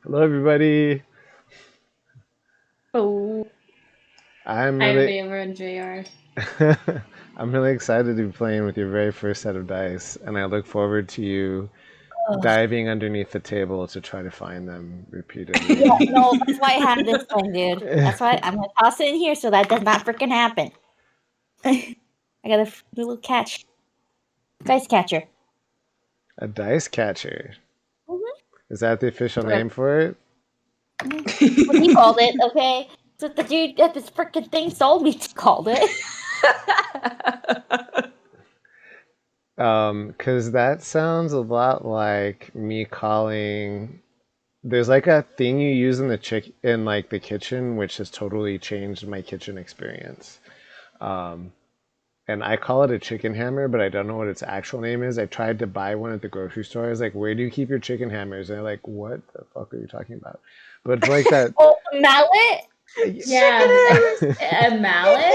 Hello, everybody. Oh. I'm Hi, really, Beaver and JR. I'm really excited to be playing with your very first set of dice, and I look forward to you diving underneath the table to try to find them repeatedly. Yeah, no, that's why I have this thing, dude. That's why I'm gonna toss it in here so that does not freaking happen. I got a little catch. Dice catcher. A dice catcher. Mm-hmm. Is that the official name for it? What he called it, okay? So the dude at this freaking thing sold me called it. Because that sounds a lot like me calling. There's like a thing you use in the kitchen, which has totally changed my kitchen experience. And I call it a chicken hammer, but I don't know what its actual name is. I tried to buy one at the grocery store. I was like, "Where do you keep your chicken hammers?" And they're like, "What the fuck are you talking about?" But it's like that. Oh, mallet? Yeah, a mallet?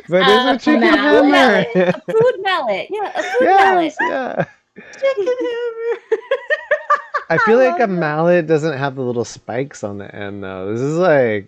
But it's a chicken hammer. Mallet. A food mallet. Yeah, a food mallet. Yeah. Chicken hammer. I feel like a mallet doesn't have the little spikes on the end though. This is like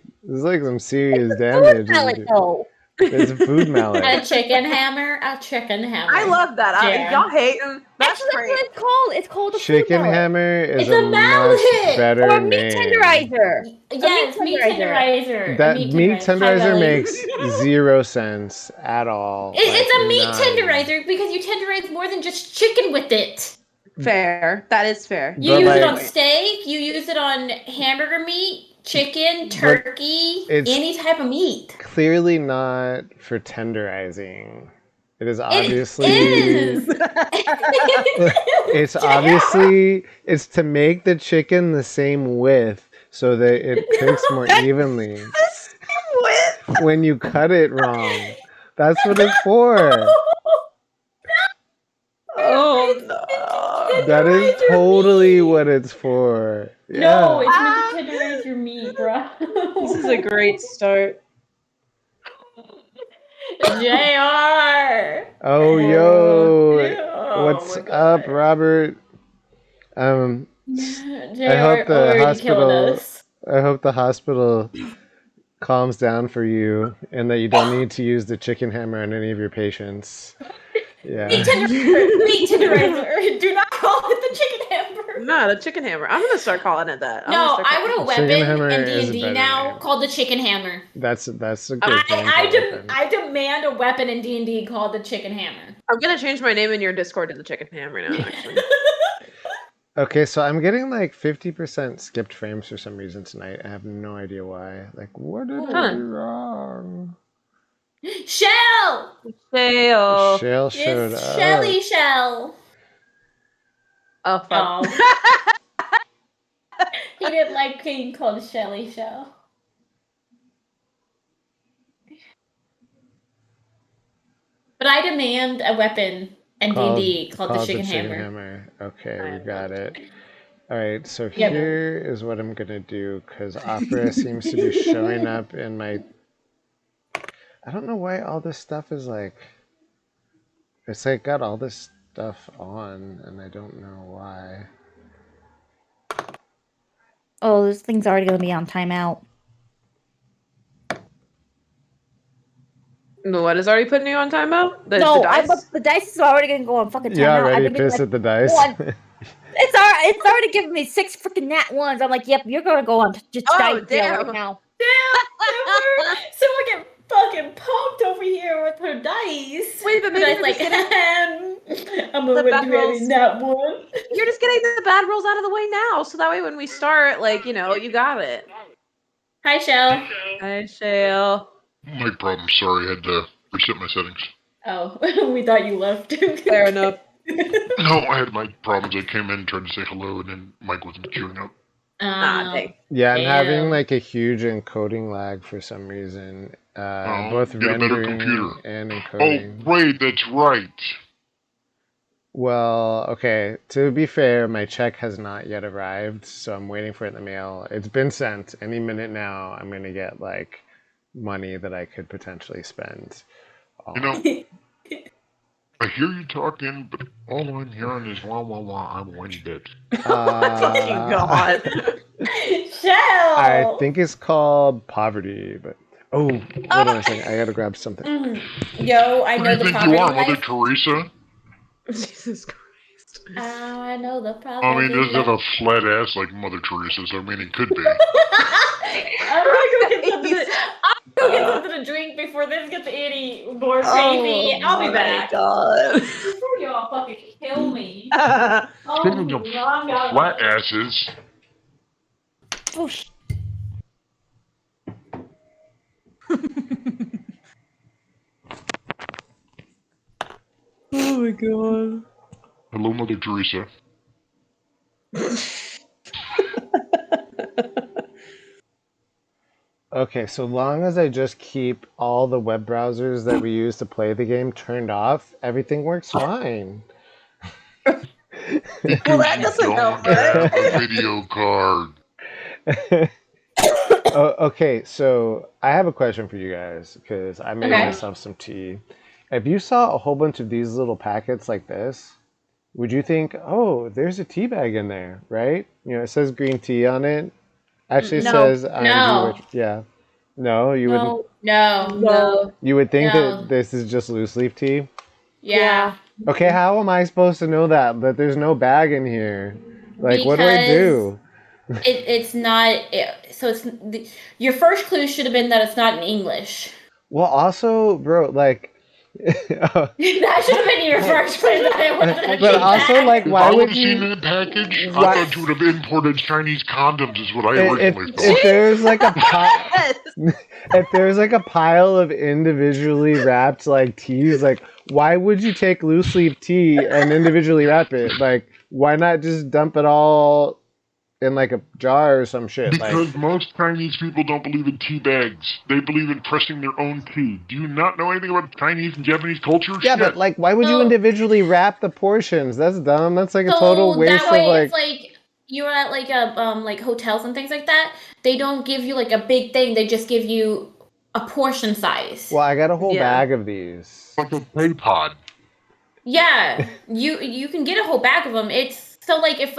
some serious damage. Food mallet, though. It's a food mallet. A chicken hammer? A chicken hammer. I love that. Y'all hating. That's Actually, great. that's what it's called. It's called a Chicken food mallet. hammer is It's a a mallet! much better Or a meat name. tenderizer. Yes, meat tenderizer. That A meat tenderizer Hi, Belly. makes 0 sense at all. It's a meat none. tenderizer because you tenderize more than just chicken with it. Fair. That is fair. You But use it like- on steak, you use it on hamburger meat, chicken, turkey, it's- any type of meat. Clearly not for tenderizing. It is obviously. It is. It's obviously it's to make the chicken the same width so that it cooks more evenly. When you cut it wrong, that's what it's for. Oh no. That is totally what it's for. No, Yeah. it's meant to tenderize your meat, bro. This is a great start. JR. Oh yo, Oh, what's my God. up, Robert? JR I hope the already killed hospital. us. I hope the hospital calms down for you, and that you don't need to use the chicken hammer on any of your patients. Yeah. Meat tenderizer. Do not call it the chicken hammer. No, the chicken hammer. I'm gonna start calling it that. No, I want a Chicken weapon hammer in is a D&D better now name. called the chicken hammer. That's a good thing. I demand a weapon in D&D called the chicken hammer. I'm gonna change my name in your Discord to the chicken hammer now. Actually. Okay, so I'm getting like 50% skipped frames for some reason tonight. I have no idea why. Like, what did I do wrong? Shell! Fail. Shale showed It's up. Shelly Shell. Oh fuck. Oh. He didn't like being called Shelly Shell. But I demand a weapon in D&D called the chicken hammer. Okay, we got it. All right, so Yeah. here is what I'm gonna do because opera seems to be showing up in my. I don't know why all this stuff is like. It's like got all this stuff on, and I don't know why. Oh, this thing's already gonna be on timeout. What is already putting you on timeout? The dice? The dice is already gonna go on fucking timeout. You already I've been getting, pissed at the dice. one. It's already giving me 6 freaking nat ones. I'm like, yep, you're gonna go on just Oh, dice jail damn. right now. Damn! Someone get fucking punked over here with her dice. Wait, but The maybe dice you're like, just getting, I'm gonna bad do rolls. any nat one. you're just getting the bad rolls out of the way now, so that way when we start, like, you know, you got it. Hi, Shell. Hi, Shale. No problem. Sorry, I had to reset my settings. Oh, we thought you left. Fair enough. No, I had my problems. I came in, tried to say hello, and then Mike wasn't queuing up. Dang. Yeah, I'm having Damn. like a huge encoding lag for some reason. Both get a better rendering computer. and Oh, encoding. wait, that's right. Well, okay, to be fair, my check has not yet arrived, so I'm waiting for it in the mail. It's been sent. Any minute now, I'm going to get like money that I could potentially spend. You know, I hear you talking, but all I'm hearing is wah wah wah. I'm winded. Fucking God. Shell! I think it's called poverty, but hold on a second. I gotta grab something. Yo, I Who do know you the think poverty you are, Mother life. Teresa? Jesus Christ. I know the poverty I mean, does life. have a flat ass like Mother Teresa, so I mean, it could be. I'm gonna go get something to drink before this gets any more crazy. I'll be back. God. Before y'all fucking kill me. Speaking of flat asses, Oh, Oh my God. hello, Mother Teresa. Okay, so long as I just keep all the web browsers that we use to play the game turned off, everything works fine. Because that you doesn't don't help, have right? a video card. Okay, so I have a question for you guys because I made myself some tea. If you saw a whole bunch of these little packets like this, would you think, oh, there's a tea bag in there, right? You know, it says green tea on it. Actually, it says No. yeah. No, you wouldn't. No. You would think No. that this is just loose leaf tea. Yeah. Okay, how am I supposed to know that there's no bag in here? Like, what do I do? It's not. Your first clue should have been that it's not in English. Well, also, bro, like. That should have been your first clue. That it wasn't But also, like, If why I would would have you? seen that package, I Why- thought you would have imported Chinese condoms, is what I originally thought. If there's like a pile, Yes. if there's like a pile of individually wrapped like teas, like why would you take loose leaf tea and individually wrap it? Like, why not just dump it all in like a jar or some shit? Because Like, most Chinese people don't believe in tea bags. They believe in pressing their own tea. Do you not know anything about Chinese and Japanese culture? yeah, Shit. but like, why would you So- individually wrap the portions? That's dumb. That's like a So total waste that way, of it's like you're at like a like hotels and things like that. They don't give you like a big thing. They just give you a portion size. Well, I got a whole Yeah. bag of these. Like a pay pod. Yeah, you can get a whole bag of them. It's so like if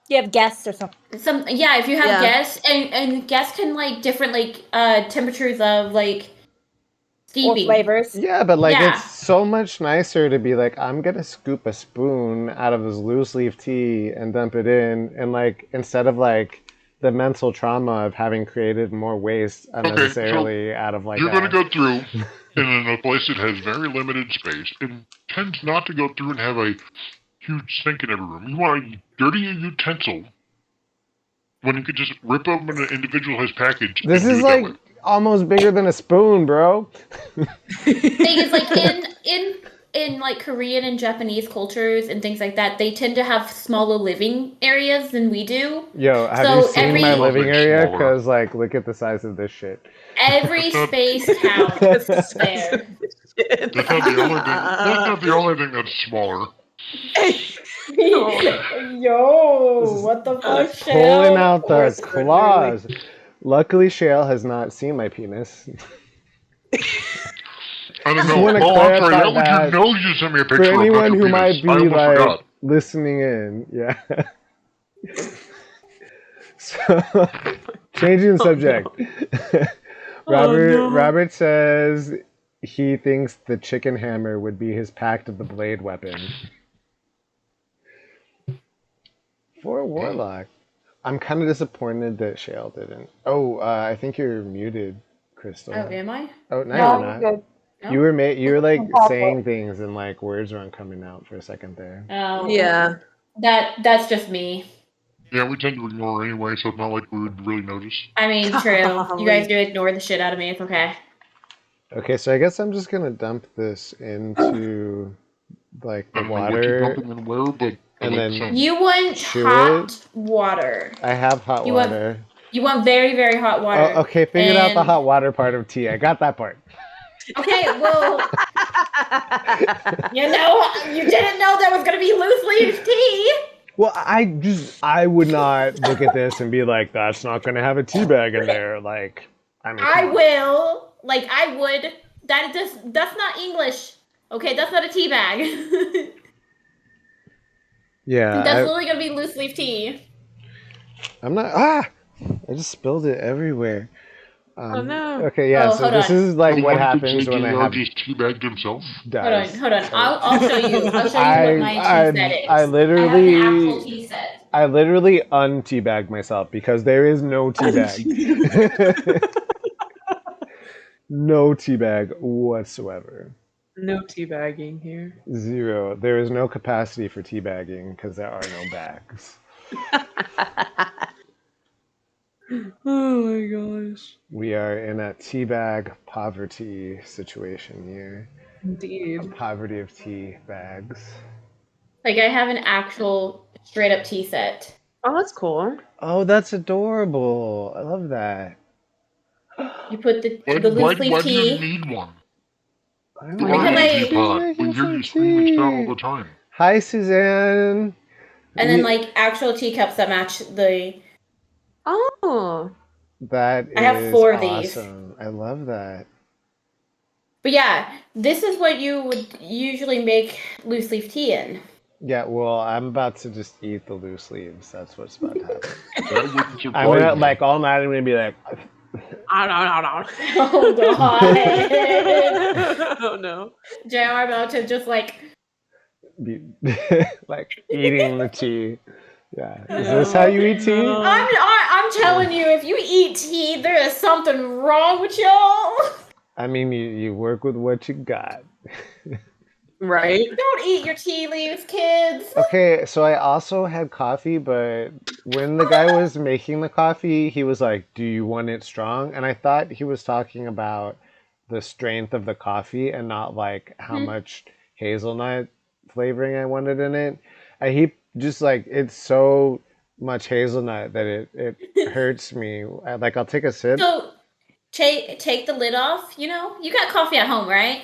you have guests or something. if you have Yeah. guests and guests can like different like temperatures of like Or steeping. flavors. Yeah, but like Yeah. it's so much nicer to be like, I'm gonna scoop a spoon out of this loose leaf tea and dump it in, and like instead of like the mental trauma of having created more waste unnecessarily out of like You're going to go through, and in a place that has very limited space, and tends not to go through and have a huge sink in every room. You want to dirty a utensil when you could just rip open an individualized package. This and do is it that like way. almost bigger than a spoon, bro. Thing is like in like Korean and Japanese cultures and things like that, they tend to have smaller living areas than we do. Yo, have So you seen my every- living area? Smaller. Because like, look at the size of this shit. Every space counts there. That's not the only thing. That's not the only thing that's smaller. Yo, what the fuck, Pulling out the Or claws. Luckily, Shale has not seen my penis. I don't Just know. wanna Oh, I'm sorry. clarify That was that your nose you sent me a For picture of. anyone not who your might penis. be I almost like forgot. listening in, yeah. So, changing subject. Robert says he thinks the chicken hammer would be his pact of the blade weapon. For a warlock. I'm kind of disappointed that Shale didn't. Oh, I think you're muted, Crystal. Oh, am I? Oh, no, No, you're not. good. No? You were like Impossible. saying things and like words weren't coming out for a second there. Oh, Yeah. That's just me. Yeah, we tend to ignore anyway, so it's not like we would really notice. I mean, true. You guys do ignore the shit out of me. It's okay. Okay, so I guess I'm just gonna dump this into like I the don't know what you're water. dumping and where, but And I like then- the sound. You want Chew hot water. I have hot You want- water. You want very, very hot water. Oh, okay, figured out the And- hot water part of tea. I got that part. Okay, well, you didn't know there was gonna be loose leaf tea. Well, I would not look at this and be like, that's not gonna have a tea bag in there. Like, I mean, I come on. will. Like, I would. That's not English. Okay, that's not a tea bag. Yeah, That's literally gonna be loose leaf tea. I'm not. I just spilled it everywhere. Oh, no. Okay, yeah. Oh, So hold this on. is like what One could happens say when I JR have just teabagged himself. does. Hold on. I'll show you. I'll show you what my tea set is. I I have an actual literally tea set. I literally un-teabag myself because there is no teabag. No teabag whatsoever. No teabagging here. Zero. There is no capacity for teabagging because there are no bags. Oh my gosh. We are in a teabag poverty situation here. Indeed. A poverty of tea bags. Like I have an actual straight up tea set. Oh, that's cool. Oh, that's adorable. I love that. You put the Why loose do leaf you tea. need one? I You want are Because in I- a to teapot. make We hear some you scream and shout all tea. the time. Hi, Suzanne. And then like actual teacups that match the. Oh. That I have is 4 of these. awesome. I love that. But yeah, this is what you would usually make loose leaf tea in. Yeah, well, I'm about to just eat the loose leaves. That's what's about to happen. That wouldn't surprise I'm gonna me. like all night. I'm gonna be like, Oh god. Oh no. JR about to just like. be, like eating the tea. Yeah, is this how you eat tea? No. I'm telling you, if you eat tea, there is something wrong with y'all. I mean, you work with what you got. Right? Don't eat your tea leaves, kids. Okay, so I also had coffee, but when the guy was making the coffee, he was like, "Do you want it strong?" And I thought he was talking about the strength of the coffee and not like how much hazelnut flavoring I wanted in it. He just like it's so much hazelnut that it hurts me. Like I'll take a sip. So, take the lid off. You know, you got coffee at home, right?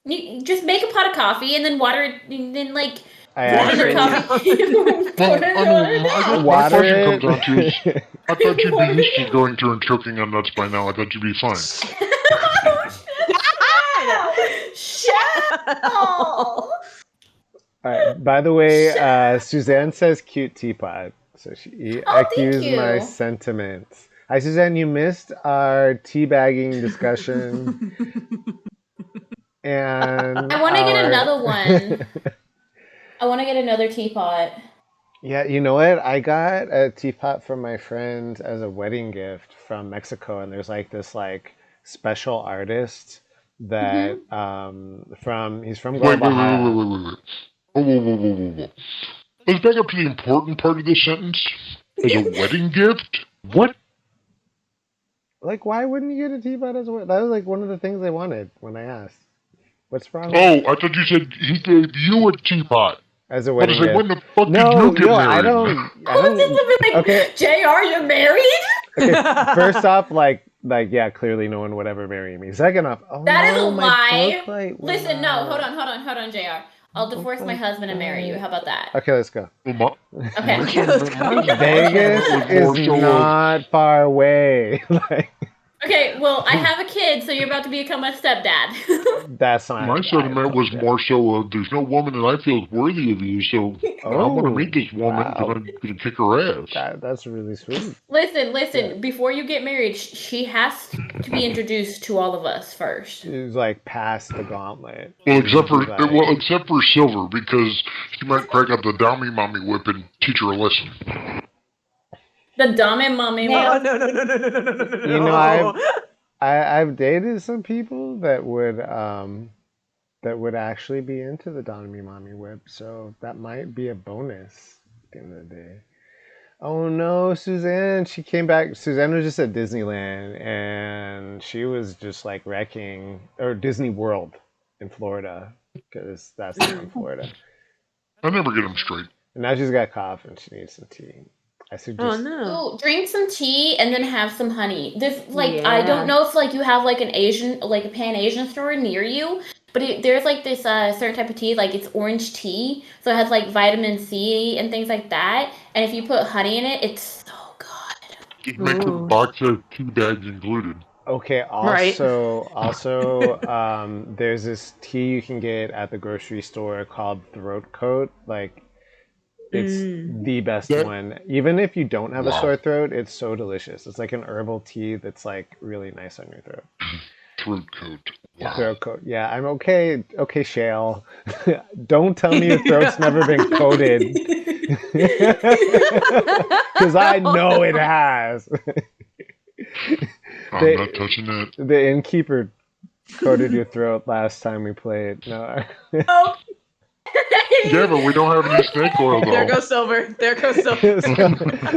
You just make a pot of coffee and then water it, and then like I put it in the actually coffee. Well, Put it I mean, I guess my water question it. comes down to is, I thought you'd be used to going through and choking on nuts by now. I thought you'd be fine. Shut up! All right. By the way, Suzanne says cute teapot, so she echoes thank my you. sentiments. Hi, Suzanne. You missed our teabagging discussion. And I want to get our- another one. I want to get another teapot. Yeah, you know what? I got a teapot from my friend as a wedding gift from Mexico, and there's like this like special artist that he's from Wait. Guadalajara. Whoa. Let's back up to the important part of this sentence. As a wedding gift? What? Like, why wouldn't you get a teapot as a wedding? That was like one of the things I wanted when I asked. What's wrong with Oh, I thought you said he gave you a teapot. as a What wedding is it? gift? When the fuck No, did you get no, married? I don't. Okay. JR, you're married? Okay, first off, like yeah, clearly no one would ever marry me. Second off, oh That is no, a my lie. booklight went Listen, no, out. hold on, JR. I'll divorce my husband and marry you. How about that? Okay, let's go. Well, Okay. Vegas is not far away. Like, Okay, well, I have a kid, so you're about to become a stepdad. that's not. my sentiment was more so there's no woman that I feel is worthy of you, so I want to meet this woman because wow. I'm going to kick her ass. That's really sweet. Listen. Before you get married, she has to be introduced to all of us first. She's like past the gauntlet. Well, except for Like- Silver, because she might crack up the Downy Mommy whip and teach her a lesson. The dumb and mommy. No. You know, I've dated some people that would actually be into the Donmy Mommy whip, so that might be a bonus at the end of the day. Oh no, Suzanne, she came back. Suzanne was just at Disneyland and she was just like wrecking, or Disney World in Florida, because that's not in Florida. I never get them straight. And now she's got cough and she needs some tea. I suggest. Oh no. Oh, drink some tea and then have some honey. This I Yeah. don't know if like you have like a Pan Asian store near you, but there's like this certain type of tea, like it's orange tea, so it has like vitamin C and things like that. And if you put honey in it, it's so good. Just make a Ooh. box of 2 bags included. Okay, Right. also, there's this tea you can get at the grocery store called Throat Coat. Like, It's the best one. Even if you don't have a sore throat, it's so delicious. It's like an herbal tea that's like really nice on your throat. Throat coat. Wow. Throat coat. Yeah, I'm okay. Okay, Shale. Don't tell me your throat's never been coated. Because I know it has. I'm not touching that. The innkeeper coated your throat last time we played. No. Oh. Yeah, but we don't have any snake oil though. There goes Silver. There goes Silver.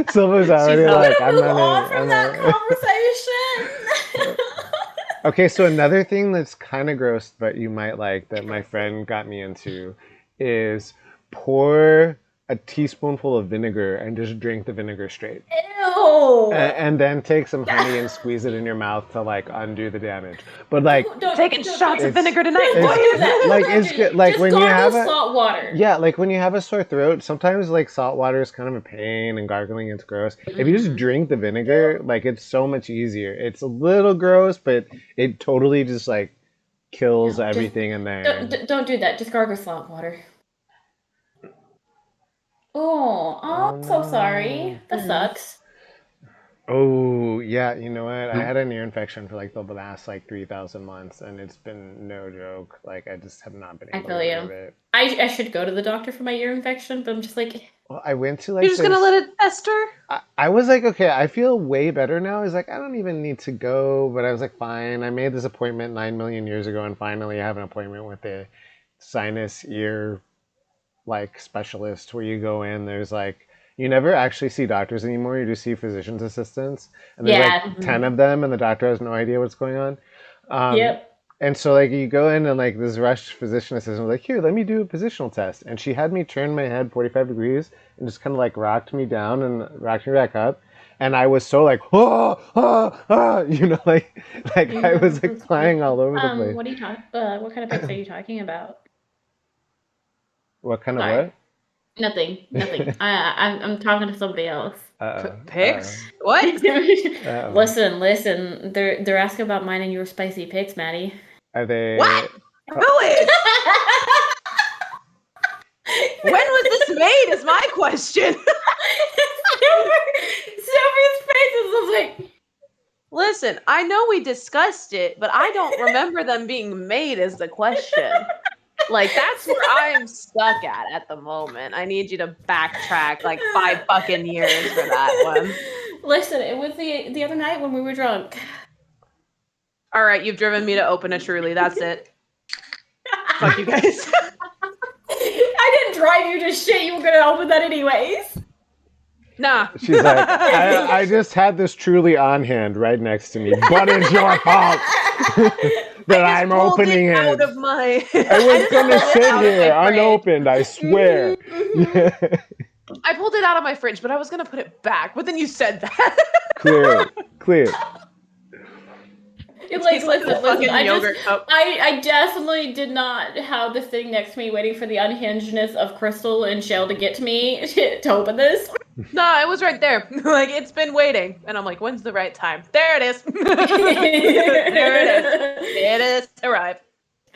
Silver's already like, I'm Move not on in, from I'm that not. conversation. Okay, so another thing that's kind of gross, but you might like, that my friend got me into, is pour a teaspoonful of vinegar and just drink the vinegar straight. Ew. And then take some honey and squeeze it in your mouth to like undo the damage. But like, Taking shots of vinegar tonight. it's- Don't do that. like it's good. Like Just when you have gargle a salt water. yeah, like when you have a sore throat, sometimes like salt water is kind of a pain and gargling it's gross. If you just drink the vinegar, like it's so much easier. It's a little gross, but it totally just like kills everything in there. Don't do that. Just gargle salt water. Oh, I'm so sorry. That sucks. Oh, yeah, you know what? I had an ear infection for like the last like 3,000 months and it's been no joke. Like I just have not been able to get rid of it. I should go to the doctor for my ear infection, but I'm just like, Well, I went to like You're just gonna let it fester? I was like, okay, I feel way better now. I was like, I don't even need to go, but I was like, fine. I made this appointment 9 million years ago and finally I have an appointment with a sinus ear like specialist where you go in, there's like, you never actually see doctors anymore. You just see physician's assistants, and there's like 10 of them, and the doctor has no idea what's going on. yep. And so like you go in, and like this rushed physician assistant was like, here, let me do a positional test, and she had me turn my head 45 degrees and just kind of like rocked me down and rocked me back up, and I was so like, you know, like I was like flying all over the place. What are you talking? What kind of pics are you talking about? What kind of Sorry. what? Nothing. I'm talking to somebody else. Pigs? What? Listen. They're asking about mine and your spicy pics, Maddie. Are they? What? Who is? When was this made is my question. Silver's face is like, Listen, I know we discussed it, but I don't remember them being made is the question. Like, that's where I'm stuck at the moment. I need you to backtrack like 5 fucking years for that one. Listen, it was the other night when we were drunk. All right, you've driven me to open a Truly. That's it. Fuck you guys. I didn't drive you to shit. You were gonna open that anyways. Nah. She's like, I just had this Truly on hand right next to me, but it's your fault that I'm opening it. Out of my... I was gonna sit here unopened, I swear. I pulled it out of my fridge, but I was gonna put it back. But then you said that. Clear. Like, listen. Cup. I definitely did not have this thing next to me waiting for the unhingedness of Crystal and Shell to get to me to open this. No, it was right there. Like, it's been waiting. And I'm like, when's the right time? There it is. There it is. It is arrived.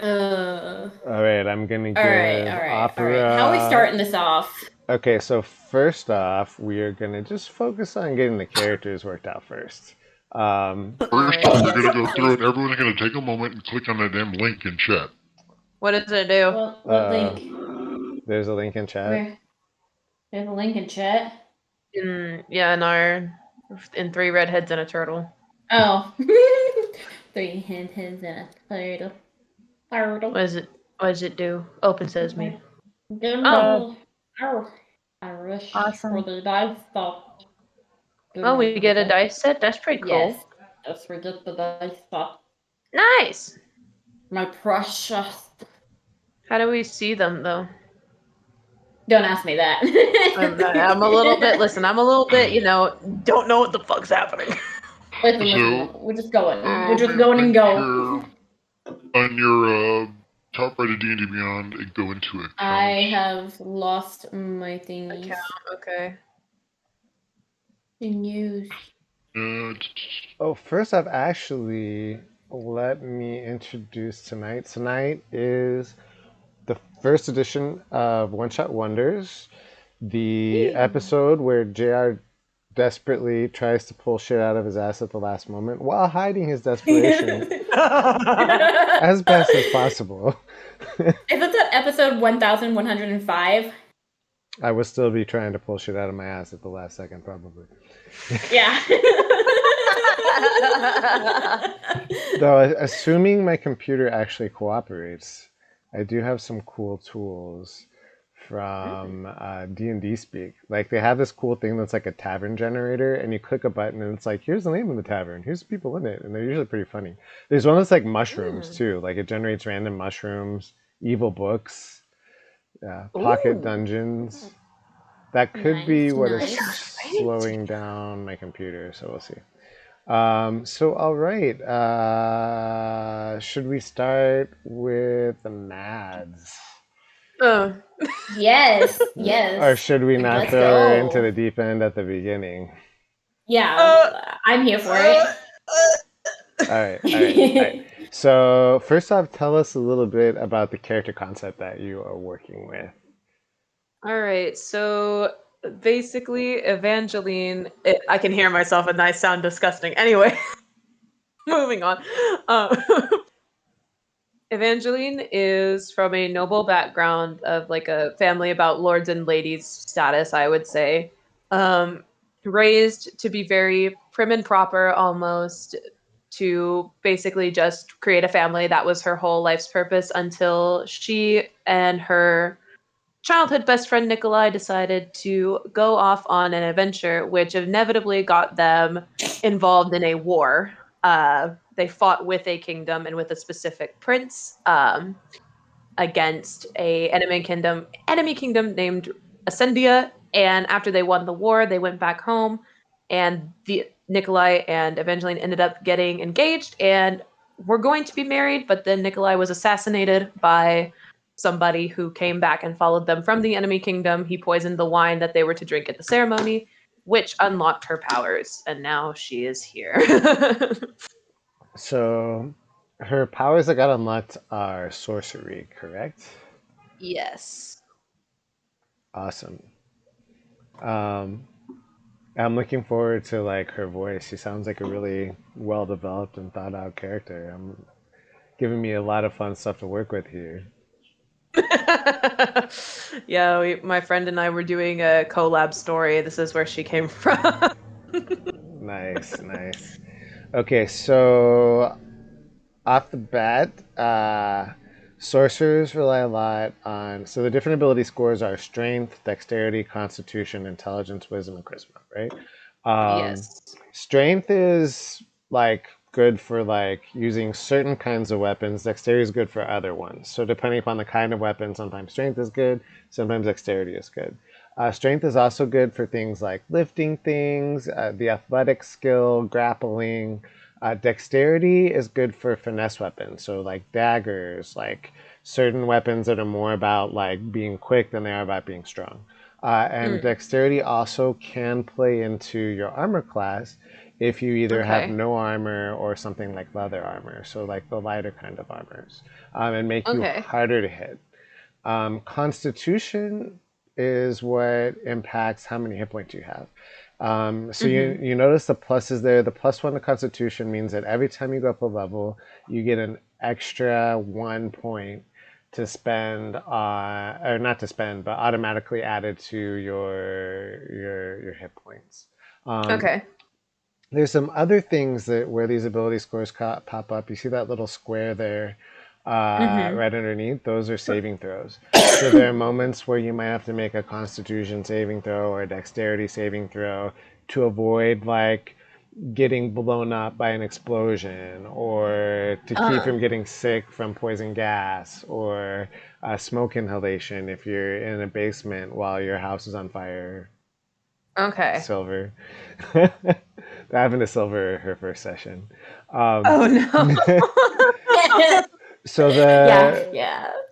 All right, I'm gonna give all right. opera. How are we starting this off? Okay, so first off, we are gonna just focus on getting the characters worked out first. First off, we're gonna go through it. Everyone's gonna take a moment and click on that damn link in chat. What does it do? What link? There's a link in chat. Where? There's a link in chat. In 3 redheads and a turtle. Oh. 3 heads and a turtle. What does it do? Open Sesame. Oh. I rush Awesome. for the dice stop. Oh, we get a dice set? That's pretty cool. Yes. Let's forget the dice stop. Nice. My precious. How do we see them, though? Don't ask me that. I'm a little bit, don't know what the fuck's happening. Listen, we're just going. We're just going and go. On your top right of D&D Beyond, go into it. I have lost my thingies. Account, okay. News. Oh, first off, actually, let me introduce tonight. Tonight is the first edition of One Shot Wonders. the episode where JR desperately tries to pull shit out of his ass at the last moment while hiding his desperation as best as possible. If it's at episode 1105. I would still be trying to pull shit out of my ass at the last second, probably. Yeah. Though, assuming my computer actually cooperates, I do have some cool tools from D&D Speak. Like, they have this cool thing that's like a tavern generator, and you click a button and it's like, here's the name of the tavern, here's the people in it, and they're usually pretty funny. There's one that's like mushrooms too, like it generates random mushrooms, evil books, pocket dungeons. That could be what is slowing down my computer, so we'll see. So all right, should we start with the Madz? Yes, yes. Or should we not Let's throw her go. into the deep end at the beginning? Yeah, I'm here for it. All right. So first off, tell us a little bit about the character concept that you are working with. All right, so basically, Evangeline. I can hear myself, and I sound disgusting. Anyway, moving on. Evangeline is from a noble background of like a family about lords and ladies status, I would say. Raised to be very prim and proper, almost, to basically just create a family. That was her whole life's purpose until she and her childhood best friend Nikolai decided to go off on an adventure, which inevitably got them involved in a war. They fought with a kingdom and with a specific prince against a enemy kingdom named Ascendia. And after they won the war, they went back home, and the Nikolai and Evangeline ended up getting engaged and were going to be married. But then Nikolai was assassinated by somebody who came back and followed them from the enemy kingdom. He poisoned the wine that they were to drink at the ceremony, which unlocked her powers, and now she is here. So her powers that got unlocked are sorcery, correct? Yes. Awesome. I'm looking forward to like her voice. She sounds like a really well developed and thought out character. I'm giving me a lot of fun stuff to work with here. Yeah, my friend and I were doing a collab story. This is where she came from. Nice. Okay, so off the bat, sorcerers rely a lot on. So the different ability scores are strength, dexterity, constitution, intelligence, wisdom, and charisma, right? Yes. Strength is like good for like using certain kinds of weapons. Dexterity is good for other ones. So depending upon the kind of weapon, sometimes strength is good, sometimes dexterity is good. Strength is also good for things like lifting things, the athletic skill, grappling. Dexterity is good for finesse weapons, so like daggers, like certain weapons that are more about like being quick than they are about being strong. And dexterity also can play into your armor class if you either have no armor or something like leather armor, so like the lighter kind of armors, and make you harder to hit. Constitution is what impacts how many hit points you have. So you notice the pluses there. The +1 to Constitution means that every time you go up a level, you get an extra 1 point to spend, or not to spend, but automatically added to your hit points. There's some other things that where these ability scores pop up. You see that little square there, right underneath? Those are saving throws. So there are moments where you might have to make a Constitution saving throw or a Dexterity saving throw to avoid like getting blown up by an explosion, or to keep from getting sick from poison gas, or smoke inhalation if you're in a basement while your house is on fire. Silver. That happened to Silver her first session. Oh no. So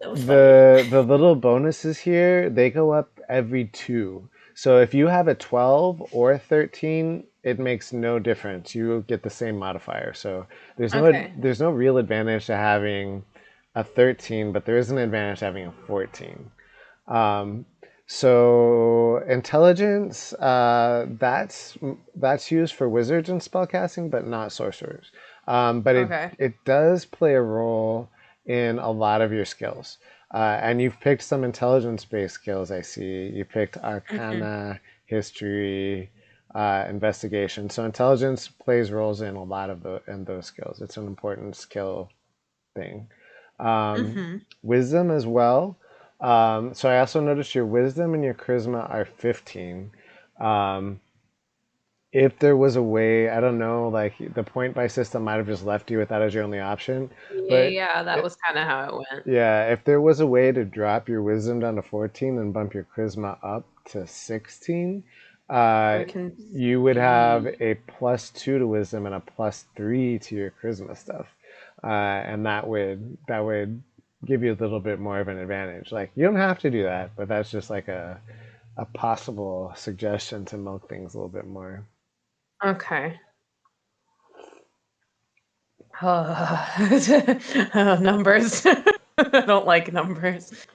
the little bonuses here, they go up every 2. So if you have a 12 or a 13, it makes no difference. You get the same modifier. So there's no real advantage to having a 13, but there is an advantage to having a 14. So intelligence, that's used for wizards and spellcasting, but not sorcerers. But Okay. it does play a role in a lot of your skills. And you've picked some intelligence-based skills, I see. You picked Arcana, History, Investigation. So intelligence plays roles in a lot of those skills. It's an important skill thing. Mm-hmm. Wisdom as well. So I also noticed your wisdom and your charisma are 15. Um, if there was a way, I don't know, like the point buy system might have just left you with that as your only option. But Yeah, that was kind of how it went. yeah, if there was a way to drop your wisdom down to 14 and bump your charisma up to 16, I can you would have see. a +2 to wisdom and a +3 to your charisma stuff. And that would give you a little bit more of an advantage. Like you don't have to do that, but that's just like a possible suggestion to milk things a little bit more. Okay. Numbers. I don't like numbers.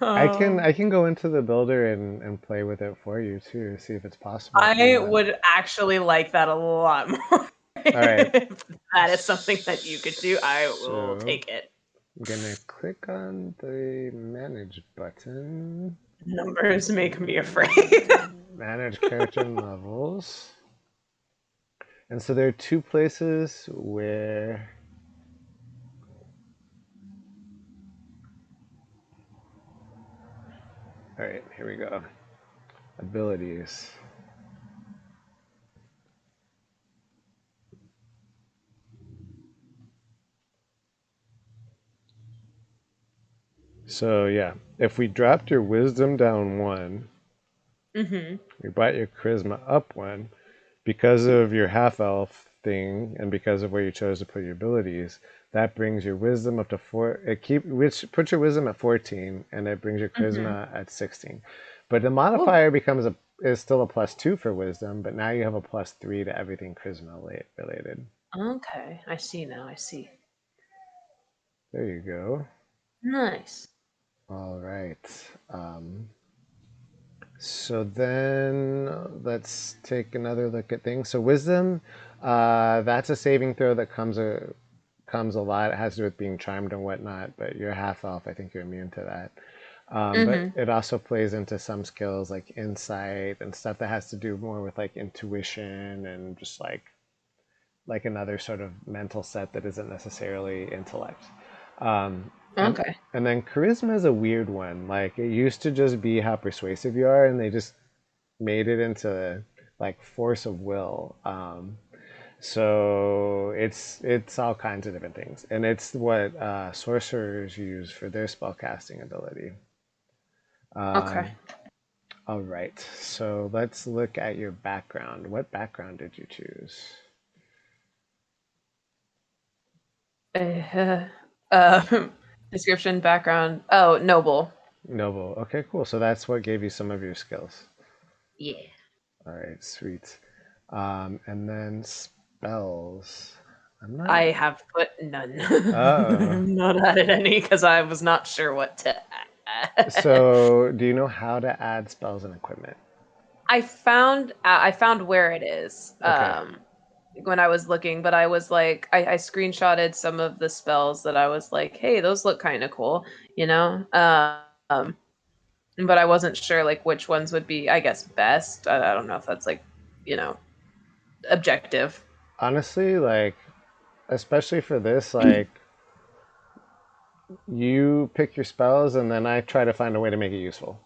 I can go into the builder and play with it for you too, see if it's possible if you I want. would actually like that a lot more. All right. If that is something that you could do, I will So take it. I'm gonna click on the manage button. Numbers make me afraid. Manage character and levels. And so there are two places where all right, here we go. Abilities. So yeah, if we dropped your wisdom down 1, Mm-hmm. we brought your charisma up 1, because of your half elf thing and because of where you chose to put your abilities, that brings your wisdom up to 4. Which puts your wisdom at 14, and it brings your charisma at 16. But the modifier is still a +2 for wisdom, but now you have a +3 to everything charisma related. Okay, I see now. I see. There you go. Nice. All right. So then let's take another look at things. So wisdom, that's a saving throw that comes a lot. It has to do with being charmed and whatnot, but you're half elf. I think you're immune to that. But it also plays into some skills like insight and stuff that has to do more with like intuition and just like another sort of mental set that isn't necessarily intellect. Okay. And then charisma is a weird one. Like it used to just be how persuasive you are, and they just made it into like force of will. So it's all kinds of different things, and it's what sorcerers use for their spellcasting ability. Okay. All right, so let's look at your background. What background did you choose? Description, background. Oh, noble. Noble. Okay, cool. So that's what gave you some of your skills. Yeah. All right, sweet. And then spells. I have put none. Oh. Not added any because I was not sure what to add. So, do you know how to add spells and equipment? I found where it is. Okay. When I was looking, but I was like, I screenshotted some of the spells that I was like, hey, those look kind of cool, you know. But I wasn't sure like which ones would be, I guess, best. I don't know if that's like, you know, objective. Honestly, like, especially for this, like, you pick your spells and then I try to find a way to make it useful.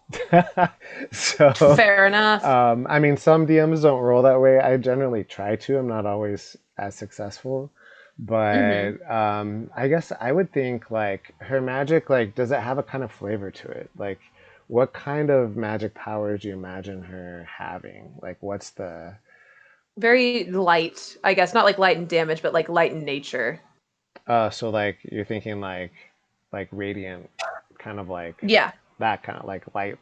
So, Fair enough. I mean, some DMs don't roll that way. I generally try to. I'm not always as successful. But I guess I would think, like, her magic, like, does it have a kind of flavor to it? Like, what kind of magic powers do you imagine her having? Like, what's the... Very light, I guess, not like light in damage, but like light in nature. So, like, you're thinking, like radiant, kind of like... Yeah. That kind of, like, light.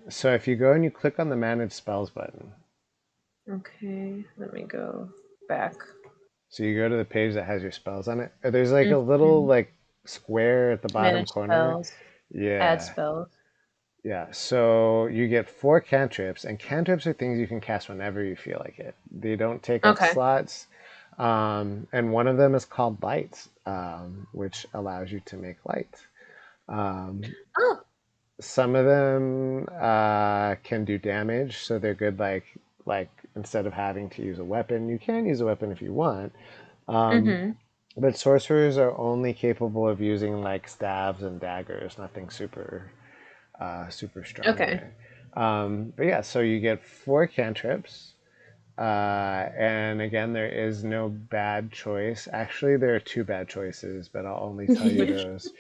So if you go and you click on the Manage Spells button. Okay, let me go back. So you go to the page that has your spells on it. There's like a little like square at the bottom Manage corner. spells. Yeah. Add spells. Yeah, so you get 4 cantrips, and cantrips are things you can cast whenever you feel like it. They don't take up Okay. slots, and one of them is called light, which allows you to make light. Oh. Some of them can do damage, so they're good. Like instead of having to use a weapon, you can use a weapon if you want. Mm-hmm. But sorcerers are only capable of using like staves and daggers, nothing super strong. Okay. But yeah, so you get 4 cantrips. And again, there is no bad choice. Actually, there are 2 bad choices, but I'll only tell you those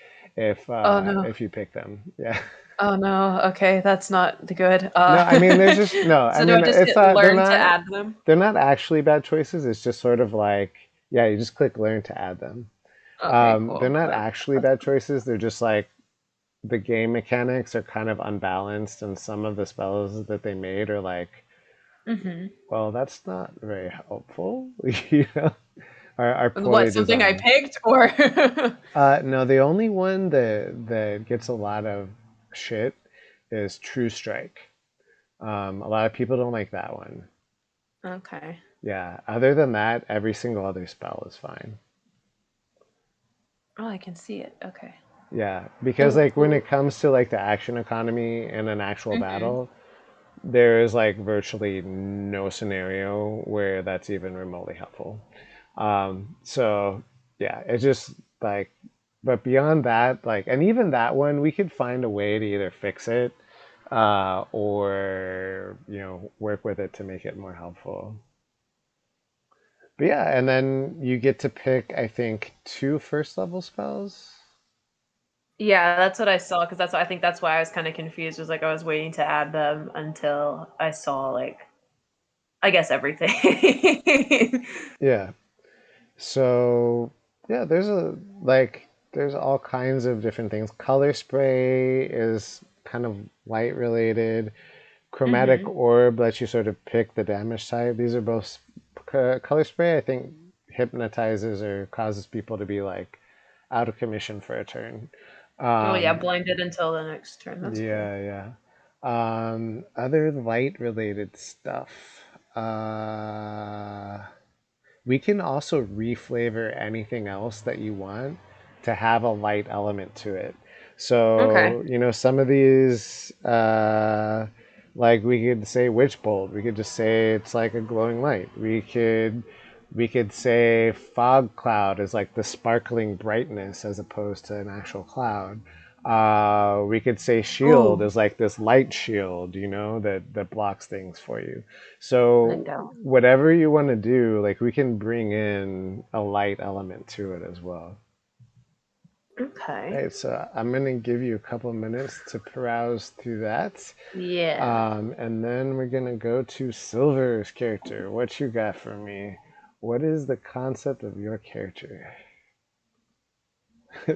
Oh no. if you pick them. Yeah. Oh no. Okay, that's not good. No, I mean there's just no. So I do mean I just it's hit not. learn to add them? They're not actually bad choices. It's just sort of like yeah, you just click learn to add them. Okay, cool. They're not actually bad choices. They're just like the game mechanics are kind of unbalanced, and some of the spells that they made are like, well, that's not very helpful. You know, are poorly What, something I designed. picked or No, the only one that gets a lot of shit is True Strike. A lot of people don't like that one. Okay. Yeah, other than that, every single other spell is fine. Oh, I can see it. Okay. Yeah, because like when it comes to like the action economy in an actual battle, there is like virtually no scenario where that's even remotely helpful. So yeah, it's just like, but beyond that, like, and even that one, we could find a way to either fix it, or work with it to make it more helpful. But yeah, and then you get to pick, I think, 2 first level spells. Yeah, that's what I saw because I think that's why I was kind of confused. Was like I was waiting to add them until I saw like, I guess everything. Yeah. So yeah, there's all kinds of different things. Color spray is kind of light related. Chromatic orb lets you sort of pick the damage type. These are both color spray. I think hypnotizes or causes people to be like out of commission for a turn. Oh yeah, blinded until the next turn. That's Yeah. Other light related stuff. We can also reflavor anything else that you want to have a light element to it. So, some of these, like we could say witch bolt. We could just say it's like a glowing light. We could say fog cloud is like the sparkling brightness as opposed to an actual cloud. We could say shield is like this light shield, that blocks things for you. So whatever you want to do, like we can bring in a light element to it as well. Okay. Right, so I'm gonna give you a couple minutes to peruse through that. Yeah. And then we're gonna go to Silver's character. What you got for me? What is the concept of your character?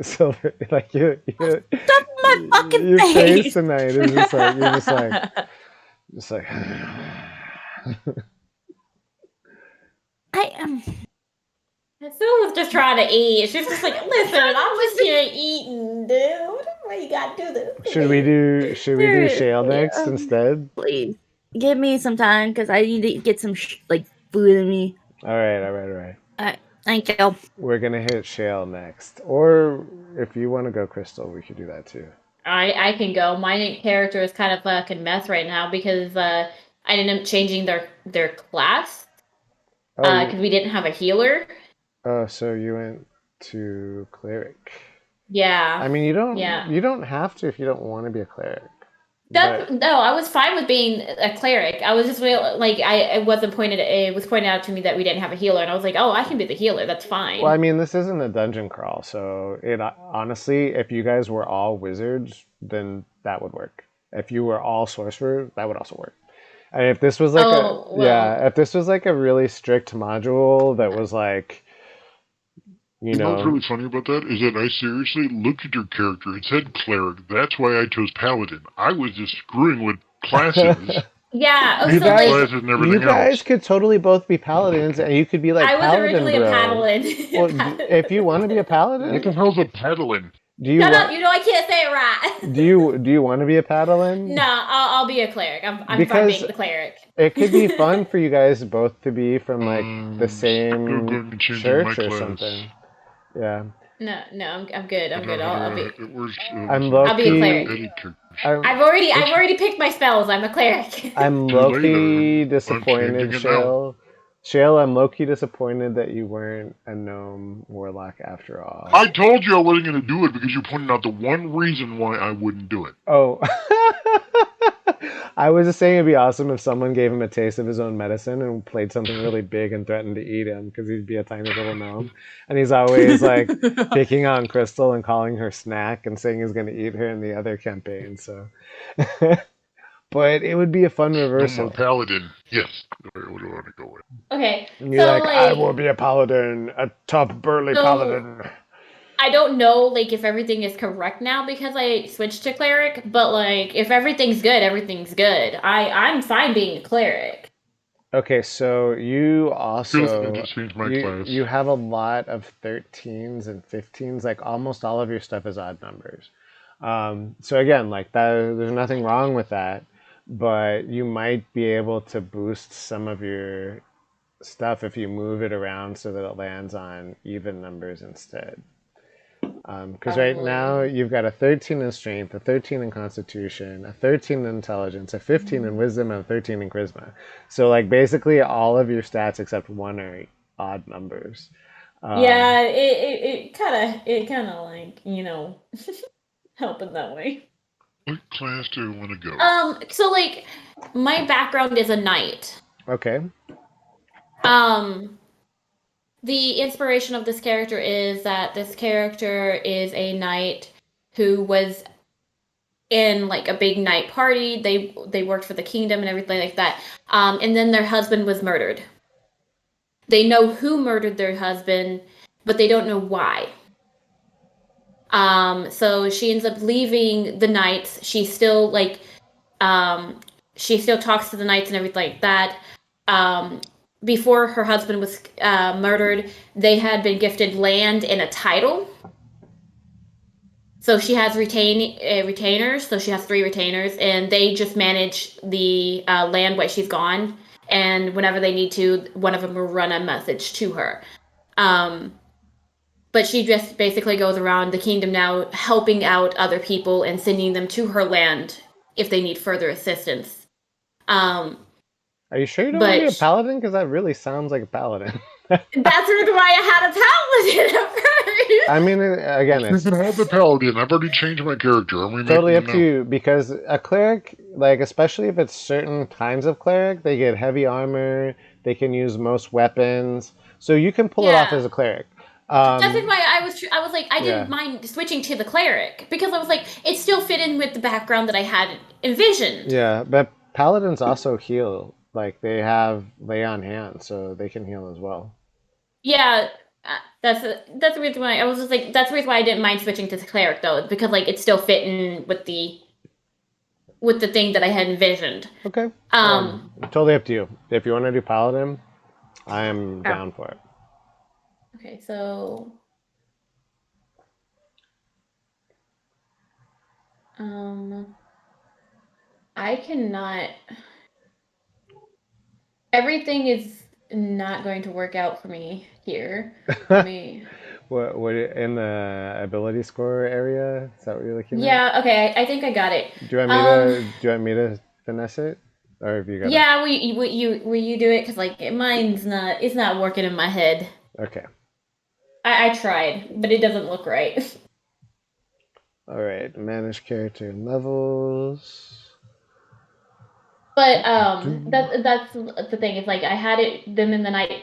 Silver, like you Stop my fucking your face face. tonight is just like you're just like I am. Sue was just trying to eat. She's just like, listen, I'm just here eating, dude. Why you gotta do this? Should we do Shale next instead? Please give me some time because I need to get some food in me. All right. All right, thank you. We're gonna hit Shale next, or if you want to go Crystal, we could do that too. I can go. My character is kind of a fucking mess right now because I ended up changing their class because we didn't have a healer. Oh, so you went to cleric. Yeah. I mean, you don't have to if you don't want to be a cleric. No, I was fine with being a cleric. I was just like it was pointed out to me that we didn't have a healer, and I was like, oh, I can be the healer. That's fine. Well, I mean, this isn't a dungeon crawl, so it honestly, if you guys were all wizards, then that would work. If you were all sorcerers, that would also work. And if this was like if this was like a really strict module that was like, You know what's really funny about that is that I seriously looked at your character. It said cleric. That's why I chose paladin. I was just screwing with classes. Yeah, you so guys could totally both be paladins, and you could be like I was paladin, originally bro. a paladin. Well, if you want to be a paladin, what the hell's a paladin? Do you Shut up! want? You know I can't say it right. Do you want to be a paladin? No, I'll be a cleric. I'm fine Because being the cleric. it could be fun for you guys both to be from like the Still going same and changing my church or class. something. Yeah, No, I'm good. I'm good. I'll be. I'm I'll be a low-key. cleric. I've already picked my spells. I'm a cleric. I'm Too late, low-key I'm disappointed, changing it now. Shale. Shale, I'm low-key disappointed that you weren't a gnome warlock after all. I told you I wasn't going to do it because you pointed out the one reason why I wouldn't do it. Oh. I was just saying it'd be awesome if someone gave him a taste of his own medicine and played something really big and threatened to eat him because he'd be a tiny little gnome. And he's always like picking on Crystal and calling her snack and saying he's going to eat her in the other campaign. So, but it would be a fun No reversal. more paladin. Yes. What do I want to go with? Okay, And you're so like, I will be a paladin, a tough, burly paladin. I don't know like if everything is correct now because I switched to cleric, but like if everything's good, everything's good. I'm fine being a cleric. Okay, so you Feel also free to change my class. you have a lot of 13s and 15s. Like almost all of your stuff is odd numbers. So again, like that, there's nothing wrong with that, but you might be able to boost some of your stuff if you move it around so that it lands on even numbers instead. Because right now you've got a 13 in strength, a 13 in constitution, a 13 in intelligence, a 15 in wisdom, and a 13 in charisma. So like basically all of your stats except one are odd numbers. Yeah, it kind of like helping that way. What class do I want to go? So like my background is a knight. Okay. The inspiration of this character is that this character is a knight who was in like a big knight party. They worked for the kingdom and everything like that. And then their husband was murdered. They know who murdered their husband, but they don't know why. So she ends up leaving the knights. She still like she still talks to the knights and everything like that. Before her husband was murdered, they had been gifted land and a title. So she has retainers. So she has 3 retainers, and they just manage the land while she's gone. And whenever they need to, one of them will run a message to her. But she just basically goes around the kingdom now, helping out other people and sending them to her land if they need further assistance. Are you sure you don't want to be a paladin? Because that really sounds like a paladin. That's the reason why I had a paladin at first. I mean, again, You can have the paladin. I've already changed my character. I'm totally up to you, because a cleric, like especially if it's certain kinds of cleric, they get heavy armor, they can use most weapons, so you can pull it off as a cleric. That's why I was like, I didn't mind switching to the cleric, because I was like, it still fit in with the background that I had envisioned. Yeah, but paladins also heal. Like they have lay on hands, so they can heal as well. Yeah, that's the reason why I was just like, that's the reason why I didn't mind switching to the cleric though, because like it still fit in with the thing that I had envisioned. Okay. Totally up to you. If you want to do paladin, I am down for it. Okay, so I cannot. Everything is not going to work out for me here. Let me. What in the ability score area? Is that what you're looking at? Yeah. Okay. I think I got it. Do you want me to finesse it, or have you got? Yeah. Will you do it? Because like mine's not. It's not working in my head. Okay. I tried, but it doesn't look right. All right. Manage character levels. But that's the thing. It's like I had them in the night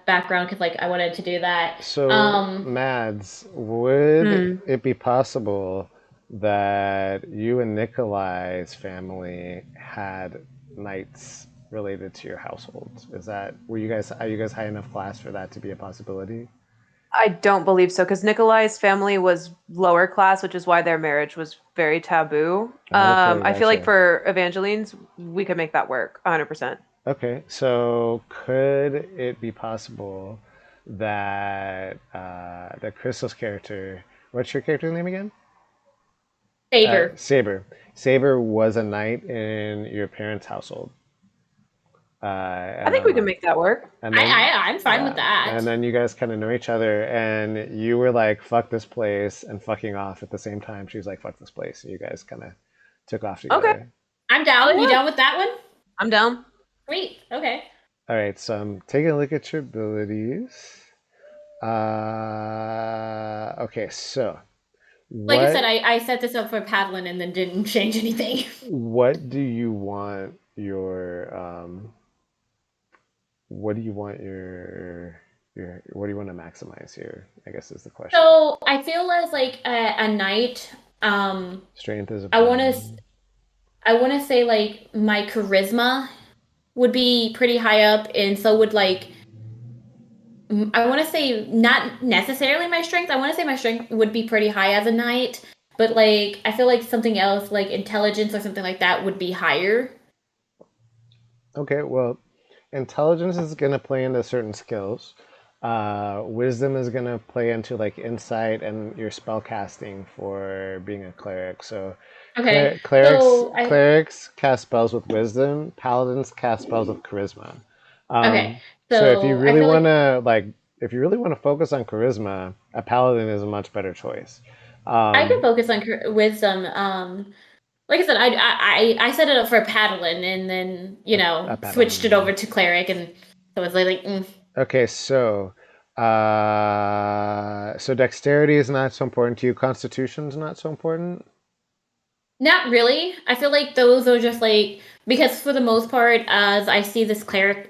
background because like I wanted to do that. So Madz, would it be possible that you and Nikolai's family had knights related to your household? Are you guys high enough class for that to be a possibility? I don't believe so, because Nikolai's family was lower class, which is why their marriage was very taboo. I feel like for Evangeline's, we could make that work 100%. Okay, so could it be possible that Crystal's character What's your character's name again? Saber. Saber. Saber was a knight in your parents' household. I think we can make that work. And then, I'm fine with that. And then you guys kind of know each other, and you were like, "Fuck this place," and fucking off at the same time. She was like, "Fuck this place." So you guys kind of took off together. Okay. I'm down. You down with that one? I'm down. Sweet. Okay. All right. So I'm taking a look at your abilities. Okay. So. Like I said, I set this up for paddling and then didn't change anything. What do you want your what do you want what do you want to maximize here, I guess is the question. So I feel as like a knight, strength is a I want to say like my charisma would be pretty high up, and so would like I want to say not necessarily my strength. I want to say my strength would be pretty high as a knight, but like I feel like something else like intelligence or something like that would be higher. Okay, well, intelligence is going to play into certain skills. Wisdom is going to play into like insight and your spell casting for being a cleric. So okay, clerics cast spells with wisdom. Paladins cast spells with charisma. Okay. So if you really want to if you really want to focus on charisma, a paladin is a much better choice. I can focus on wisdom. Like I said, I set it up for paddling, and then switched it over to cleric, and so it's like. Okay, so so dexterity is not so important to you. Constitution's not so important. Not really. I feel like those are just like, because for the most part, as I see this cleric,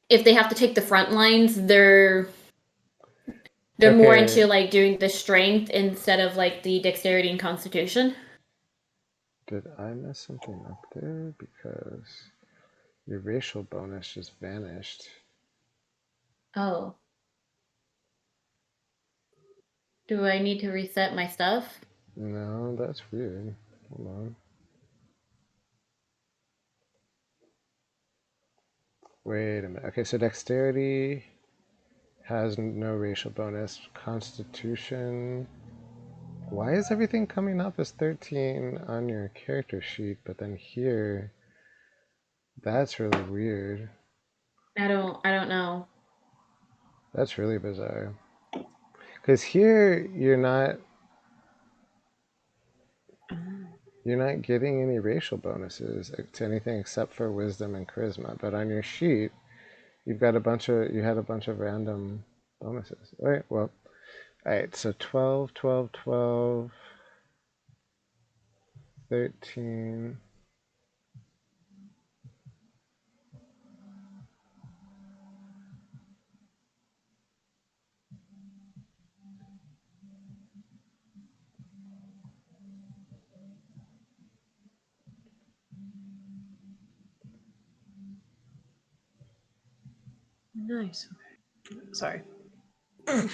if they have to take the front lines, they're more into like doing the strength instead of like the dexterity and constitution. Did I mess something up there? Because your racial bonus just vanished. Oh. Do I need to reset my stuff? No, that's weird. Hold on. Wait a minute. Okay, so dexterity has no racial bonus. Constitution. Why is everything coming up as 13 on your character sheet, but then here, that's really weird. I don't know. That's really bizarre. Because here you're not getting any racial bonuses to anything except for wisdom and charisma. But on your sheet, you had a bunch of random bonuses. All right, well, all right, so 12, 12, 12, 13. Nice. Okay. Sorry. I'm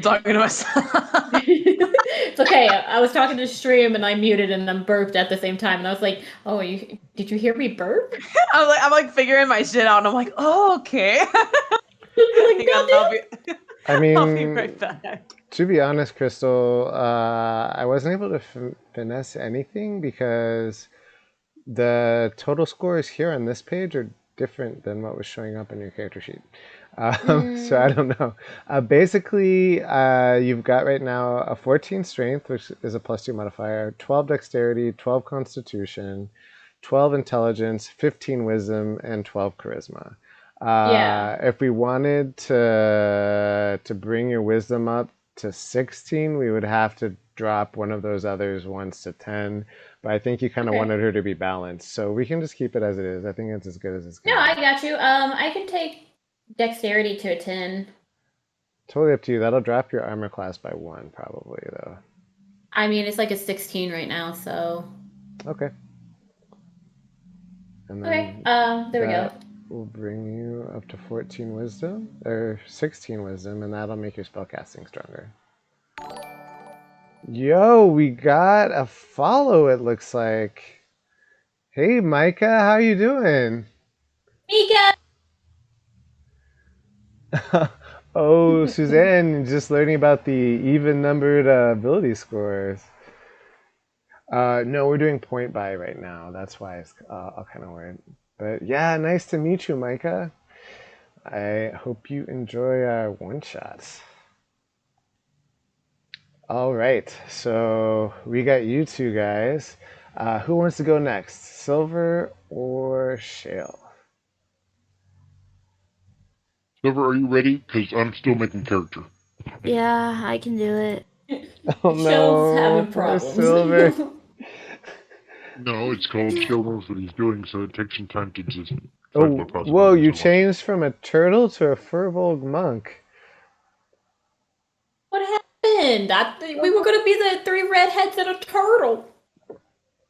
talking to myself. It's okay. I was talking to stream and I muted and then burped at the same time, and I was like, "Oh, did you hear me burp?" I'm like figuring my shit out, and I'm like, "Oh, okay." I mean, I'll be right back. To be honest, Crystal, I wasn't able to finesse anything because the total scores here on this page are different than what was showing up in your character sheet. So I don't know. Basically, you've got right now a 14 strength, which is a +2 modifier, 12 dexterity, 12 constitution, 12 intelligence, 15 wisdom, and 12 charisma. If we wanted to bring your wisdom up to 16, we would have to drop one of those others once to 10. But I think you kind of wanted her to be balanced, so we can just keep it as it is. I think it's as good as it's good. No, I got you. I can take dexterity to a 10. Totally up to you. That'll drop your armor class by 1, probably, though. I mean, it's like a 16 right now, so. Okay. And then there we go. Will bring you up to 14 wisdom, or 16 wisdom, and that'll make your spellcasting stronger. Yo, we got a follow, it looks like. Hey, Micah, how you doing? Mika! Oh, Suzanne, just learning about the even-numbered ability scores. No, we're doing point buy right now. That's why it's all kind of weird. But yeah, nice to meet you, Micah. I hope you enjoy our one-shots. All right, so we got you two guys. Who wants to go next, Silver or Shale? Silver, are you ready? Because I'm still making character. Yeah, I can do it. Oh Shell's no, having poor problems. Silver. No, it's called Skill knows what he's doing, so it takes some time to just find Oh, what whoa, possibilities you are. changed from a turtle to a furbolg monk. What happened? We were gonna be the three redheads and a turtle.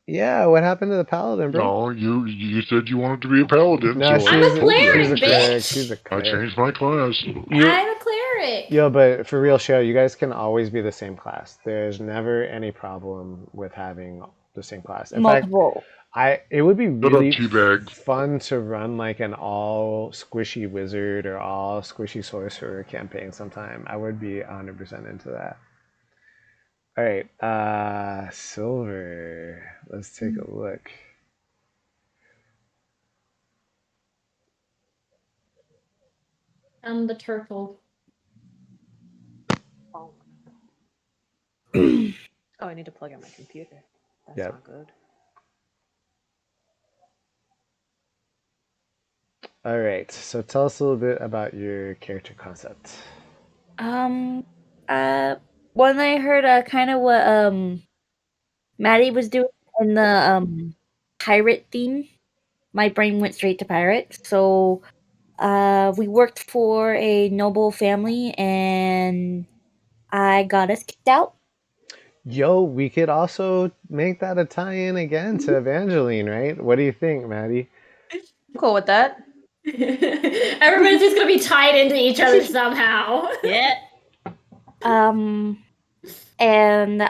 Yeah, what happened to the paladin, bro? No, you said you wanted to be a paladin, No, so I'm I a told you. cleric, she's a bitch. cleric. She's a I cleric. changed my class. I'm a cleric. Yo, but for real, Shale, you guys can always be the same class. There's never any problem with having the same class. In fact, Multiple. it would be Shut up, really teabag. fun to run like an all squishy wizard or all squishy sorcerer campaign sometime. I would be 100% into that. All right, Silver. Let's take a look. I'm the turtle. Oh, I need to plug in my computer. That's Yep. not good. All right, so tell us a little bit about your character concept. When I heard kind of what Maddie was doing in the pirate theme, my brain went straight to pirate. So we worked for a noble family and I got us kicked out. Yo, we could also make that a tie-in again to Evangeline, right? What do you think, Maddie? I'm cool with that. Everybody's just gonna be tied into each other somehow. Yeah. And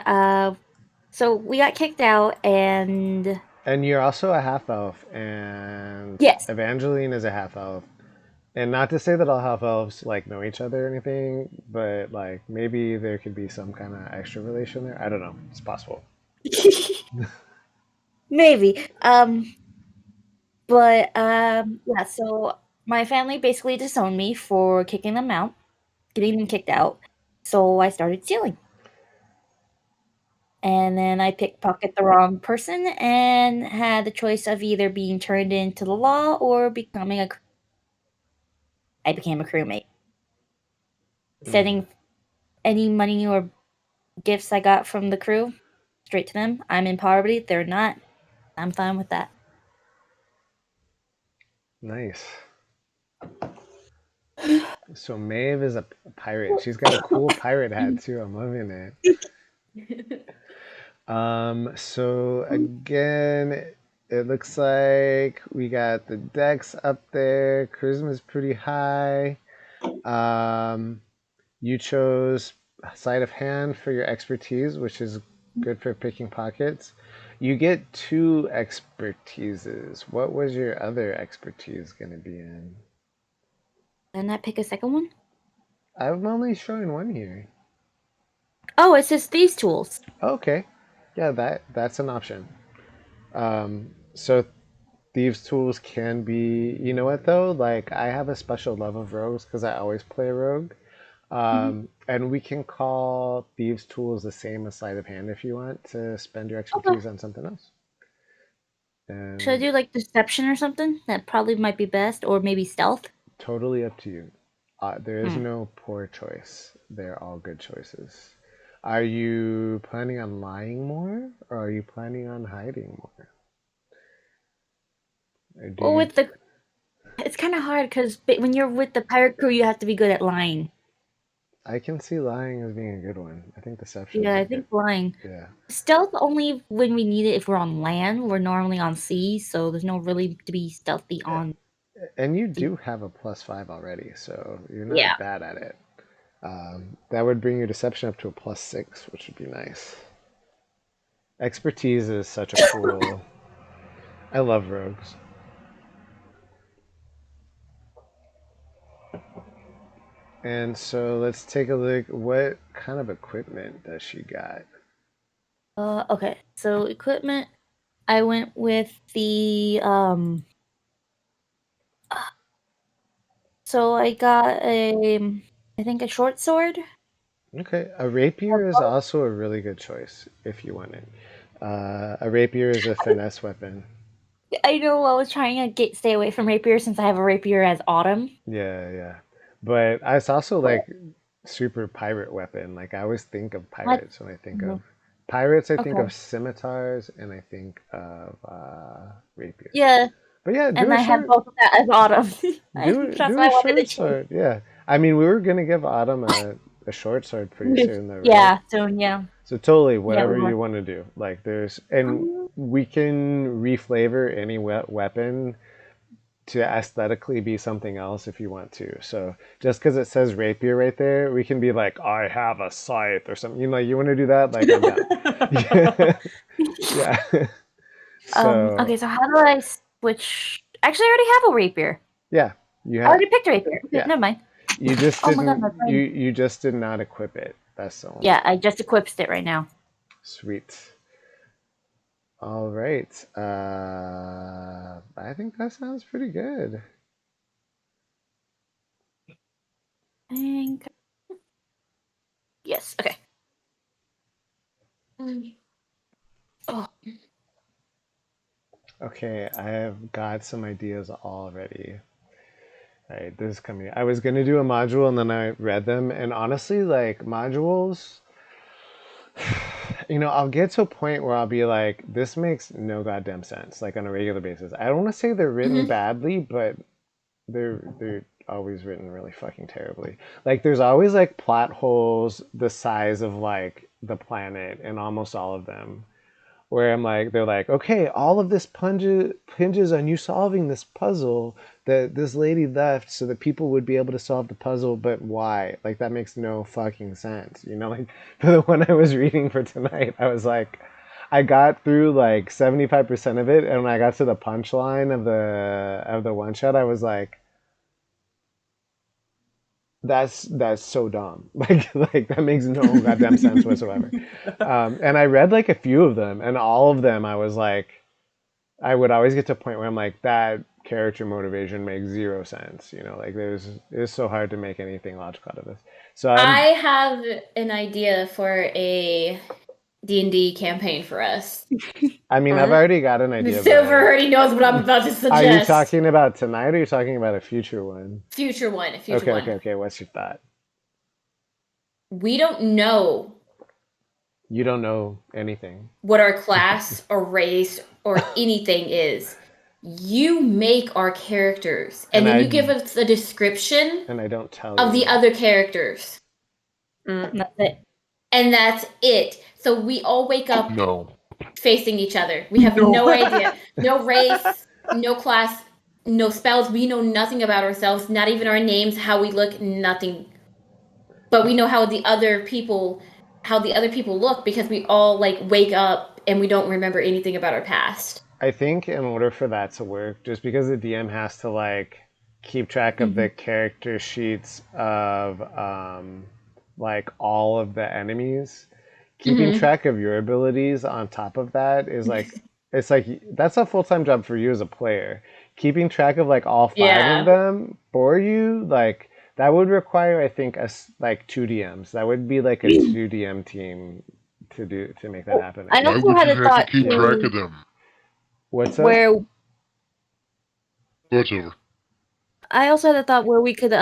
so we got kicked out and And you're also a half elf, and yes. Evangeline is a half elf. And not to say that all half elves like know each other or anything, but like maybe there could be some kind of extra relation there. I don't know. It's possible. Maybe. Yeah, so my family basically disowned me for kicking them out, getting them kicked out. So I started stealing. And then I pickpocket the wrong person and had the choice of either being turned into the law or becoming I became a crewmate. Sending any money or gifts I got from the crew straight to them. I'm in poverty, they're not. I'm fine with that. Nice. So Maeve is a pirate. She's got a cool pirate hat too. I'm loving it. So again, it looks like we got the decks up there. Charisma's pretty high. You chose sleight of hand for your expertise, which is good for picking pockets. You get 2 expertises. What was your other expertise going to be in? Didn't I pick a second one? I'm only showing one here. Oh, it says these tools. Okay. Yeah, that's an option. So thieves tools can be, you know what though? Like I have a special love of rogues because I always play rogue. And we can call thieves tools the same as sleight of hand if you want to spend your expertise on something else. And Should I do like deception or something? That probably might be best, or maybe stealth. totally up to you. There is no poor choice. They're all good choices. Are you planning on lying more, or are you planning on hiding more? Well, it's kind of hard because when you're with the pirate crew, you have to be good at lying. I can see lying as being a good one. I think deception. Yeah, I think lying. Yeah. Stealth only when we need it if we're on land. We're normally on sea, so there's no really to be stealthy on. And you do have a +5 already, so you're not bad at it. That would bring your deception up to a +6, which would be nice. Expertise is such a cool. I love rogues. And so let's take a look. What kind of equipment does she got? Okay, so equipment. I went with the So I got I think a short sword. Okay, a rapier is also a really good choice if you want it. A rapier is a finesse weapon. I know I was trying to stay away from rapier since I have a rapier as autumn. Yeah. But it's also like super pirate weapon. Like I always think of pirates when I think of pirates. I think of scimitars and I think of rapiers. Yeah. But yeah, and I have both of that as autumn. Do a short sword. Yeah, I mean we were gonna give Autumn a short sword pretty soon, though. Right? Yeah, soon. Yeah. So totally, whatever you want to do. Like there's, and we can reflavor any weapon to aesthetically be something else if you want to. So just because it says rapier right there, we can be like, I have a scythe or something. You know, you want to do that? Like, I'm down. Yeah. So, okay, so how do I switch? Actually, I already have a rapier. Yeah, you have. I already picked a rapier. Okay, Yeah. Never mind. You just didn't. You just did not equip it. That's the only. Yeah, I just equipped it right now. Sweet. All right. I think that sounds pretty good. I think. Yes. Okay. Oh. Okay, I have got some ideas already. All right, this is coming. I was gonna do a module and then I read them, and honestly, like modules, you know, I'll get to a point where I'll be like, this makes no goddamn sense, like on a regular basis. I don't want to say they're written badly, but they're always written really fucking terribly. Like there's always like plot holes the size of like the planet in almost all of them. Where I'm like, they're like, okay, all of this hinges on you solving this puzzle that this lady left so that people would be able to solve the puzzle, but why? Like, that makes no fucking sense. You know, like, for the one I was reading for tonight, I was like, I got through like 75% of it, and when I got to the punchline of the one shot, I was like, that's so dumb. Like that makes no goddamn sense whatsoever. And I read like a few of them, and all of them I was like, I would always get to a point where I'm like, that character motivation makes zero sense. You know, like it's so hard to make anything logical out of this. So I have an idea for a D&D campaign for us. I mean, I've already got an idea. Silver already knows what I'm about to suggest. Are you talking about tonight, or are you talking about a future one? Future one. Okay. What's your thought? We don't know. You don't know anything. What our class or race or anything is. You make our characters, and then you give us a description. And I don't tell of the other characters. That's it. And that's it. So we all wake up facing each other. We have no idea. No race, no class, no spells. We know nothing about ourselves, not even our names, how we look, nothing. But we know how the other people look because we all like wake up and we don't remember anything about our past. I think in order for that to work, just because the DM has to like keep track of the character sheets of like all of the enemies, keeping track of your abilities on top of that is like it's like that's a full-time job for you as a player. Keeping track of like all 5 of them for you, like that would require, I think, like 2 DMs. That would be like a 2 DM team to make that happen. I also had a thought to keep track of them. What's that? What's over? I also had a thought where we could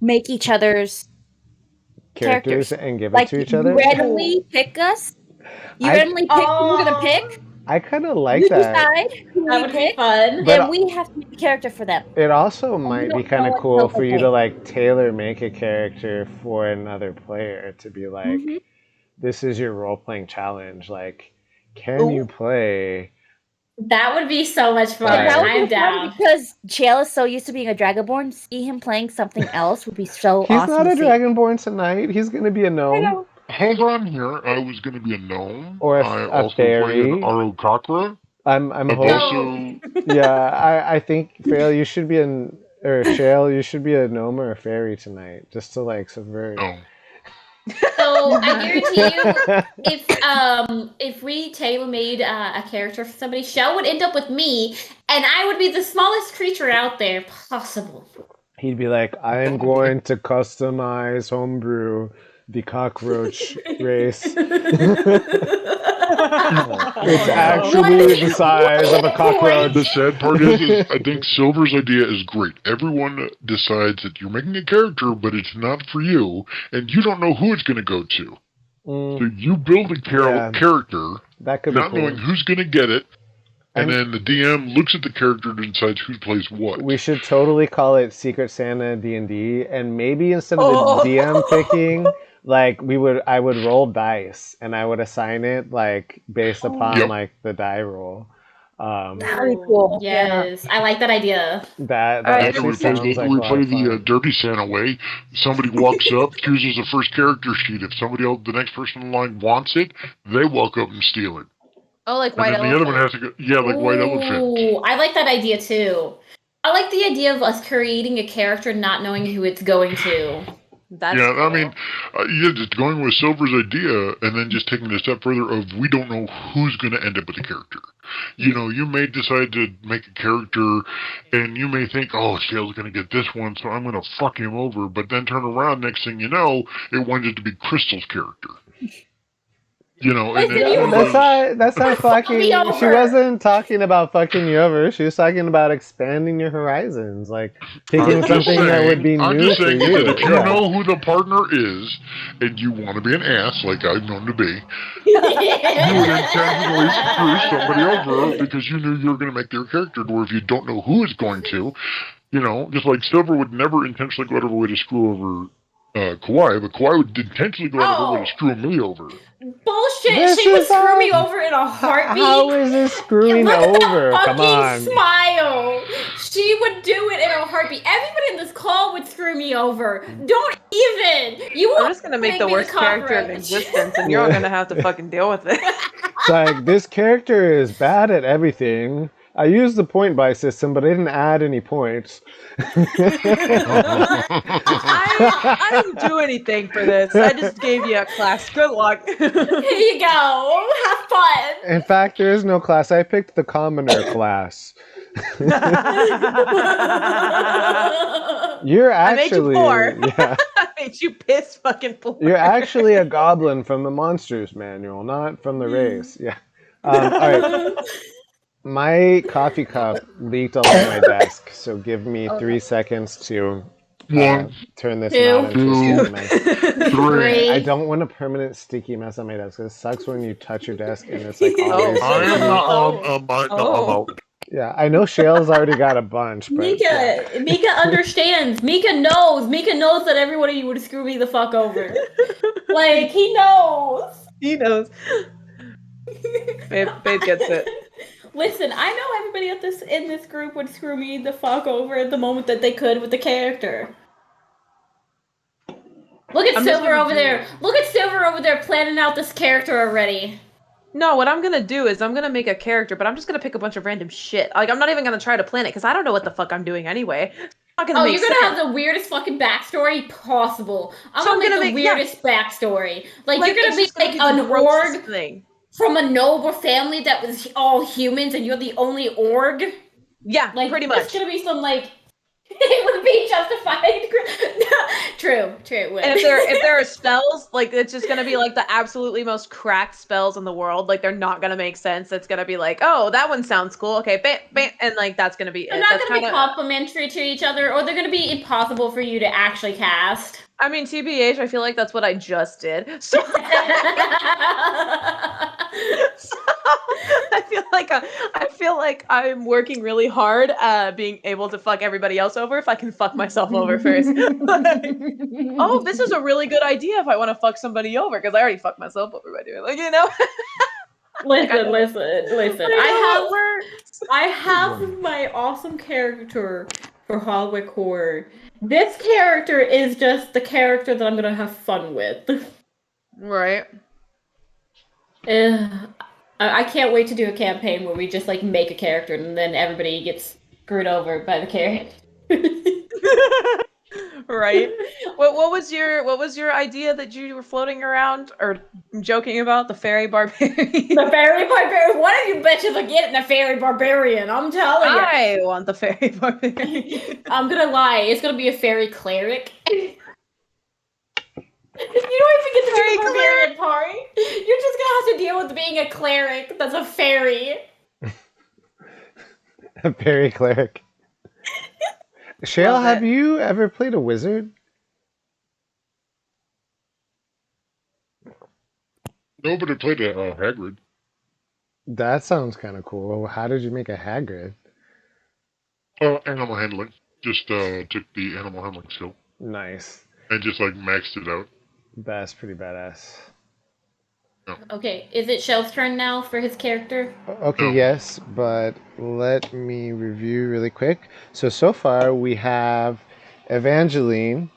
make each other's characters and give like, it to each other. Randomly pick us. You randomly pick who we're gonna pick. I kind of like that. You decide who we pick, and we have to make a character for them. It also might be kind of cool for you to like tailor make a character for another player to be like, this is your role playing challenge. Like, can you play? That would be so much fun. Right. I'm down. Because Chael is so used to being a Dragonborn, see him playing something else would be so awesome. He's not a Dragonborn tonight. He's going to be a gnome. Hold on here. I was going to be a gnome. Or a fairy. Play an Arokakra. I'm hoping. Yeah, I think, Fail, you should be Or Shale, you should be a gnome or a fairy tonight, just to like subvert. Oh. So I guarantee you, if we tailor made a character for somebody, Shell would end up with me, and I would be the smallest creature out there possible. He'd be like, I am going to customize homebrew the cockroach race. It's actually the size of a cockroach. The sad part is I think Silver's idea is great. Everyone decides that you're making a character, but it's not for you, and you don't know who it's going to go to. So you build a character, that could be not cool. knowing who's going to get it, and then the DM looks at the character and decides who plays what. We should totally call it Secret Santa D&D, and maybe instead of the DM picking, like I would roll dice, and I would assign it like based upon like the die roll. That'd be cool. Yes, I like that idea. That After actually we play sounds like a lot the of fun. Dirty Santa way, somebody walks up, chooses the first character sheet. If somebody else, the next person in line wants it, they walk up and steal it. Oh, like And white then the elephant. other one has to go. Yeah, like white elephant. Ooh, I like that idea too. I like the idea of us creating a character not knowing who it's going to. That's Yeah, cool. I mean, just going with Silver's idea and then just taking it a step further of we don't know who's going to end up with the character. You know, you may decide to make a character and you may think, oh, Shale's going to get this one, so I'm going to fuck him over. But then turn around, next thing you know, it wanted to be Crystal's character. You know, and That's not fucking. She wasn't talking about fucking you over. She was talking about expanding your horizons, like picking something that would be I'm new just for saying you. that if you know who the partner is and you want to be an ass like I've known to be, you would intentionally screw somebody over because you knew you were going to make their character. Or if you don't know who it's going to, you know, just like Silver would never intentionally go out of her way to screw over Kawhi, but Kawhi would intentionally go out of her way to screw me over. Bullshit! This She would is screw me over in a heartbeat. How is this screwing Look at over? that Come fucking on. smile. She would do it in a heartbeat. Everybody in this call would screw me over. Don't even. I'm just gonna make the worst character in existence, and you're all gonna have to fucking deal with it. It's like, this character is bad at everything. I used the point buy system, but I didn't add any points. I didn't do anything for this. I just gave you a class. Good luck. Here you go. Have fun. In fact, there is no class. I picked the commoner class. You're actually. I made you poor. Yeah. I made you piss fucking poor. You're actually a goblin from the Monsters Manual, not from the race. Yeah. All right. My coffee cup leaked all over my desk, so give me 3 seconds to turn this not into nice. 3. I don't want a permanent sticky mess on my desk. It sucks when you touch your desk and it's like always. Yeah, I know Shale's already got a bunch, but Mika understands. Mika knows that every one of you would screw me the fuck over. Like, he knows. He knows. Babe gets it. Listen, I know everybody in this group would screw me the fuck over at the moment that they could with the character. Look at Silver over there. Look at Silver over there planning out this character already. No, what I'm gonna do is I'm gonna make a character, but I'm just gonna pick a bunch of random shit. Like, I'm not even gonna try to plan it because I don't know what the fuck I'm doing anyway. You're gonna have the weirdest fucking backstory possible. I'm gonna make the weirdest backstory. Like you're gonna be like an org thing. From a noble family that was all humans, and you're the only org. Yeah, like pretty much. It's gonna be some like it would be justified. True. And if there are spells, like it's just gonna be like the absolutely most cracked spells in the world. Like they're not gonna make sense. It's gonna be like, oh, that one sounds cool. Okay, bam, bam, and like that's gonna be. They're not gonna be complementary to each other, or they're gonna be impossible for you to actually cast. I mean, TBH, I feel like that's what I just did. So, I feel like I'm working really hard, being able to fuck everybody else over if I can fuck myself over first. Oh, this is a really good idea if I want to fuck somebody over because I already fucked myself over by doing like, you know. Listen. I have my awesome character for Hallway Core. This character is just the character that I'm gonna have fun with. Right. I can't wait to do a campaign where we just like make a character and then everybody gets screwed over by the character. Right. What was your idea that you were floating around or joking about? The fairy barbarian. The fairy barbarian. One of you bitches are getting the fairy barbarian. I'm telling you. I want the fairy barbarian. I'm gonna lie. It's gonna be a fairy cleric. You don't even get to do the barbarian part. You're just gonna have to deal with being a cleric that's a fairy. A fairy cleric. Shale, Love have it. you ever played a wizard? No, but I played a Hagrid. That sounds kind of cool. How did you make a Hagrid? Animal handling. Just took the animal handling skill Nice. and just like maxed it out. That's pretty badass. Okay, is it Shell's turn now for his character? Okay, No. yes, but let me review really quick. So far we have Evangeline,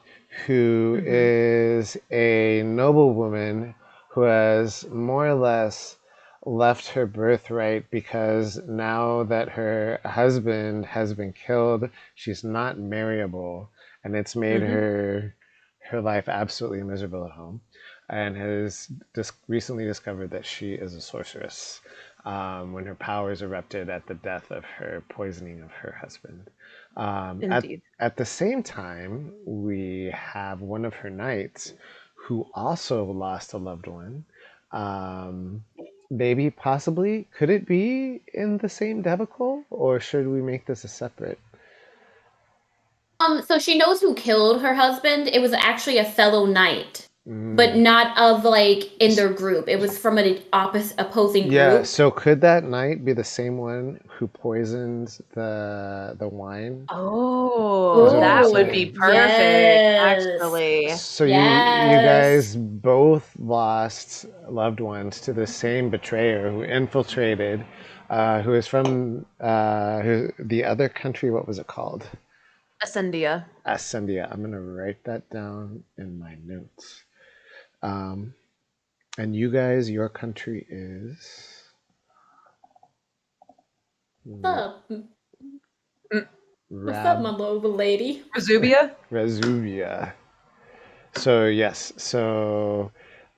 who is a noblewoman who has more or less left her birthright because now that her husband has been killed, she's not marryable, and it's made her life absolutely miserable at home, and has recently discovered that she is a sorceress when her powers erupted at the death of her poisoning of her husband. Indeed. At the same time, we have one of her knights who also lost a loved one. Maybe, possibly, could it be in the same debacle, or should we make this a separate? So she knows who killed her husband. It was actually a fellow knight, Mm. but not of like in their group. It was from an opposing Yeah, group. so could that knight be the same one who poisoned the wine? Oh, Is what that I'm would be saying. perfect, Yes. actually. So you Yes. guys both lost loved ones to the same betrayer who infiltrated, who is from the other country. What was it called? Ascendia. Ascendia. I'm gonna write that down in my notes. And you guys, your country is What's up? What's up, my Rab little lady? Razubia? Razuvia. So yes, so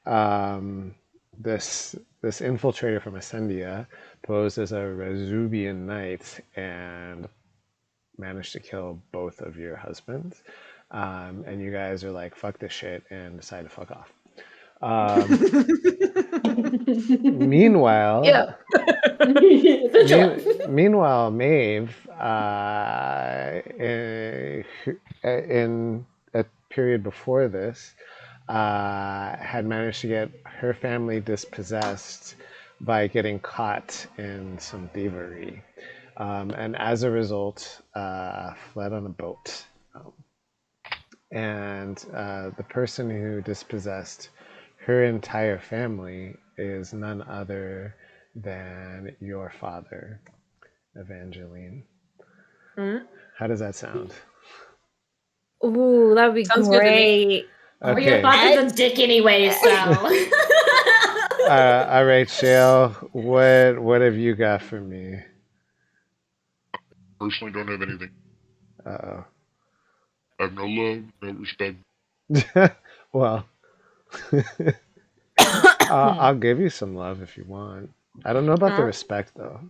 this infiltrator from Ascendia posed as a Razubian knight and managed to kill both of your husbands. And you guys are like, fuck this shit, and decide to fuck off. Meanwhile, Yeah. meanwhile, Maeve, in a period before this, had managed to get her family dispossessed by getting caught in some thievery, and as a result, fled on a boat. And the person who dispossessed her entire family is none other than your father, Evangeline. How does that sound? Ooh, that would be Sounds good to me. great. Well, your Okay. father's a dick anyway, so. All right, Shale. What have you got for me? Personally, don't have anything. Uh I have no love, no respect. oh. Well, I'll give you some love if you want. I don't know about the respect though.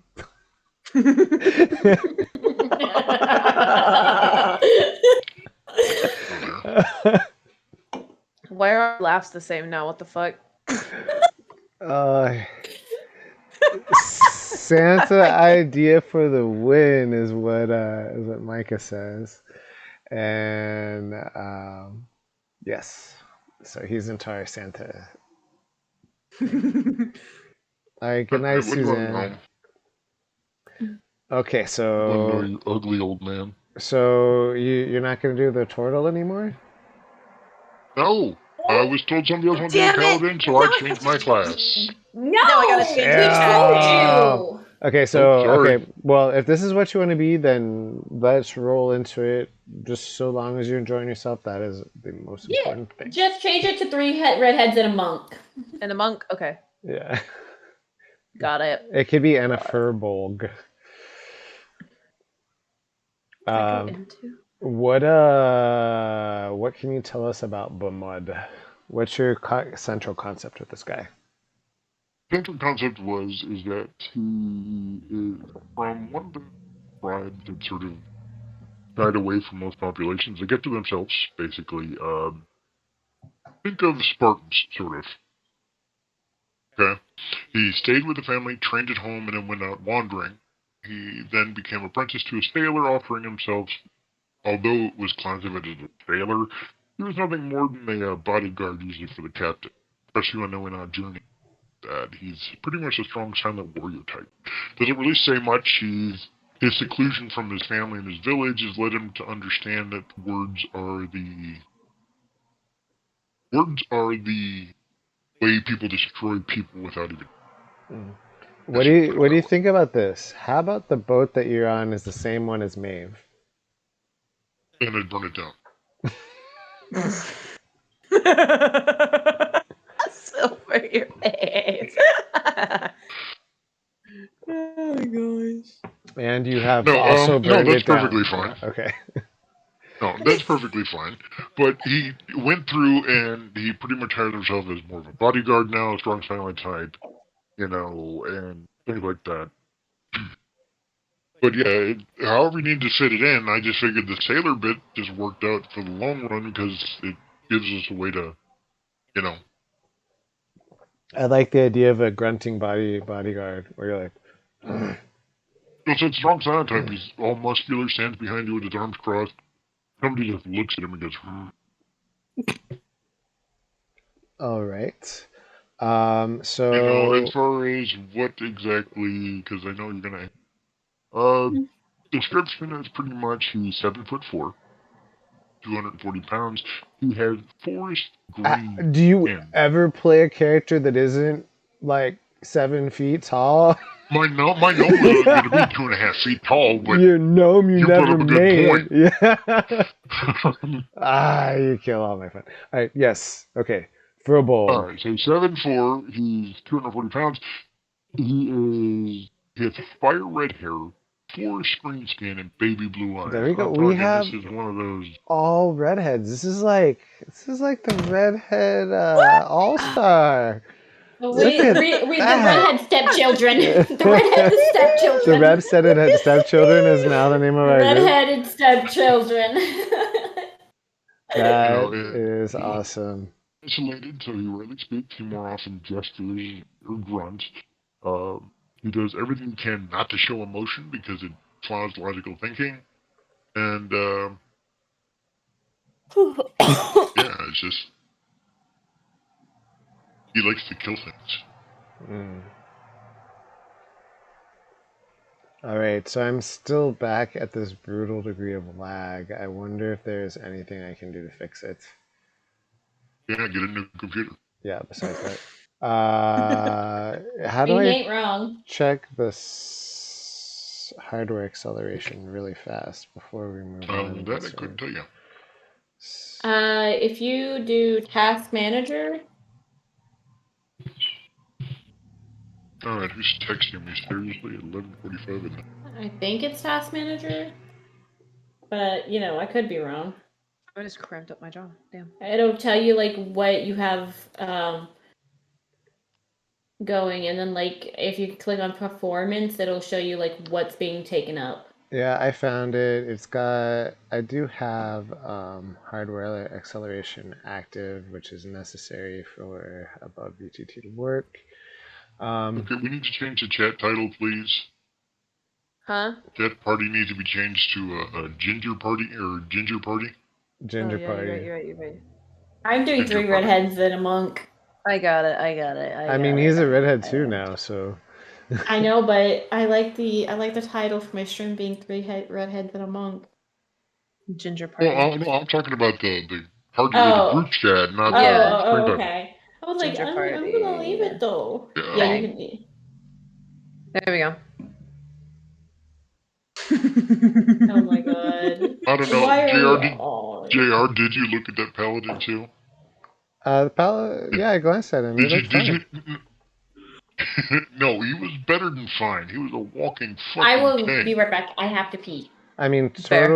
Why are our laughs the same now? What the fuck? Santa idea for the win is what Micah says, and yes, so he's into our Santa. All right, good night, What do I Suzanne. know? Okay, I know so you ugly old man. you're not gonna do the turtle anymore? No, I was told somebody else wanted to be a Damn it! paladin, so I changed my class. No, I gotta change we the chat. told you. Okay, so Oh, sorry. okay, well, if this is what you want to be, then let's roll into it. Just so long as you're enjoying yourself, that is the most important thing. Just change it to 3 redheads and a monk. And a monk? Okay. Yeah, Got it. it could be Anna Furbolg. I go into What can you tell us about Bumud? What's your central concept with this guy? Central concept is that he is from one of the tribes that sort of shied away from most populations. They get to themselves, basically. Think of Spartans, sort of. Okay? He stayed with the family, trained at home, and then went out wandering. He then became apprenticed to a sailor, offering himself, although it was classified as a sailor, he was nothing more than a bodyguard usually for the captain, especially when they went on a journey. He's pretty much a strong silent warrior type. Doesn't really say much. His seclusion from his family and his village has led him to understand that words are the way people destroy people without even. What do you think about this? How about the boat that you're on is the same one as Maeve? And I'd burn it down. Over your face. Oh my gosh. And you have No, also no, burned that's it down. perfectly fine. Okay. No, that's perfectly fine. But he went through and he pretty much hired himself as more of a bodyguard now, a strong silent type, and things like that. But yeah, however you need to fit it in, I just figured the sailor bit just worked out for the long run because it gives us a way to, I like the idea of a grunting bodyguard where you're like, It's a strong silent type. He's all muscular, stands behind you with his arms crossed. Somebody just looks at him and goes, all right. So as far as what exactly, because I know you're gonna. Description is pretty much he's 7'4", 240 pounds. He has forest green. Do you ever play a character that isn't like 7 feet tall? My gnome is going to be 2.5 feet tall, but your gnome you never brought up a made. good Yeah. You kill all my fun. All right. Yes. Okay. For a bowl. All right. So 7'4", he's 240 pounds. He has fire red hair, forest green skin, and baby blue eyes. There we go. We have this is one of those all redheads. This is like the redhead all-star. We the redhead stepchildren. The redheaded stepchildren. The redheaded stepchildren is now the name of our redheaded stepchildren. That is awesome. Isolated, so he rarely speaks. He more often gestures or grunts. He does everything he can not to show emotion because it flaws logical thinking. And yeah, it's just he likes to kill things. All right, so I'm still back at this brutal degree of lag. I wonder if there's anything I can do to fix it. Yeah, get a new computer. Yeah, besides that. How do I check this hardware acceleration really fast before we move on? That I couldn't tell you. If you do Task Manager. Alright, who's texting me? Seriously, at 11:45 I think it's Task Manager. But, I could be wrong. I just cramped up my jaw. Damn. It'll tell you, what you have going. And then, if you click on Performance, it'll show you, what's being taken up. Yeah, I found it. I do have hardware acceleration active, which is necessary for AboveVTT to work. Okay, we need to change the chat title, please. Huh? Chat party needs to be changed to a ginger party or ginger party. Ginger party. You're right. I'm doing Ginger 3 redheads and a monk. I got it. I mean, he's a redhead too now, so. I know, but I like the title for my stream being 3 redheads and a monk. Ginger party. Well, I'm talking about the hardware group chat, not the okay. I was like, I'm gonna leave it though. Yeah, you can leave. There we go. Oh my god. I don't know. JR, did you look at that paladin too? The paladin, yeah, I glanced at him. Did you? No, he was better than fine. He was a walking fucking I will tank. be right back. I have to pee. I mean, Fair.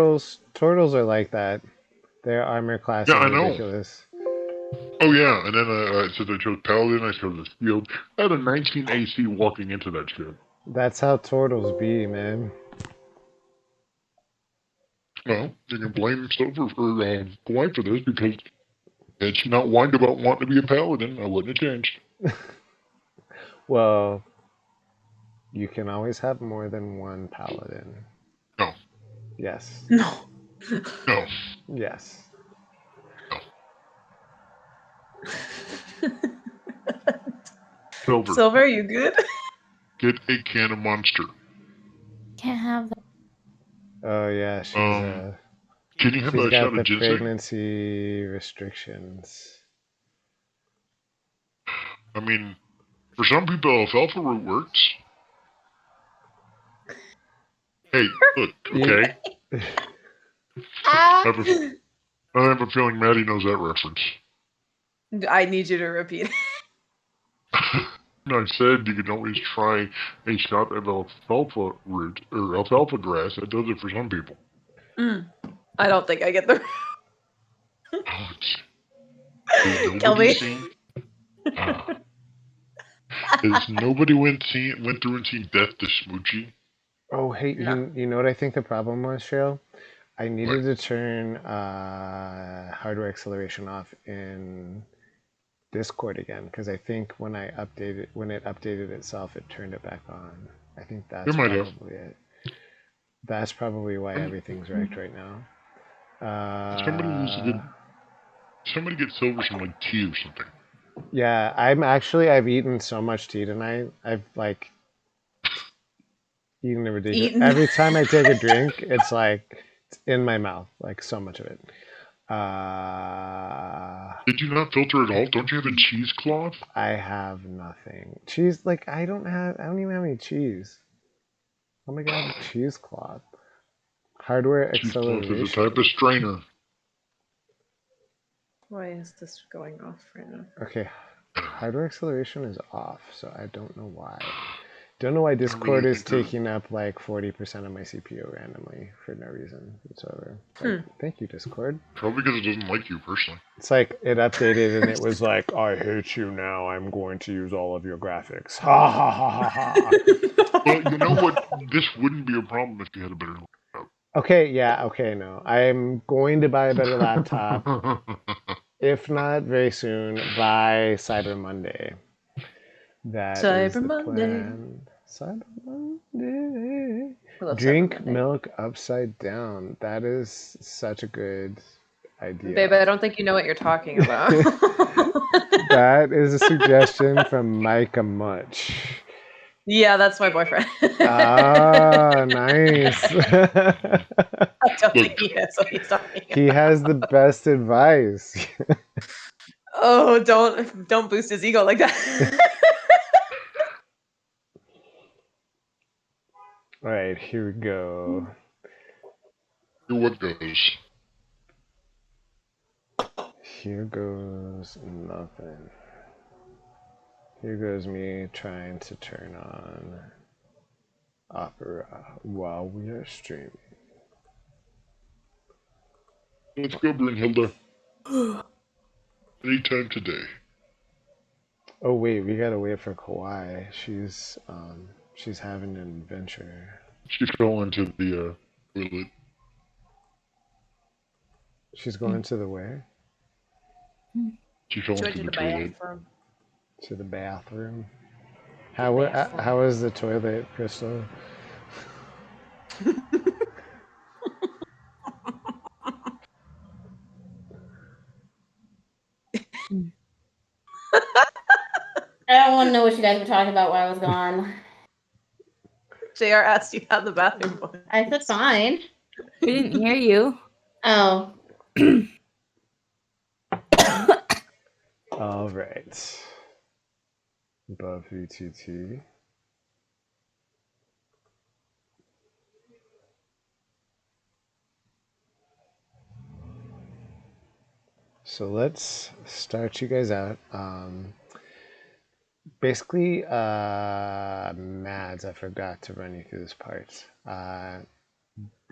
turtles are like that. Their armor class Yeah, is I know. ridiculous. Oh yeah, and then since I chose Paladin, I chose the shield. I had a 19 AC walking into that shield. That's how turtles be, man. Well, you can blame Silver for Kawhi for this because had she not whined about wanting to be a Paladin, I wouldn't have changed. Well, you can always have more than one paladin. No, Yes. No. no, Yes. no. Silver, Silver, you good? get a can of Monster. Can't have that. Oh yeah, Can you have she's a got shot the of ginseng? pregnancy restrictions. I mean, for some people, alfalfa root works. Hey, look, okay. I have a feeling Maddie knows that reference. I need you to repeat. I said you could always try a shot of alfalfa root or alfalfa grass. That does it for some people. I don't think I get the. Oh, Kill nobody me. seen? Has nobody went through and seen Death to Smoochie? Oh hey, No. you know what I think the problem was, Cheryl? I needed What? to turn hardware acceleration off in Discord again because I think when it updated itself, it turned it back on. I think that's It might have. probably it. That's probably why everything's wrecked right now. Somebody get Silver some like tea or something. Yeah, I've eaten so much tea tonight. I've like eaten a ridiculous. Every time I take a drink, it's like it's in my mouth, like so much of it. Did you not filter at all? Don't you have a cheesecloth? I have nothing. Cheese, like I don't even have any cheese. Oh my god, cheesecloth. Hardware Cheesecloth is a acceleration. type of strainer. Why is this going off right now? Okay, hardware acceleration is off, so I don't know why. Don't know why Discord is taking up like 40% of my CPU randomly for no reason whatsoever. Like, thank you, Discord. Probably because it doesn't like you personally. It's like it updated and it was like, I hate you now. I'm going to use all of your graphics. Ha ha ha ha ha. Well, you know what? This wouldn't be a problem if you had a better laptop. Okay, yeah, okay, no. I'm going to buy a better laptop. If not very soon, by Cyber Monday. That is the plan. Cyber Monday. Drink milk upside down. That is such a good idea. Babe, I don't think you know what you're talking about. That is a suggestion from Micah Much. Yeah, that's my boyfriend. Ah, nice. I don't think he knows what he's talking about. He has the best advice. Oh, don't boost his ego like that. All right, here we go. Here what goes. Here goes nothing. Here goes me trying to turn on Opera while we are streaming. Let's go, Brunhilde. Anytime today. Oh wait, we gotta wait for Kawhi. She's having an adventure. She fell into the toilet. She's going to the where? She fell into the toilet. Bathroom. To the bathroom. How is the toilet, Crystal? I don't want to know what you guys were talking about while I was gone. JR asked you how the bathroom was. I said fine. We didn't hear you. Oh. All right. AboveVTT. So let's start you guys out. Basically, Madz, I forgot to run you through this part.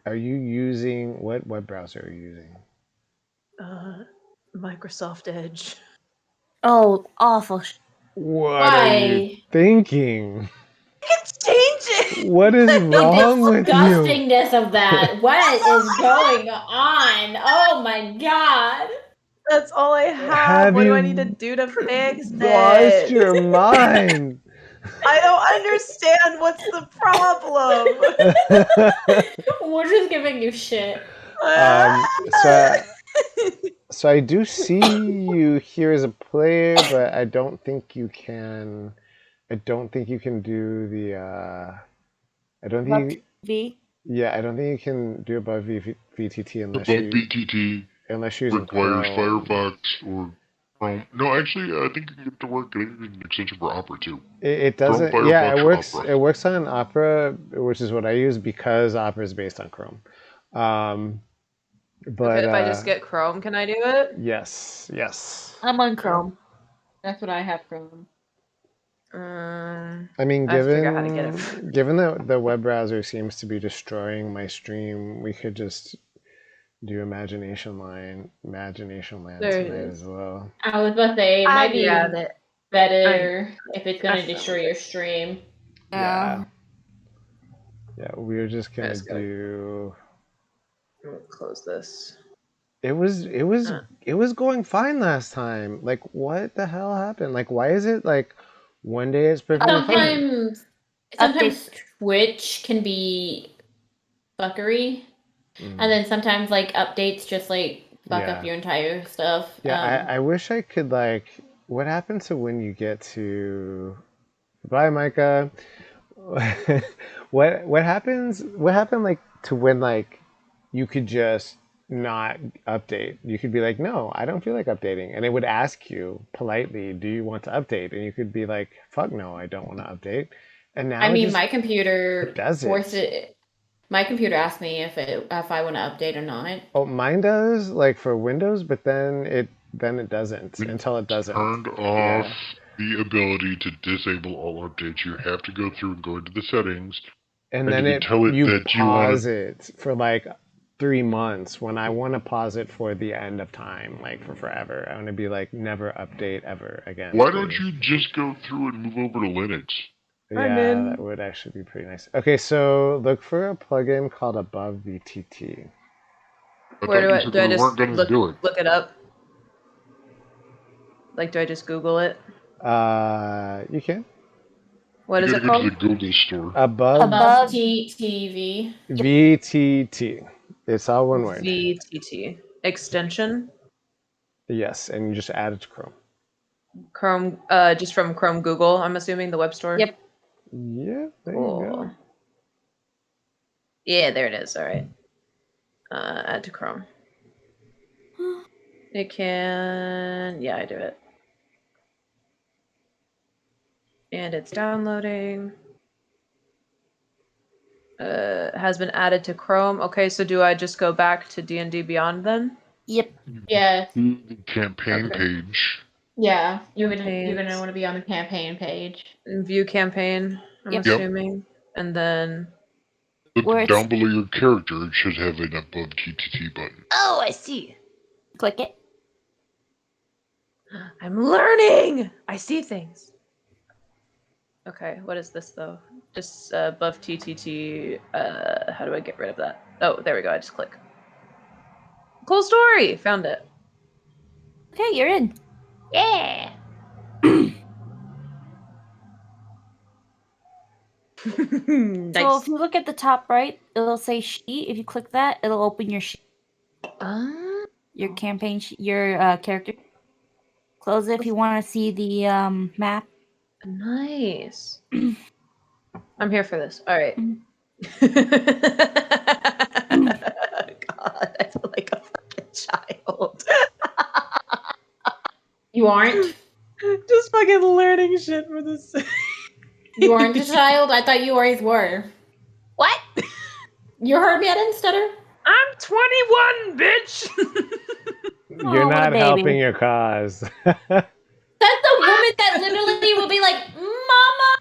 Are you using what web browser are you using? Microsoft Edge. Oh, awful. What are you thinking? Let's change it. What is wrong with you? Disgustingness of that. What is going on? Oh my god. That's all I have. Have What do you I need to do to fix Lost it? your mind. I don't understand. What's the problem? We're just giving you shit. So I do see you here as a player, but I don't think you can. I don't think you can do the. I don't think. Yeah, I don't think you can do above VTT unless AboveVTT unless you're using requires Chrome. Firefox or Chrome. No, actually, I think you can get to work. I think you an extension for Opera too. It doesn't. Chrome, Yeah, it Firefox, works. Opera. It works on Opera, which is what I use because Opera is based on Chrome. But okay, if I just get Chrome, can I do it? yes. I'm on Chrome. That's what I have from. I mean, I have to figure out how to get it. given that the web browser seems to be destroying my stream, we could just do Imagination Land There it tonight is. as well. I was about to say it might be it. better if it's gonna destroy your stream. Yeah, we're just gonna That's good. do. I'm gonna close this. It was going fine last time. Like, what the hell happened? Like, why is it like one day it's perfectly fine? Sometimes Twitch can be fuckery, and then sometimes like updates just like fuck up your entire stuff. Yeah, I wish I could like. What happens to when you get to? Bye, Micah. What happens? What happened like to when like you could just not update? You could be like, no, I don't feel like updating, and it would ask you politely, do you want to update? And you could be like, fuck no, I don't want to update. And now I mean, my computer does it. My computer asked me if I want to update or not. Oh, mine does, like for Windows, but then it doesn't until it doesn't. Turned off the ability to disable all updates. You have to go through and go into the settings, and then you pause it for like 3 months. When I want to pause it for the end of time, like for forever, I want to be like never update ever again. Why don't you just go through and move over to Linux? Yeah, that would actually be pretty nice. Okay, so look for a plugin called AboveVTT. Where do I just look it up? Like, do I just Google it? You can. What is it called? The Google store. AboveVTT. VTT. It's all one word. VTT. Extension? Yes, and you just add it to Chrome. Chrome, just from Chrome Google, I'm assuming, the web store? Yep. Yeah, there you go. Yeah, there it is. All right. Add to Chrome. It can... Yeah, I do it. And it's downloading. Has been added to Chrome. Okay, so do I just go back to D&D Beyond then? Yep. Yeah. The campaign page. Yeah, you're gonna want to be on the campaign page. And view campaign, I'm assuming. And then... Look down below your character, it should have an AboveVTT button. Oh, I see. Click it. I'm learning! I see things. Okay, what is this though? Just AboveVTT. How do I get rid of that? Oh, there we go. I just click. Cool story! Found it. Okay, you're in. Yeah! Nice. So if you look at the top right, it'll say sheet. If you click that, it'll open your sheet. Your campaign sheet, your character. Close it if you want to see the map. Nice. I'm here for this. All right. God, I feel like a fucking child. You aren't? Just fucking learning shit for this. You aren't a child? I thought you always were. What? You heard me? I didn't stutter. I'm 21, bitch. You're not helping your cause. That's the woman that literally will be like, Mama,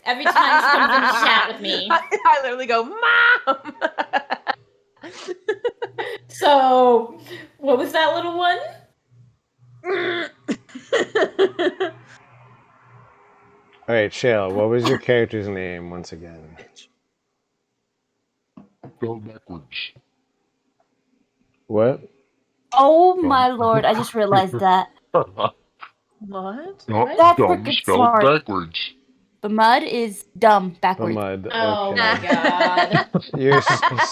every time she comes in to chat with me. I literally go, Mom. So, what was that little one? All right, Shale, what was your character's name once again? Spelled backwards. What? Oh my lord! I just realized that. What? Not That's dumb, freaking spelled smart. backwards. The mud is dumb backwards. Mud. Oh Okay. my god. You're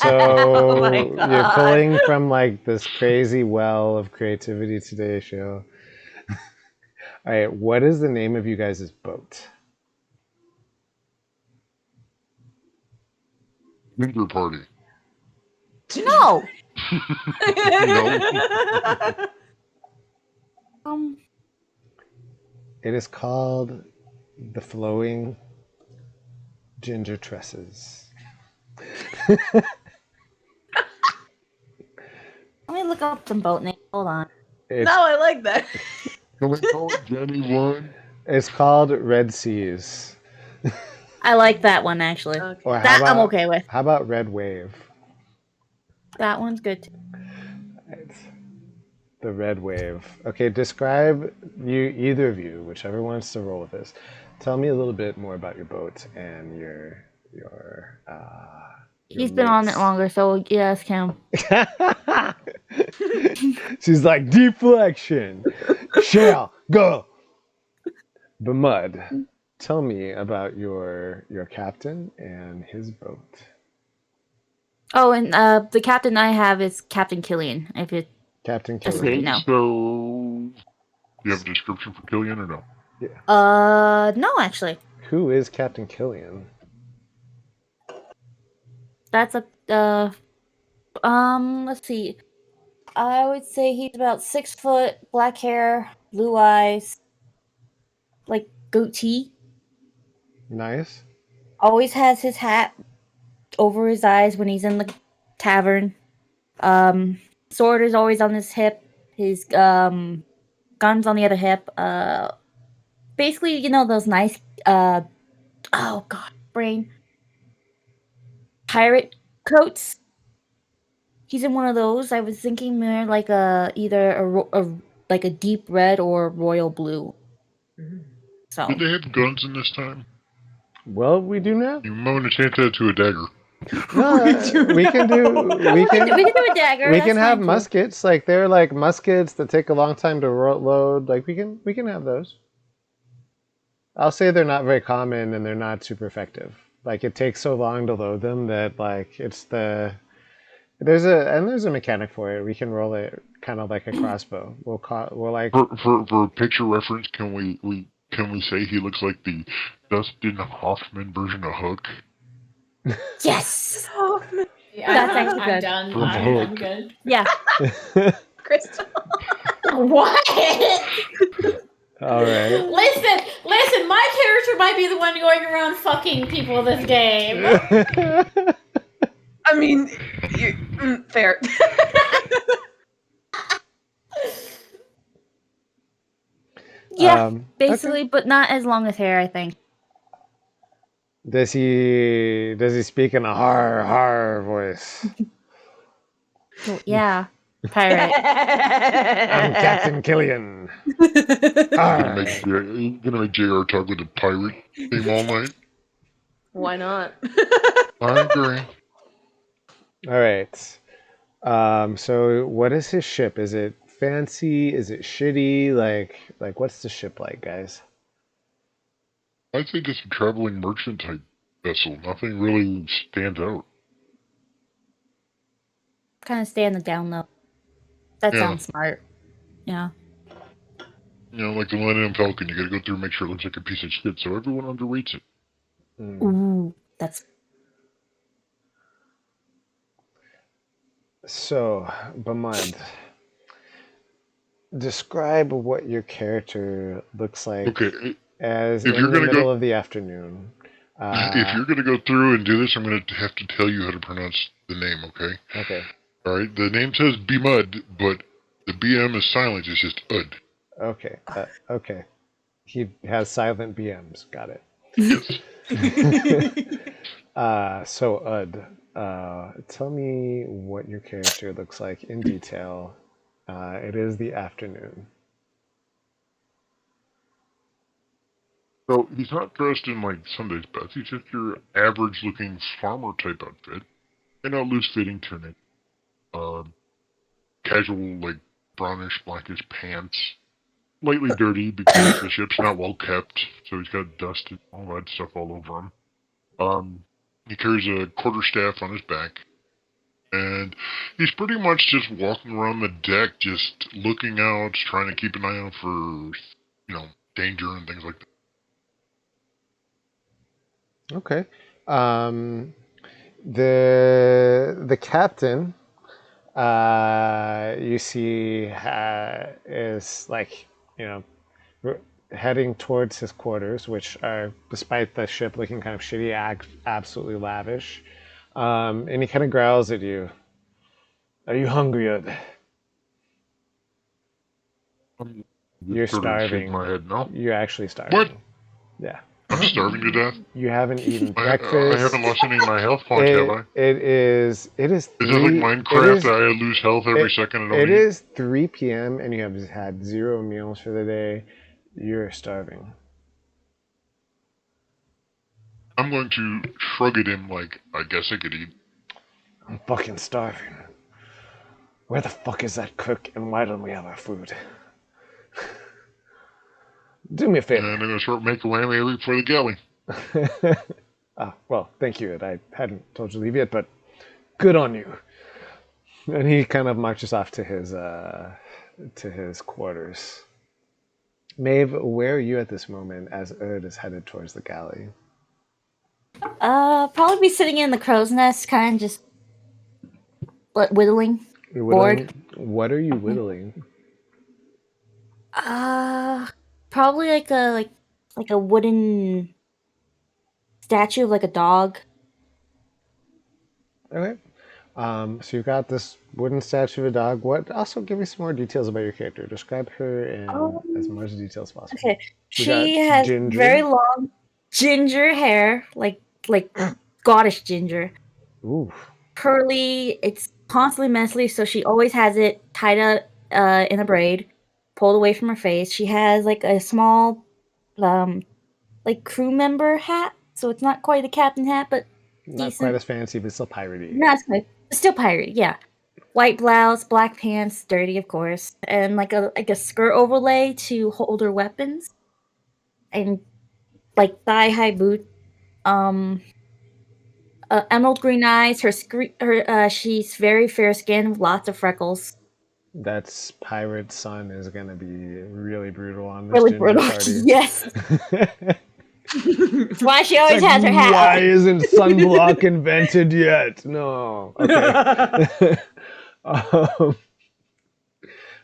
Oh my you're God. pulling from like this crazy well of creativity today, Shale. All right, what is the name of you guys' boat? Finger party. No. No. It is called the Flowing Ginger Tresses. Let me look up some boat names. Hold on. It's, No, I like that. Can we call it Jenny One? it's called Red Seas. I like that one actually. Okay. Or That I'm okay with. How about Red Wave? That one's good too. Right. The Red Wave. Okay, describe either of you, whichever wants to roll with this. Tell me a little bit more about your boat and your He's been on it longer, so yes, Cam. She's like, deflection. Shale, go. The Mud. Tell me about your captain and his boat. Oh, and the captain I have is Captain Killian. If it Captain Just Killian. no. So, do you have a description for Killian or no? no, actually, Who is Captain Killian? that's a let's see. I would say he's about 6 foot, black hair, blue eyes, like goatee. Nice. Always has his hat over his eyes when he's in the tavern. Sword is always on his hip. His gun's on the other hip. Basically, you know those nice oh god, brain pirate coats. He's in one of those. I was thinking more like either like a deep red or royal blue. So Did they have guns in this time? Well, we do now. You might want to change that to a dagger. No, we can do we can do a dagger. we that's can have fine, too. muskets. Like they're like muskets that take a long time to load. Like we can have those. I'll say they're not very common and they're not super effective. Like it takes so long to load them that like there's a mechanic for it. We can roll it kind of like a crossbow. We'll like For picture reference, can we say he looks like the Dustin Hoffman version of Hook? Yes. Yeah, That's actually I'm good. done. From I'm Hook. good. Yeah. Crystal. What? all right. Listen, my character might be the one going around fucking people this game. I mean, fair. Yeah. Okay. Basically, but not as long as hair, I think. Does he speak in a har voice? Well, yeah. Pirate. I'm Captain Killian. Gonna make JR talk with a pirate theme all night? Why not? I agree. All right. So what is his ship? Is it fancy? Is it shitty? Like what's the ship like, guys? I'd say just a traveling merchant type vessel. Nothing really stands out. Kind of stay on the down low. That Yeah. sounds smart. Yeah. You know, like the Millennium Falcon, you gotta go through and make sure it looks like a piece of shit, so everyone underrates it. Ooh, that's So, Bamad, describe what your character looks like Okay, as if in you're the gonna middle go- of the afternoon. if you're gonna go through and do this, I'm gonna have to tell you how to pronounce the name, okay? Okay. Alright, the name says Bmud, but the BM is silent, it's just UD. Okay. Okay. He has silent BMs. Got it. Yes. So Ud. Tell me what your character looks like in detail. It is the afternoon. So he's not dressed in like Sunday's best. He's just your average-looking farmer type outfit. And a loose-fitting tunic. Casual, like brownish, blackish pants. Slightly dirty because the ship's not well kept, so he's got dust and all that stuff all over him. He carries a quarterstaff on his back. And he's pretty much just walking around the deck, just looking out, trying to keep an eye out for, danger and things like that. Okay. The captain, you see, is like, heading towards his quarters, which are, despite the ship looking kind of shitty, absolutely lavish. And he kind of growls at you. Are you hungry yet? You're Sort of shake starving. my head, no. You're actually starving. What? Yeah. I'm starving to death. You haven't eaten I breakfast. haven't lost any of my health points, have I? It is. Is it like Minecraft that I lose health every second and It is 3 p.m. and you have had 0 meals for the day. You're starving. I'm going to shrug at him like, I guess I could eat. I'm fucking starving. Where the fuck is that cook and why don't we have our food? Do me a favor. And I'm going to start making whammy for the galley. Well, thank you. I hadn't told you to leave yet, but good on you. And he kind of marches off to his quarters. Maeve, where are you at this moment as Erd is headed towards the galley? Probably be sitting in the crow's nest, kind of just whittling. You're whittling? Bored. What are you whittling? Probably like a wooden statue of like a dog. Okay. So you've got this wooden statue of a dog. What? Also, give me some more details about your character. Describe her in as much detail as possible. Okay. She has ginger. very long ginger hair, like Scottish ginger. Ooh. Curly. It's constantly messy, so she always has it tied up in a braid, pulled away from her face. She has like a small, like crew member hat, so it's not quite a captain hat, but not decent. Quite as fancy, but still piratey. Not quite, still piratey, yeah. White blouse, black pants, dirty of course, and like a skirt overlay to hold her weapons, and like thigh high boot. Emerald green eyes. She's very fair skinned with lots of freckles. That's pirate sun is gonna be really brutal on this Really ginger brutal. party. Yes. That's why she always has her hat. Why isn't sunblock invented yet? No. Okay. All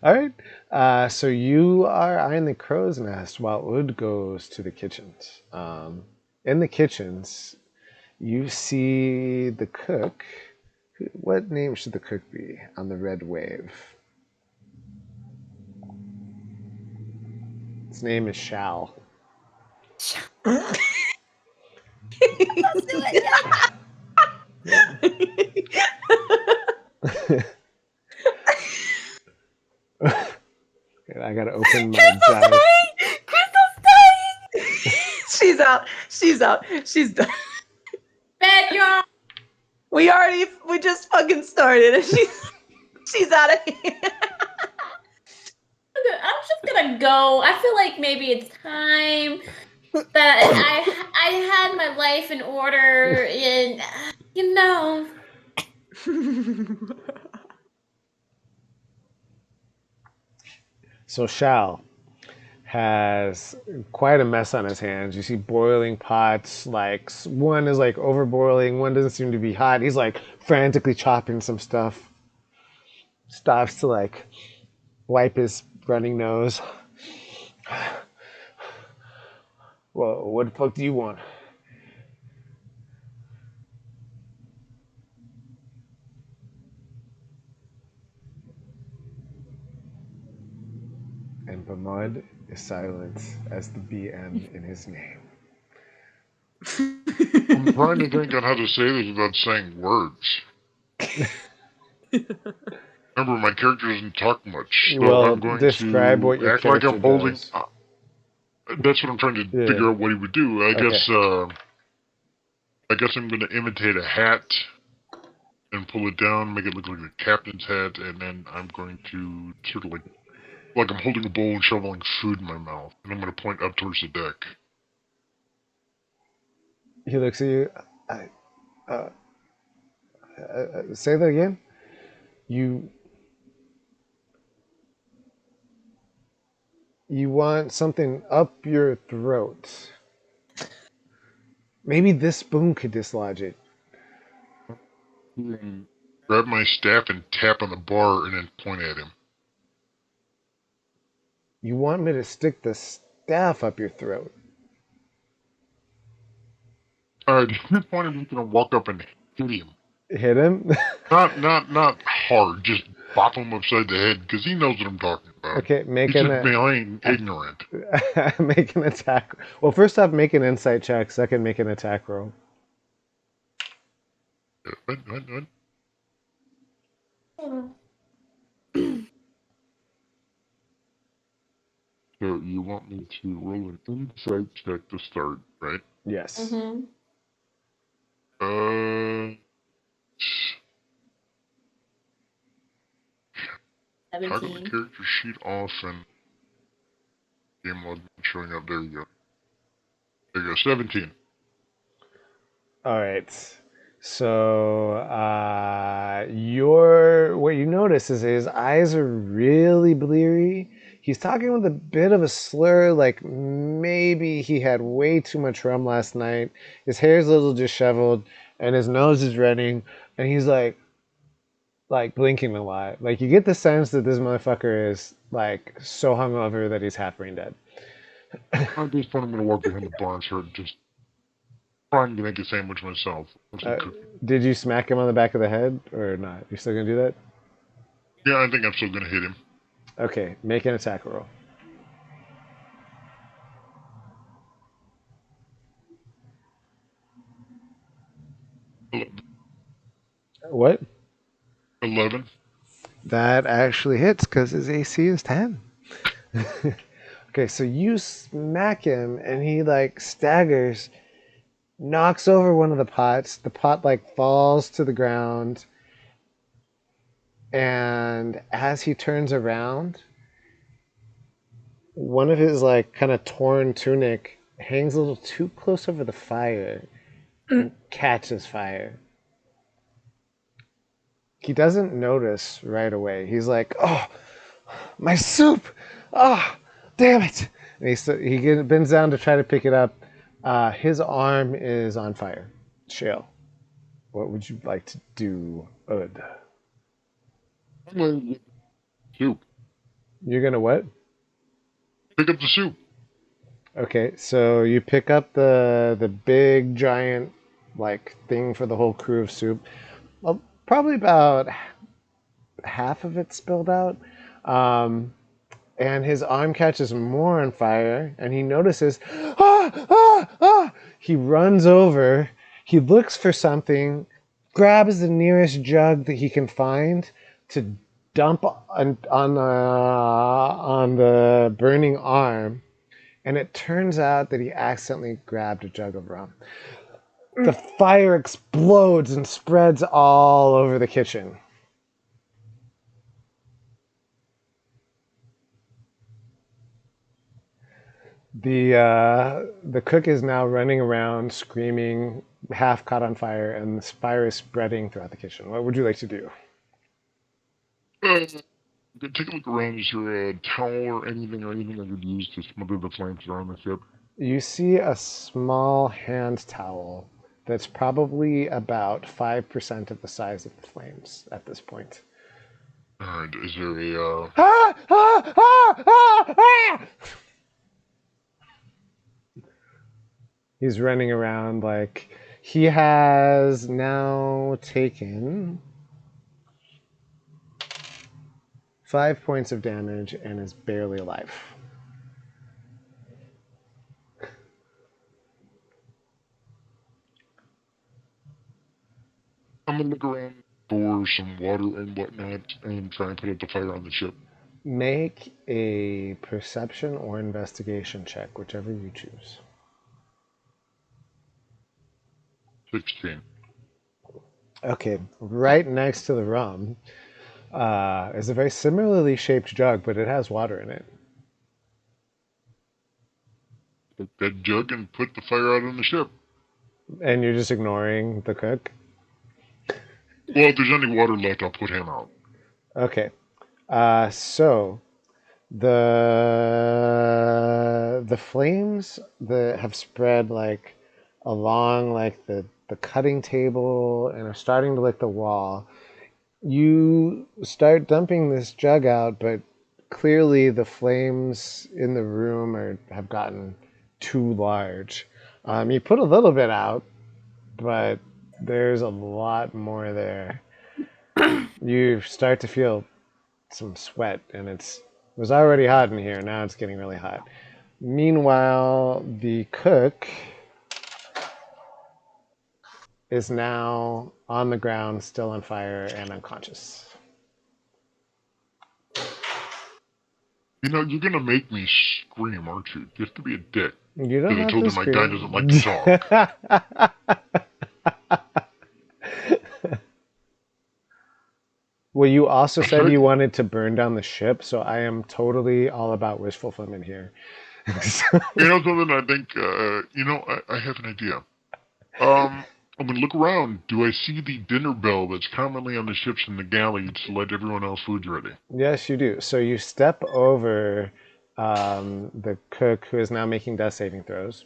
right. So you are eyeing the crow's nest while Ud goes to the kitchens. In the kitchens, you see the cook. What name should the cook be on the red wave? His name is Shal. I gotta open my dice. Crystal's dying. She's out. She's out. She's done. Bed, y'all. We just fucking started and she's out of here. I'm just gonna go. I feel like maybe it's time that I had my life in order, and So Shal has quite a mess on his hands. You see boiling pots, like one is like overboiling, one doesn't seem to be hot. He's like frantically chopping some stuff. Stops to like wipe his running nose. Well, what the fuck do you want? And Bamad is silent as the BM in his name. I'm trying to think on how to say this without saying words. Remember, my character doesn't talk much, so Well, I'm going describe to what your act like I'm character holding. does. That's what I'm trying to Yeah. figure out what he would do. I Okay. guess I'm going to imitate a hat and pull it down, make it look like a captain's hat, and then I'm going to sort of like I'm holding a bowl and shoveling food in my mouth, and I'm going to point up towards the deck. He looks at you. Say that again. You want something up your throat. Maybe this spoon could dislodge it. Grab my staff and tap on the bar and then point at him. You want me to stick the staff up your throat? Alright, at this point I'm just going to walk up and hit him. Hit him? Not hard, just bop him upside the head, because he knows what I'm talking about. Okay, He's just being ignorant. Make an attack. Well, first off, make an insight check. Second, make an attack roll. What? So you want me to roll an insight check to start, right? Yes. Mm-hmm. How do 17. the character sheet off and game log showing up? There you go. There you go. 17. All right. So what you notice is his eyes are really bleary. He's talking with a bit of a slur, like maybe he had way too much rum last night. His hair's a little disheveled, and his nose is running, and he's like blinking a lot. Like you get the sense that this motherfucker is like so hungover that he's half brain dead. At this point, I'm going to walk behind the bar and start just trying to make a sandwich myself. Did you smack him on the back of the head or not? You still gonna do that? Yeah, I think I'm still going to hit him. Okay, make an attack roll. What? 11. That actually hits because his AC is 10. Okay, so you smack him and he like staggers, knocks over one of the pots. The pot like falls to the ground. And as he turns around, one of his like kind of torn tunic hangs a little too close over the fire and catches fire. He doesn't notice right away. He's like, "Oh, my soup! Oh, damn it!" And he bends down to try to pick it up. His arm is on fire. Shale, what would you like to do, Ud? I'm going to get soup. You're gonna what? Pick up the soup. Okay, so you pick up the big giant like thing for the whole crew of soup. Well, probably about half of it spilled out. And his arm catches more on fire, and he notices, He runs over, he looks for something, grabs the nearest jug that he can find to dump on the burning arm, and it turns out that he accidentally grabbed a jug of rum. The fire explodes and spreads all over the kitchen. The cook is now running around screaming, half caught on fire, and the fire is spreading throughout the kitchen. What would you like to do? Take a look around. Is there a towel or anything I could use to smother the flames around the ship? You see a small hand towel that's probably about 5% of the size of the flames at this point. Alright, is there a, He's running around like he has now taken 5 points of damage and is barely alive. look around for some water and whatnot and try and put out the fire on the ship. Make a perception or investigation check, whichever you choose. 16. Okay, right next to the rum is a very similarly shaped jug, but it has water in it. Take that jug and put the fire out on the ship. And you're just ignoring the cook? Well, if there's any water left, I'll put him out. Okay. So the flames that have spread like along like the cutting table and are starting to lick the wall. You start dumping this jug out, but clearly the flames in the room have gotten too large. You put a little bit out, but there's a lot more there. You start to feel some sweat, and it was already hot in here. Now it's getting really hot. Meanwhile, the cook is now on the ground, still on fire and unconscious. You know, you're gonna make me scream, aren't you? Just to be a dick. You don't Because I have told to him my guy scream. doesn't like to talk. Well, you also That's said right. you wanted to burn down the ship, so I am totally all about wish fulfillment here. You know something? I think, I have an idea. I'm gonna look around. Do I see the dinner bell that's commonly on the ships in the galley to let everyone else food ready? Yes, you do. So you step over the cook, who is now making death saving throws,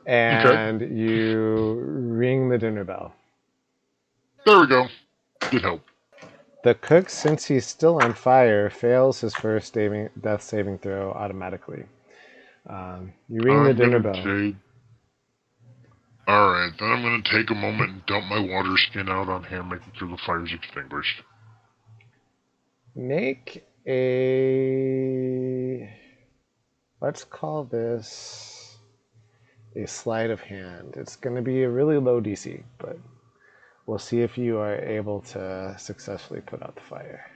and you ring the dinner bell. There we go. Good help. The cook, since he's still on fire, fails his first death saving throw automatically. You ring the dinner bell. Alright, then I'm going to take a moment and dump my water skin out on him, making sure the fire's extinguished. Make a... Let's call this a sleight of hand. It's going to be a really low DC, but we'll see if you are able to successfully put out the fire.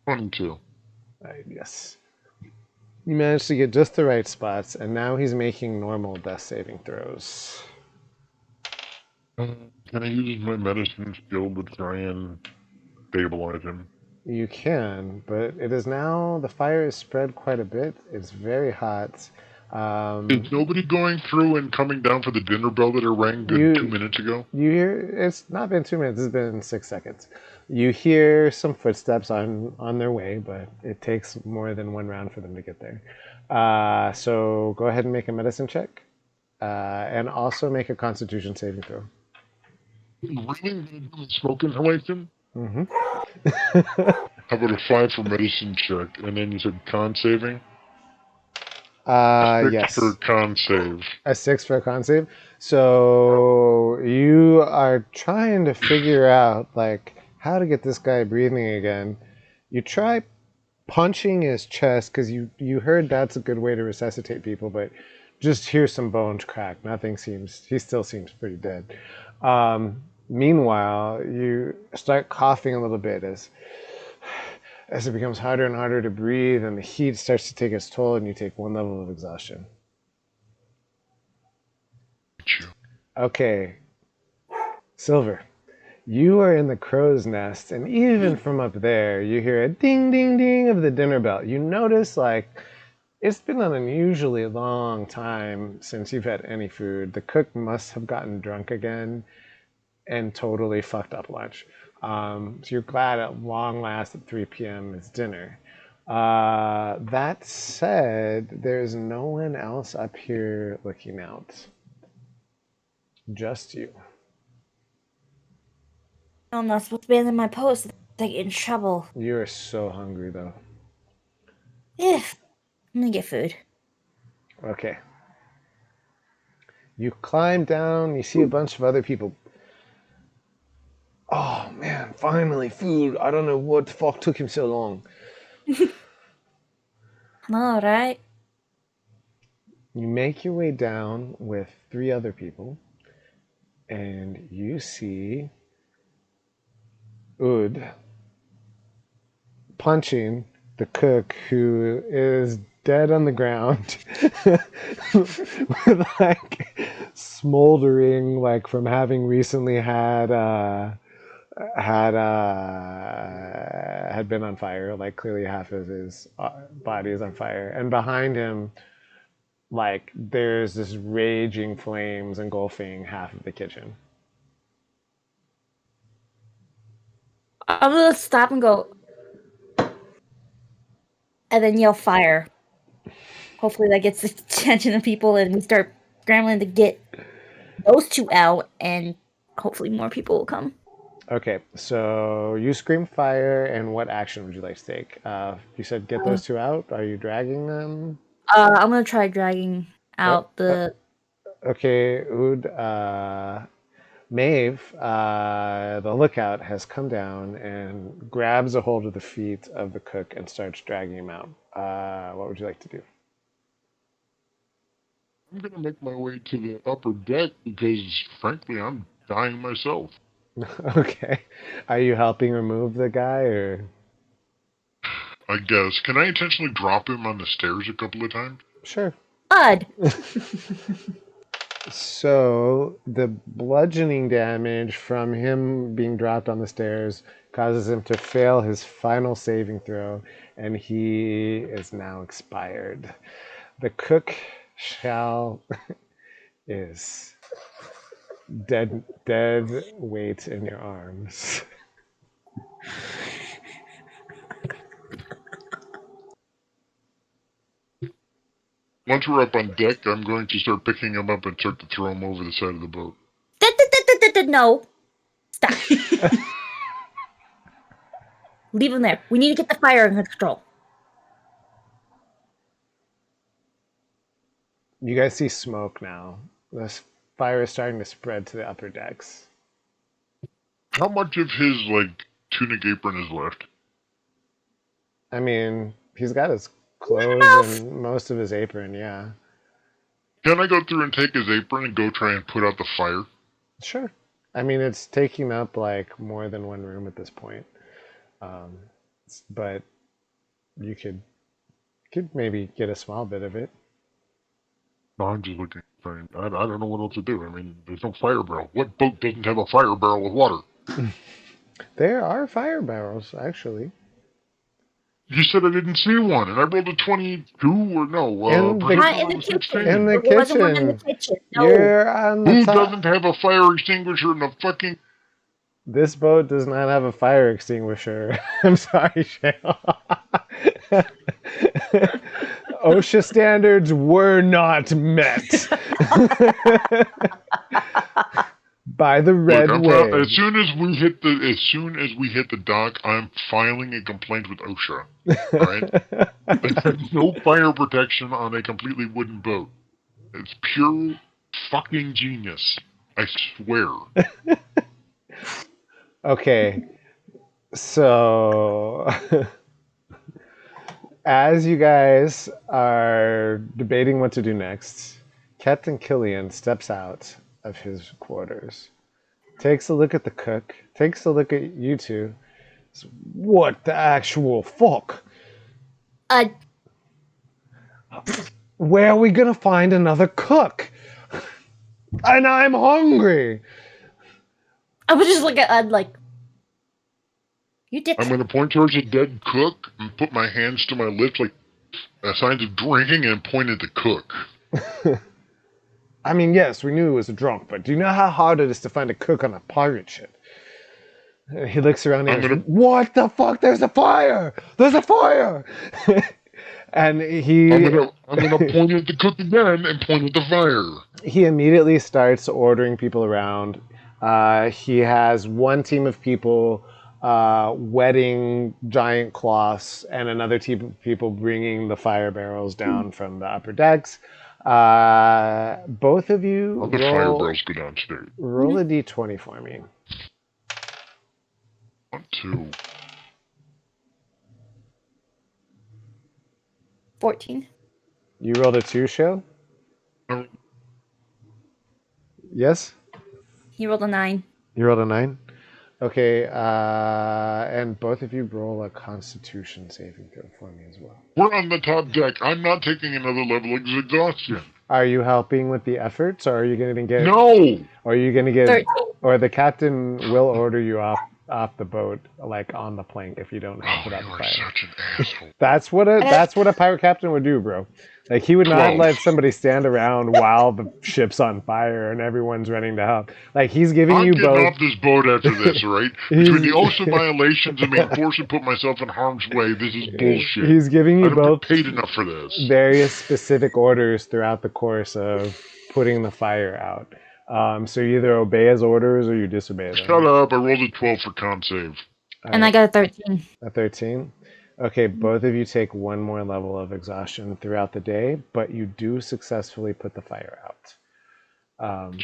22. Right, yes. You managed to get just the right spots, and now he's making normal death saving throws. Can I use my medicine skill to try and stabilize him? You can, but it is now, the fire is spread quite a bit. It's very hot. Is nobody going through and coming down for the dinner bell that I rang 2 minutes ago? You hear, it's not been 2 minutes, it's been 6 seconds. You hear some footsteps on their way, but it takes more than one round for them to get there. So go ahead and make a medicine check, and also make a constitution saving throw. Really? Smoke inhalation? Mm-hmm. How about a 5 for medicine check, and then you said con saving? Yes. For con save. A 6 for a con save. So you are trying to figure out like how to get this guy breathing again. You try punching his chest because you heard that's a good way to resuscitate people, but just hear some bones crack. He still seems pretty dead. Meanwhile, you start coughing a little bit as it becomes harder and harder to breathe, and the heat starts to take its toll, and you take 1 level of exhaustion. Okay. Silver, you are in the crow's nest, and even from up there, you hear a ding, ding, ding of the dinner bell. You notice, like, it's been an unusually long time since you've had any food. The cook must have gotten drunk again and totally fucked up lunch. So you're glad at long last at 3 p.m. is dinner. That said, there's no one else up here looking out. Just you. I'm not supposed to be in my post. I get in trouble. You are so hungry, though. If I'm gonna get food. Okay. You climb down, you see a bunch of other people. Oh, man, finally food. I don't know what the fuck took him so long. All right. You make your way down with 3 other people, and you see Ood punching the cook who is dead on the ground with like smoldering, like from having recently had been on fire. Like clearly half of his body is on fire, and behind him, like there's this raging flames engulfing half of the kitchen. I'm gonna stop and go, and then yell fire. Hopefully that gets the attention of people, and we start scrambling to get those two out, and hopefully more people will come. Okay, so you scream fire, and what action would you like to take? You said get those two out. Are you dragging them? I'm gonna try dragging out the. Okay, Ood, Maeve, the lookout, has come down and grabs a hold of the feet of the cook and starts dragging him out. What would you like to do? I'm gonna make my way to the upper deck because, frankly, I'm dying myself. Okay. Are you helping remove the guy, or? I guess. Can I intentionally drop him on the stairs a couple of times? Sure. Odd. So the bludgeoning damage from him being dropped on the stairs causes him to fail his final saving throw, and he is now expired. The cook is dead weight in your arms. Once we're up on deck, I'm going to start picking him up and start to throw him over the side of the boat. No. Stop. Leave him there. We need to get the fire under control. You guys see smoke now. This fire is starting to spread to the upper decks. How much of his, tunic apron is left? I mean, he's got his clothes and most of his apron, yeah. Can I go through and take his apron and go try and put out the fire? Sure. I mean, it's taking up, more than one room at this point. But you could maybe get a small bit of it. No, I'm just looking. I don't know what else to do. I mean, there's no fire barrel. What boat doesn't have a fire barrel with water? There are fire barrels, actually. You said I didn't see one, and I rolled a 22 or no? In the kitchen. In the There wasn't one in the kitchen. kitchen. No. You're on the Who top. doesn't have a fire extinguisher in the fucking... This boat does not have a fire extinguisher. I'm sorry, Shale. OSHA standards were not met by the red wave. As soon as we hit the dock, I'm filing a complaint with OSHA. All right? There's no fire protection on a completely wooden boat. It's pure fucking genius. I swear. Okay, so as you guys are debating what to do next, Captain Killian steps out of his quarters, takes a look at the cook, takes a look at you two. What the actual fuck? Where are we gonna find another cook? And I'm hungry. I was just looking at you did. I'm going to point towards a dead cook and put my hands to my lips like signs of drinking and point at the cook. I mean, yes, we knew he was a drunk, but do you know how hard it is to find a cook on a pirate ship? He looks around and goes, what the fuck? There's a fire! There's a fire! And I'm gonna point at the cook again and point at the fire. He immediately starts ordering people around. He has one team of people wetting giant cloths and another team of people bringing the fire barrels down from the upper decks. Both of you the fire barrels go downstairs. Roll a d20 for me. 1, 2. 14. You rolled a 2, Shale? Yes? He rolled a 9. You rolled a 9? Okay, and both of you roll a Constitution saving throw for me as well. We're on the top deck. I'm not taking another level of exhaustion. Are you helping with the efforts, or are you going to get? No! Or are you going to get? 13. Or the captain will order you off the boat, like on the plank, if you don't help Oh, put out you the are fire. such an asshole. That's what a pirate captain would do, bro. Like he would not let somebody stand around while the ship's on fire and everyone's running to help. Like he's giving I'm you getting both. off this boat after this, alright? Between the OSHA violations and being forced to put myself in harm's way, this is bullshit. He's giving I you don't both get paid enough for this. various specific orders throughout the course of putting the fire out. So you either obey his orders or you disobey them. Shut up, I rolled a 12 for con save. And I got a 13. A 13? Okay, both of you take one more level of exhaustion throughout the day, but you do successfully put the fire out.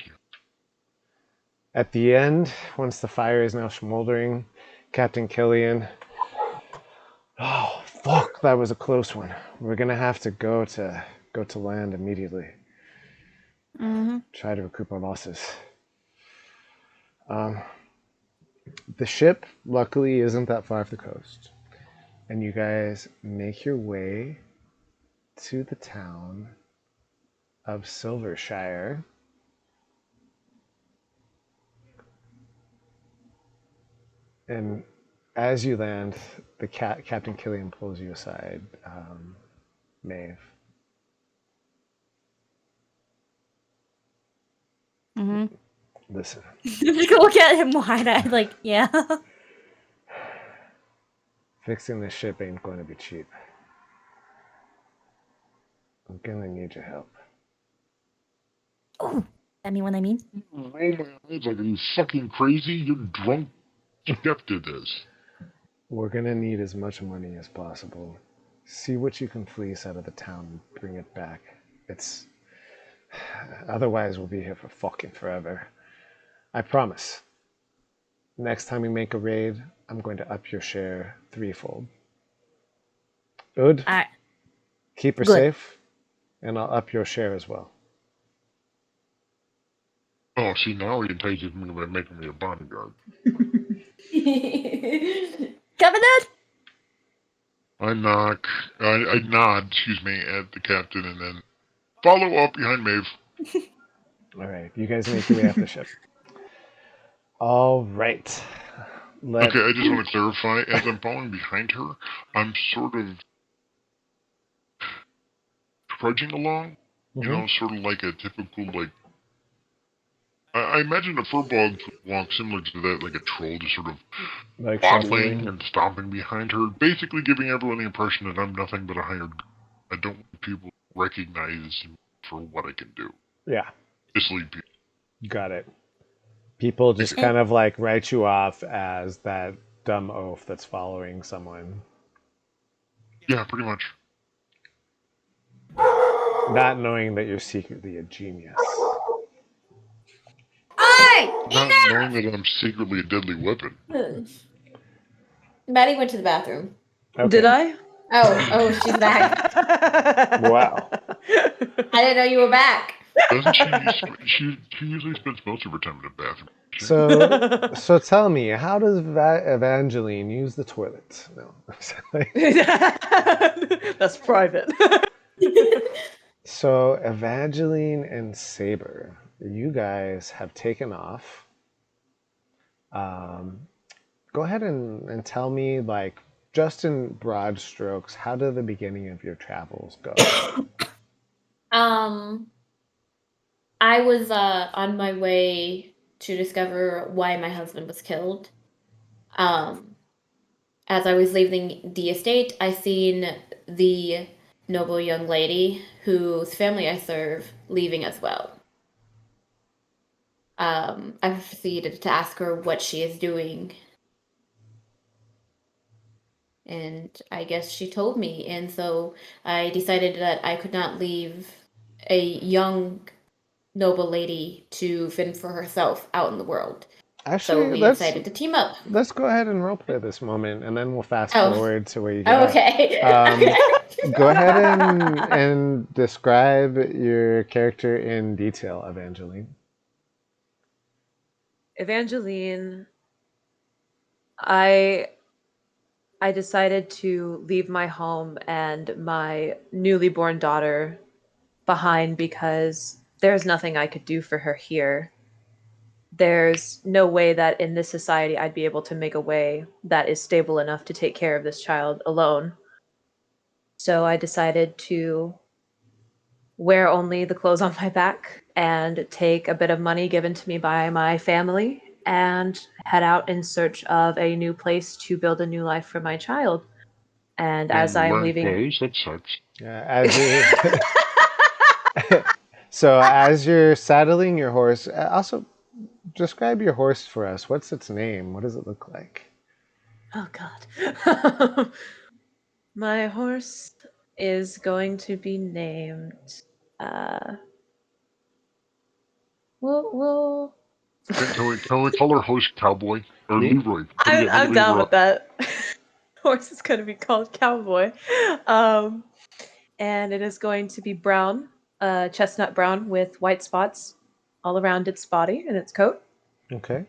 At the end, once the fire is now smoldering, Captain Killian... Oh, fuck, that was a close one. We're gonna have to go to land immediately. Mm-hmm. Try to recoup our losses. The ship, luckily, isn't that far off the coast. And you guys make your way to the town of Silvershire. And as you land, the Captain Killian pulls you aside, Maeve. Mm-hmm. Listen. Just look at him wide-eyed, like, yeah. Fixing this ship ain't going to be cheap. I'm gonna need your help. Oh, I mean what I mean? Roll my eyes like, are you fucking crazy? You're drunk. Jeff did this. We're gonna need as much money as possible. See what you can fleece out of the town and bring it back. Otherwise we'll be here for fucking forever. I promise. Next time we make a raid, I'm going to up your share threefold. Ud, Alright. keep her Good. safe, and I'll up your share as well. Oh, see, now he entices me by making me a bodyguard. Coming in! I nod, excuse me, at the captain and then follow up behind Maeve. Alright, you guys make your way off the ship. Alright. Okay, I just want to clarify, as I'm following behind her, I'm sort of trudging along, you know, sort of like a typical, like, I imagine a furbog would walk similar to that, like a troll, just sort of like waddling shuffling. and stomping behind her, basically giving everyone the impression that I'm nothing but a hired gun. I don't want people to recognize me for what I can do. Yeah, Just lead people. got it. People just kind of like write you off as that dumb oaf that's following someone. Yeah, pretty much. Not knowing that you're secretly a genius. Not knowing that I'm secretly a deadly weapon. Maddie went to the bathroom. Okay. Did I? Oh, she's back. Wow. I didn't know you were back. Doesn't she usually spends most of her time in the bathroom. So tell me, how does Evangeline use the toilet? No. That's private. So Evangeline and Saber, you guys have taken off. Go ahead and tell me, like, just in broad strokes, how did the beginning of your travels go? I was on my way to discover why my husband was killed. As I was leaving the estate, I seen the noble young lady whose family I serve leaving as well. I proceeded to ask her what she is doing. And I guess she told me. And so I decided that I could not leave a young noble lady to fend for herself out in the world. Actually, So we decided to team up. let's go ahead and roleplay this moment, and then we'll fast forward to where you Oh, get okay. Go ahead and describe your character in detail, Evangeline. Evangeline I decided to leave my home and my newly born daughter behind because there's nothing I could do for her here. There's no way that in this society I'd be able to make a way that is stable enough to take care of this child alone. So I decided to wear only the clothes on my back and take a bit of money given to me by my family and head out in search of a new place to build a new life for my child. And as I am wearing leaving, clothes, that sucks. As you're so as you're saddling your horse, also describe your horse for us. What's its name? What does it look like? oh god, my horse is going to be named. We'll Can we call our host Cowboy? Or Leroy? I'm down Leroy. with that. Horse is going to be called Cowboy. And it is going to be brown, chestnut brown with white spots all around its body and its coat. Okay.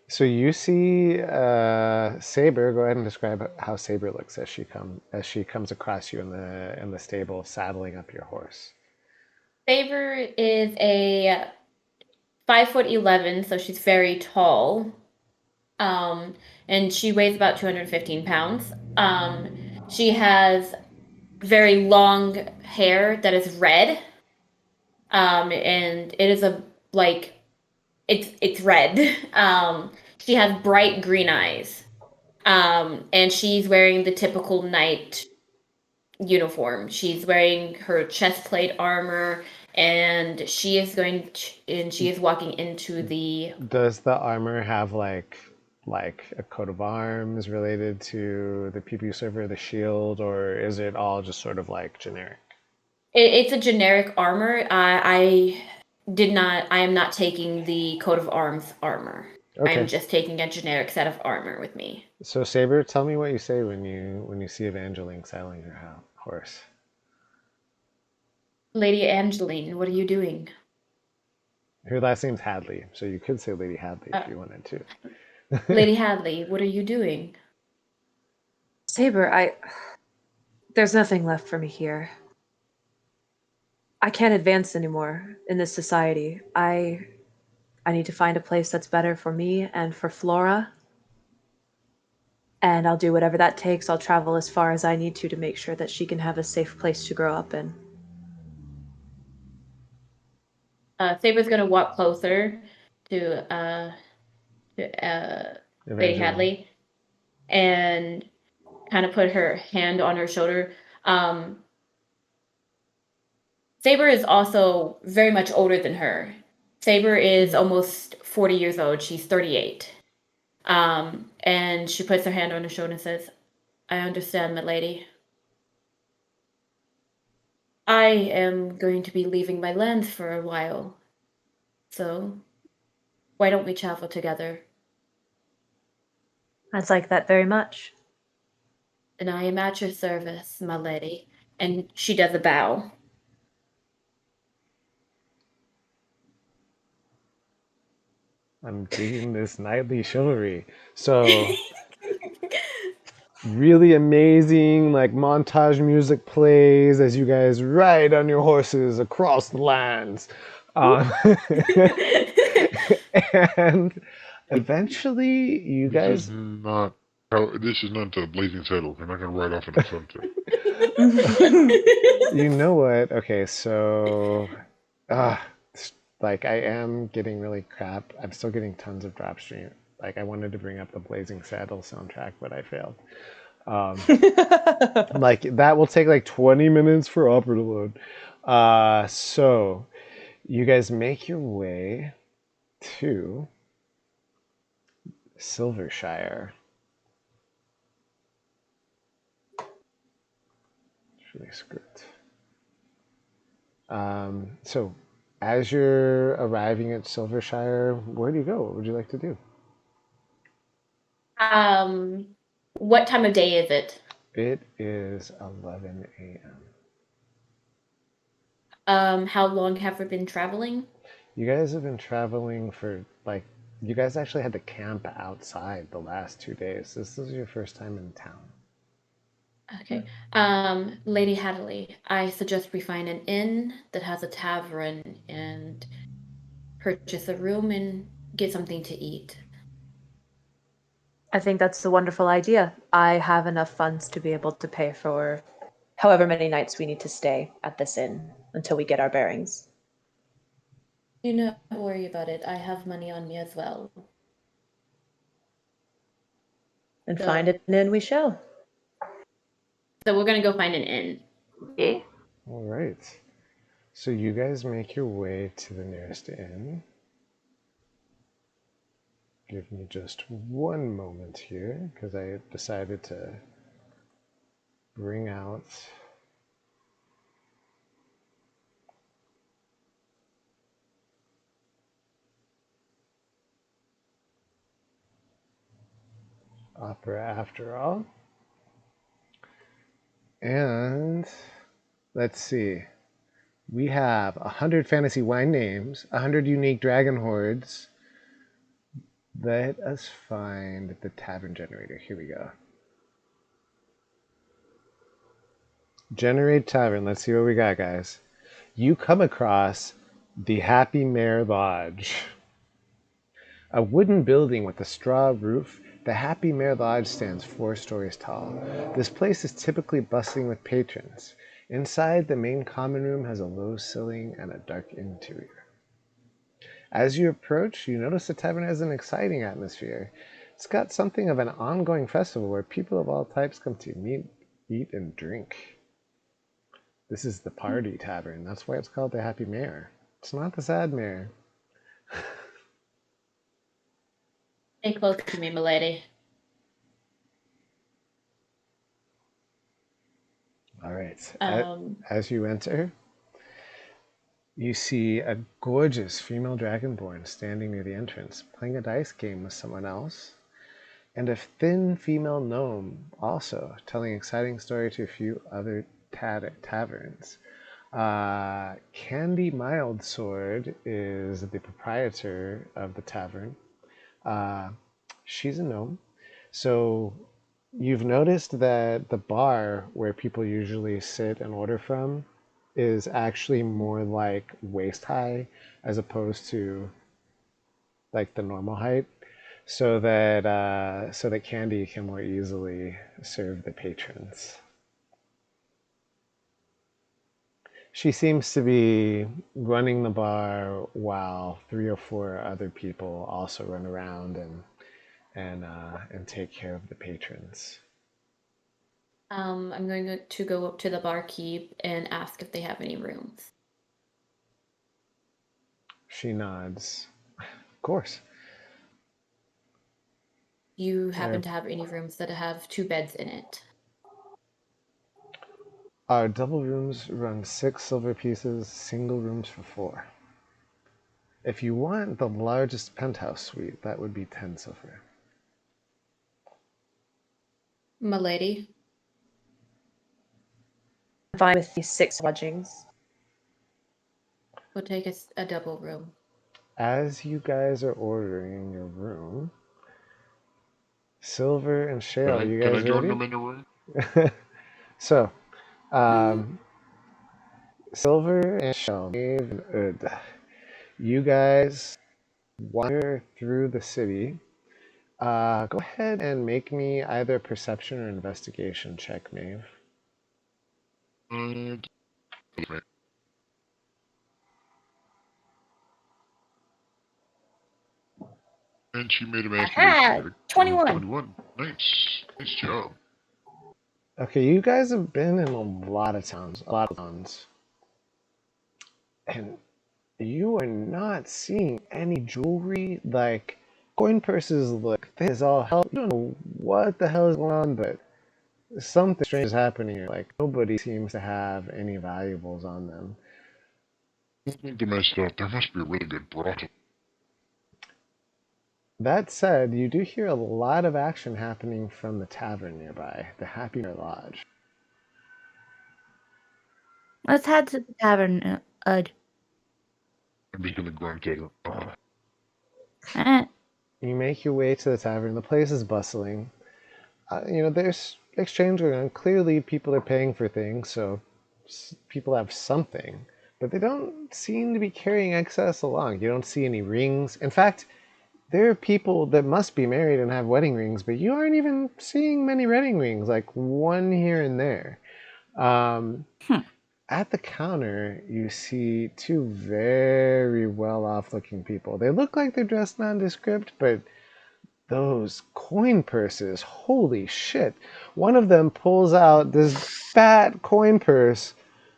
So you see Saber. Go ahead and describe how Saber looks as she comes across you in the stable, saddling up your horse. Saber is a 5'11", so she's very tall. And she weighs about 215 pounds. She has very long hair that is red. And it is it's red. She has bright green eyes. And she's wearing the typical knight uniform. She's wearing her chest plate armor, and she is walking into the. Does the armor have like a coat of arms related to the people you serve, or the shield, or is it all just sort of like generic? It's a generic armor. I am not taking the coat of arms armor. Okay. I'm just taking a generic set of armor with me. So Saber, tell me what you say when you see Evangeline saddling your horse. Lady Angeline, what are you doing? Her last name's Hadley, so you could say Lady Hadley if you wanted to. Lady Hadley, what are you doing? Saber, there's nothing left for me here. I can't advance anymore in this society. I need to find a place that's better for me and for Flora. And I'll do whatever that takes. I'll travel as far as I need to make sure that she can have a safe place to grow up in. Saber's gonna walk closer to Lady Hadley and kind of put her hand on her shoulder. Saber is also very much older than her. Saber is almost 40 years old. She's 38. And she puts her hand on her shoulder and says, I understand, my lady. I am going to be leaving my lands for a while. So, why don't we travel together? I'd like that very much. And I am at your service, my lady. And she does a bow. I'm digging this knightly chivalry. So really amazing, like montage music plays as you guys ride on your horses across the lands. And eventually you guys... This is not the Blazing Saddle. You're not going to ride off in the sunset. You know what? Okay, so... like, I am getting really crap. I'm still getting tons of drop stream. Like, I wanted to bring up the Blazing Saddle soundtrack, but I failed. Like, that will take like 20 minutes for Opera to load. So, you guys make your way to Silvershire. It's really script. So, as you're arriving at Silvershire, where do you go? What would you like to do? What time of day is it? It is 11 a.m. How long have we been traveling? You guys have been traveling for like You guys actually had to camp outside the last 2 days. This is your first time in town. Okay. Lady Hadley, I suggest we find an inn that has a tavern and purchase a room and get something to eat. I think that's a wonderful idea. I have enough funds to be able to pay for however many nights we need to stay at this inn until we get our bearings. Do not worry about it. I have money on me as well. And So- find an inn we shall. So we're gonna go find an inn. Yeah. All right. So you guys make your way to the nearest inn. Give me just one moment here, because I decided to bring out opera after all. And let's see. We have 100 fantasy wine names, 100 unique dragon hordes. Let us find the tavern generator. Here we go. Generate tavern. Let's see what we got, guys. You come across the Happy Mare Lodge. A wooden building with a straw roof, the Happy Mare Lodge stands 4 stories tall. This place is typically bustling with patrons. Inside, the main common room has a low ceiling and a dark interior. As you approach, you notice the tavern has an exciting atmosphere. It's got something of an ongoing festival where people of all types come to meet, eat, and drink. This is the party tavern. That's why it's called the Happy Mare. It's not the sad mare. Stay close to me, milady. All right. As you enter, you see a gorgeous female dragonborn standing near the entrance, playing a dice game with someone else, and a thin female gnome also telling an exciting story to a few other taverns. Candy Mildsword is the proprietor of the tavern. She's a gnome. So you've noticed that the bar where people usually sit and order from is actually more like waist high as opposed to like the normal height, so that Candy can more easily serve the patrons. She seems to be running the bar while 3 or 4 other people also run around and take care of the patrons. I'm going to go up to the barkeep and ask if they have any rooms. She nods. Of course. You happen to have any rooms that have 2 beds in it? Our double rooms run 6 silver pieces, single rooms for 4. If you want the largest penthouse suite, that would be 10 silver. Milady? I'm fine with these 6 lodgings. We'll take a double room. As you guys are ordering your room, Silver and Shale, you guys Can I join ready? them in the room? So, Silver and Shale, Dave and Ud, you guys wander through the city. Go ahead and make me either a perception or investigation check, Maeve. And she made a master. Aha! 21. 21. Nice. Nice job. Okay, you guys have been in a lot of towns, and you are not seeing any jewelry. Like, coin purses look thin as all hell. You don't know what the hell is going on, but something strange is happening here. Like, nobody seems to have any valuables on them. To mess up, there must be a really good brothel. That said, you do hear a lot of action happening from the tavern nearby, the Happy Mare Lodge. Let's head to the tavern, Ud. I'm just gonna grunt at her. Eh, You make your way to the tavern. The place is bustling. There's exchange going on. Clearly, people are paying for things, so people have something. But they don't seem to be carrying excess along. You don't see any rings. In fact, there are people that must be married and have wedding rings, but you aren't even seeing many wedding rings, like one here and there. At the counter, you see two very well-off looking people. They look like they're dressed nondescript, but those coin purses, holy shit. One of them pulls out this fat coin purse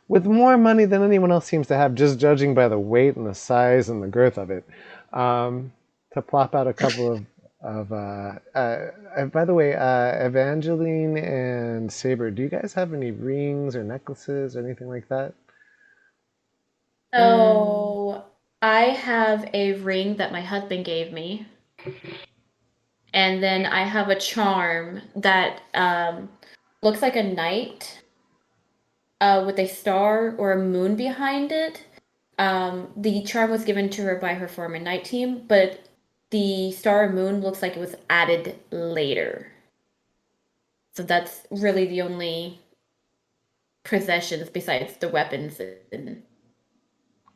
with more money than anyone else seems to have, just judging by the weight and the size and the girth of it. To plop out a couple by the way, Evangeline and Saber, do you guys have any rings or necklaces or anything like that? So I have a ring that my husband gave me. And then I have a charm that looks like a knight with a star or a moon behind it. The charm was given to her by her former knight team, but the star and moon looks like it was added later. So that's really the only possessions besides the weapons and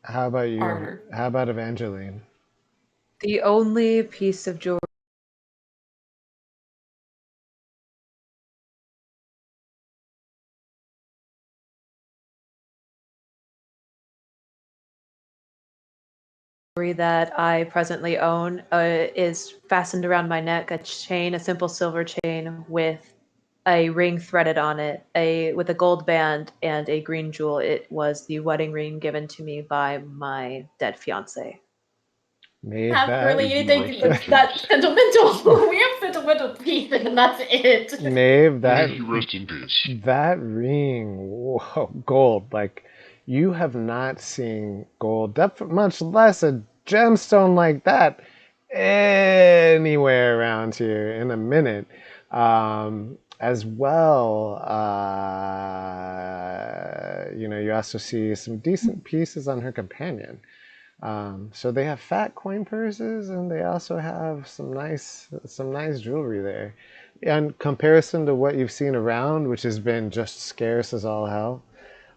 How about you? armor. How about Evangeline? The only piece of jewelry that I presently own is fastened around my neck, a simple silver chain with a ring threaded on it, with a gold band and a green jewel. It was the wedding ring given to me by my dead fiance. Maeve, Have that, really anything that's sentimental. We have sentimental pieces, and that's it. Maeve, May he rest in peace. that ring, whoa, gold. Like, you have not seen gold, much less a gemstone like that, anywhere around here in a minute. As well, you also see some decent pieces on her companion. So they have fat coin purses, and they also have some nice jewelry there. In comparison to what you've seen around, which has been just scarce as all hell,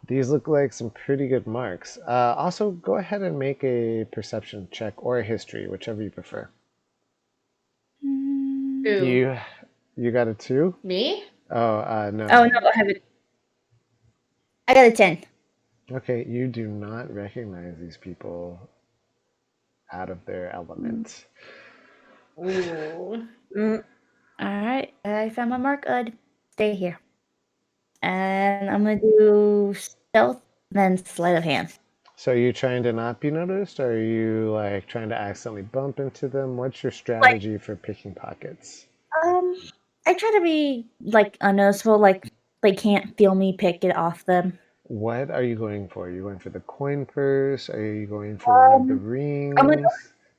these look like some pretty good marks. Also, go ahead and make a perception check or a history, whichever you prefer. Ooh. You got a 2? Me? Oh, no. Oh no, I have it. I got a 10. Okay, you do not recognize these people out of their element. Ooh. All right, I found my mark. Good. Stay here. And I'm gonna do stealth, then sleight of hand. So are you trying to not be noticed, or are you like trying to accidentally bump into them? What's your strategy for picking pockets? I try to be like unnoticeable, like they can't feel me pick it off them. What are you going for? Are you going for the coin purse? Are you going for one of the rings? I'm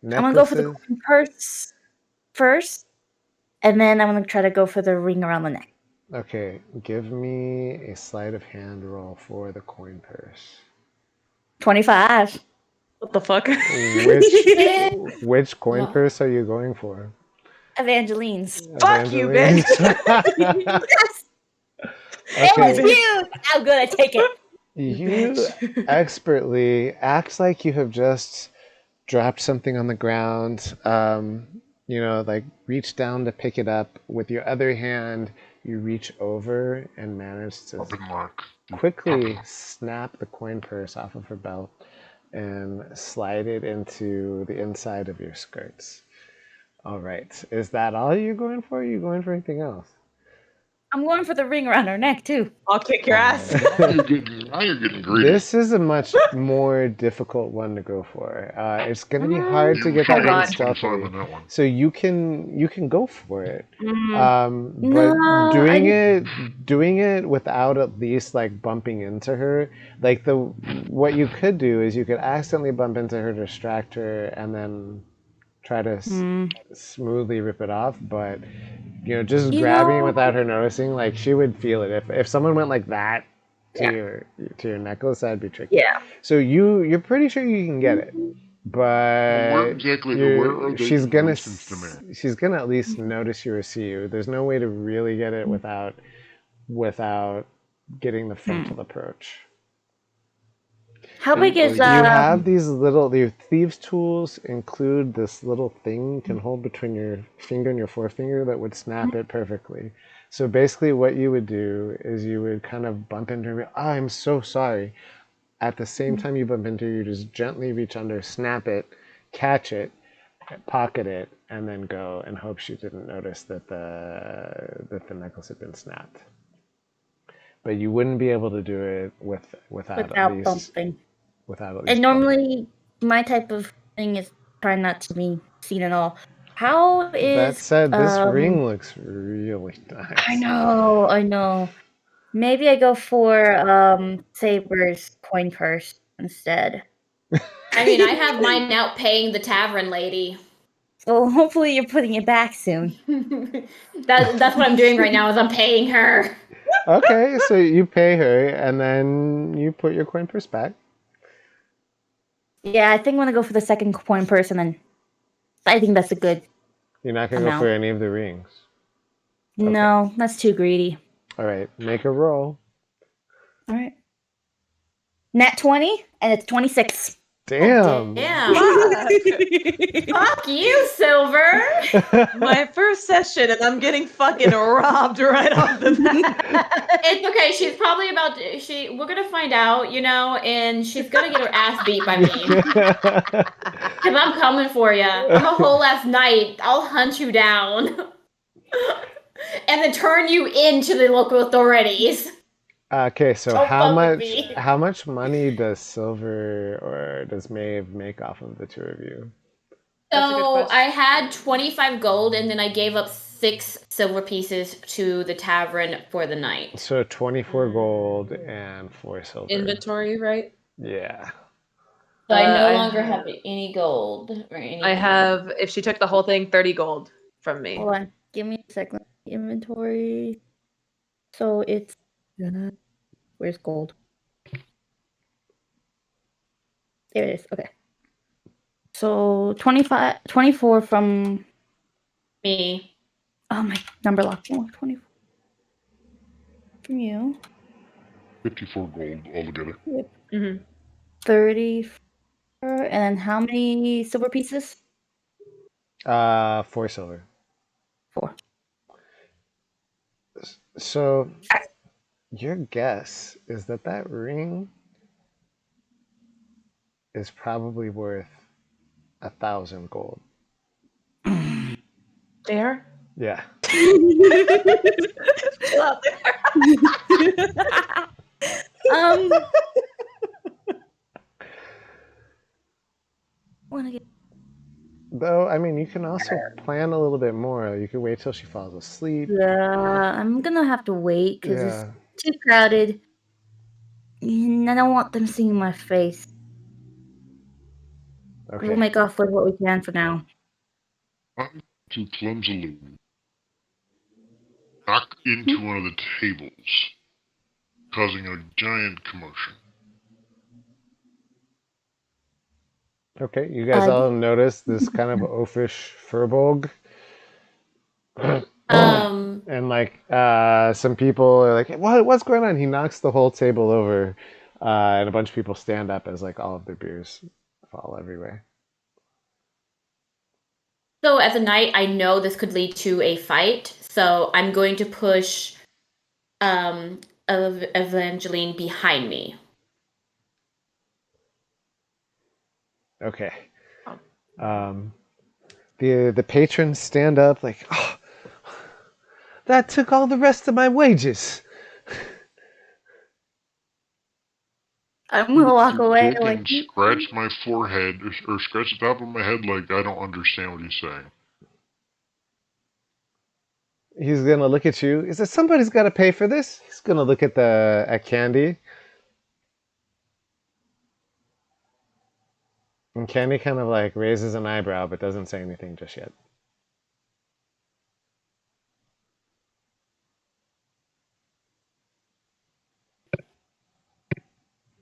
gonna go for the coin purse first, and then I'm gonna try to go for the ring around the neck. Okay, give me a sleight of hand roll for the coin purse. 25. What the fuck? Which coin purse are you going for? Evangeline's. Fuck you, bitch. Yes! It was huge! How good I take it. You expertly act like you have just dropped something on the ground, like reach down to pick it up. With your other hand, you reach over and manage to quickly snap the coin purse off of her belt and slide it into the inside of your skirts. All right. Is that all you're going for? Are you going for anything else? I'm going for the ring around her neck, too. I'll kick your ass. Now you're getting greedy. This is a much more difficult one to go for. It's going to be hard to get that one stealthily. So you can go for it. But doing it without at least like bumping into her, like what you could do is you could accidentally bump into her, distract her, and then try to smoothly rip it off. But just grabbing it without her noticing, like she would feel it. If someone went like that to your necklace, that'd be tricky. Yeah. So you're pretty sure you can get it. Where but exactly? Where are they she's in gonna relation to me? she's gonna at least notice you or see you. There's no way to really get it without getting the frontal approach. How big is You have these your thieves tools include this little thing you can hold between your finger and your forefinger that would snap it perfectly. So basically what you would do is you would kind of bump into her, oh, I'm so sorry. At the same time you bump into her, you just gently reach under, snap it, catch it, pocket it, and then go and hope she didn't notice that the necklace had been snapped. But you wouldn't be able to do it without without bumping? without at least And bumping. normally, my type of thing is try not to be seen at all. How That is said, this ring looks really nice. I know. Maybe I go for Saber's coin purse instead. I mean, I have mine out paying the tavern lady. So hopefully you're putting it back soon. That's what I'm doing right now is I'm paying her. Okay, so you pay her and then you put your coin purse back. Yeah, I think I'm gonna go for the second coin purse, and then I think that's a good. You're not gonna go for any of the rings. No, that's too greedy. All right, make a roll. All right. Nat 20, and it's 26. Damn. Damn. Fuck. Fuck you, Silver. My first session, and I'm getting fucking robbed right off the bat. It's okay. She's probably about to, we're gonna find out, and she's gonna get her ass beat by me. Cause I'm coming for you. I'm a whole ass night. I'll hunt you down. And then turn you into the local authorities. Okay, so Don't how fuck with me. much money does Silver or does Maeve make off of the two of you? That's a good So question. I had 25 gold, and then I gave up 6 silver pieces to the tavern for the night. So 24 gold and 4 silver. Inventory, right? Yeah. So I no I longer have- have any gold or anything. I have, if she took the whole thing, 30 gold from me. Hold on. Give me a second. Inventory. So it's. Where's gold? There it is. Okay. So 24 from me. Oh, my number lock. 24 from you. 54 gold altogether. Mm-hmm. 34. And then how many silver pieces? 4 silver. 4. So your guess is that ring is probably worth 1,000 gold. There? Yeah. Chill out there. Wanna get Though, I mean, you can also plan a little bit more. You could wait till she falls asleep. Yeah, I'm gonna have to wait because Yeah. it's too crowded. And I don't want them seeing my face. Okay. We'll make off with what we can for now. I'm to clumsily knock into one of the tables, causing a giant commotion. Okay, you guys all notice this kind of oafish furbolg. And like some people are like, what's going on? He knocks the whole table over, and a bunch of people stand up as like all of their beers fall everywhere. So as a knight, I know this could lead to a fight, so I'm going to push Evangeline behind me. Okay. The patrons stand up like, oh, that took all the rest of my wages. I'm gonna walk away Look like and scratch my forehead or scratch the top of my head like I don't understand what he's saying. He's gonna look at you. Is it somebody's got to pay for this? He's gonna look at Candy. And Candy kind of like raises an eyebrow but doesn't say anything just yet.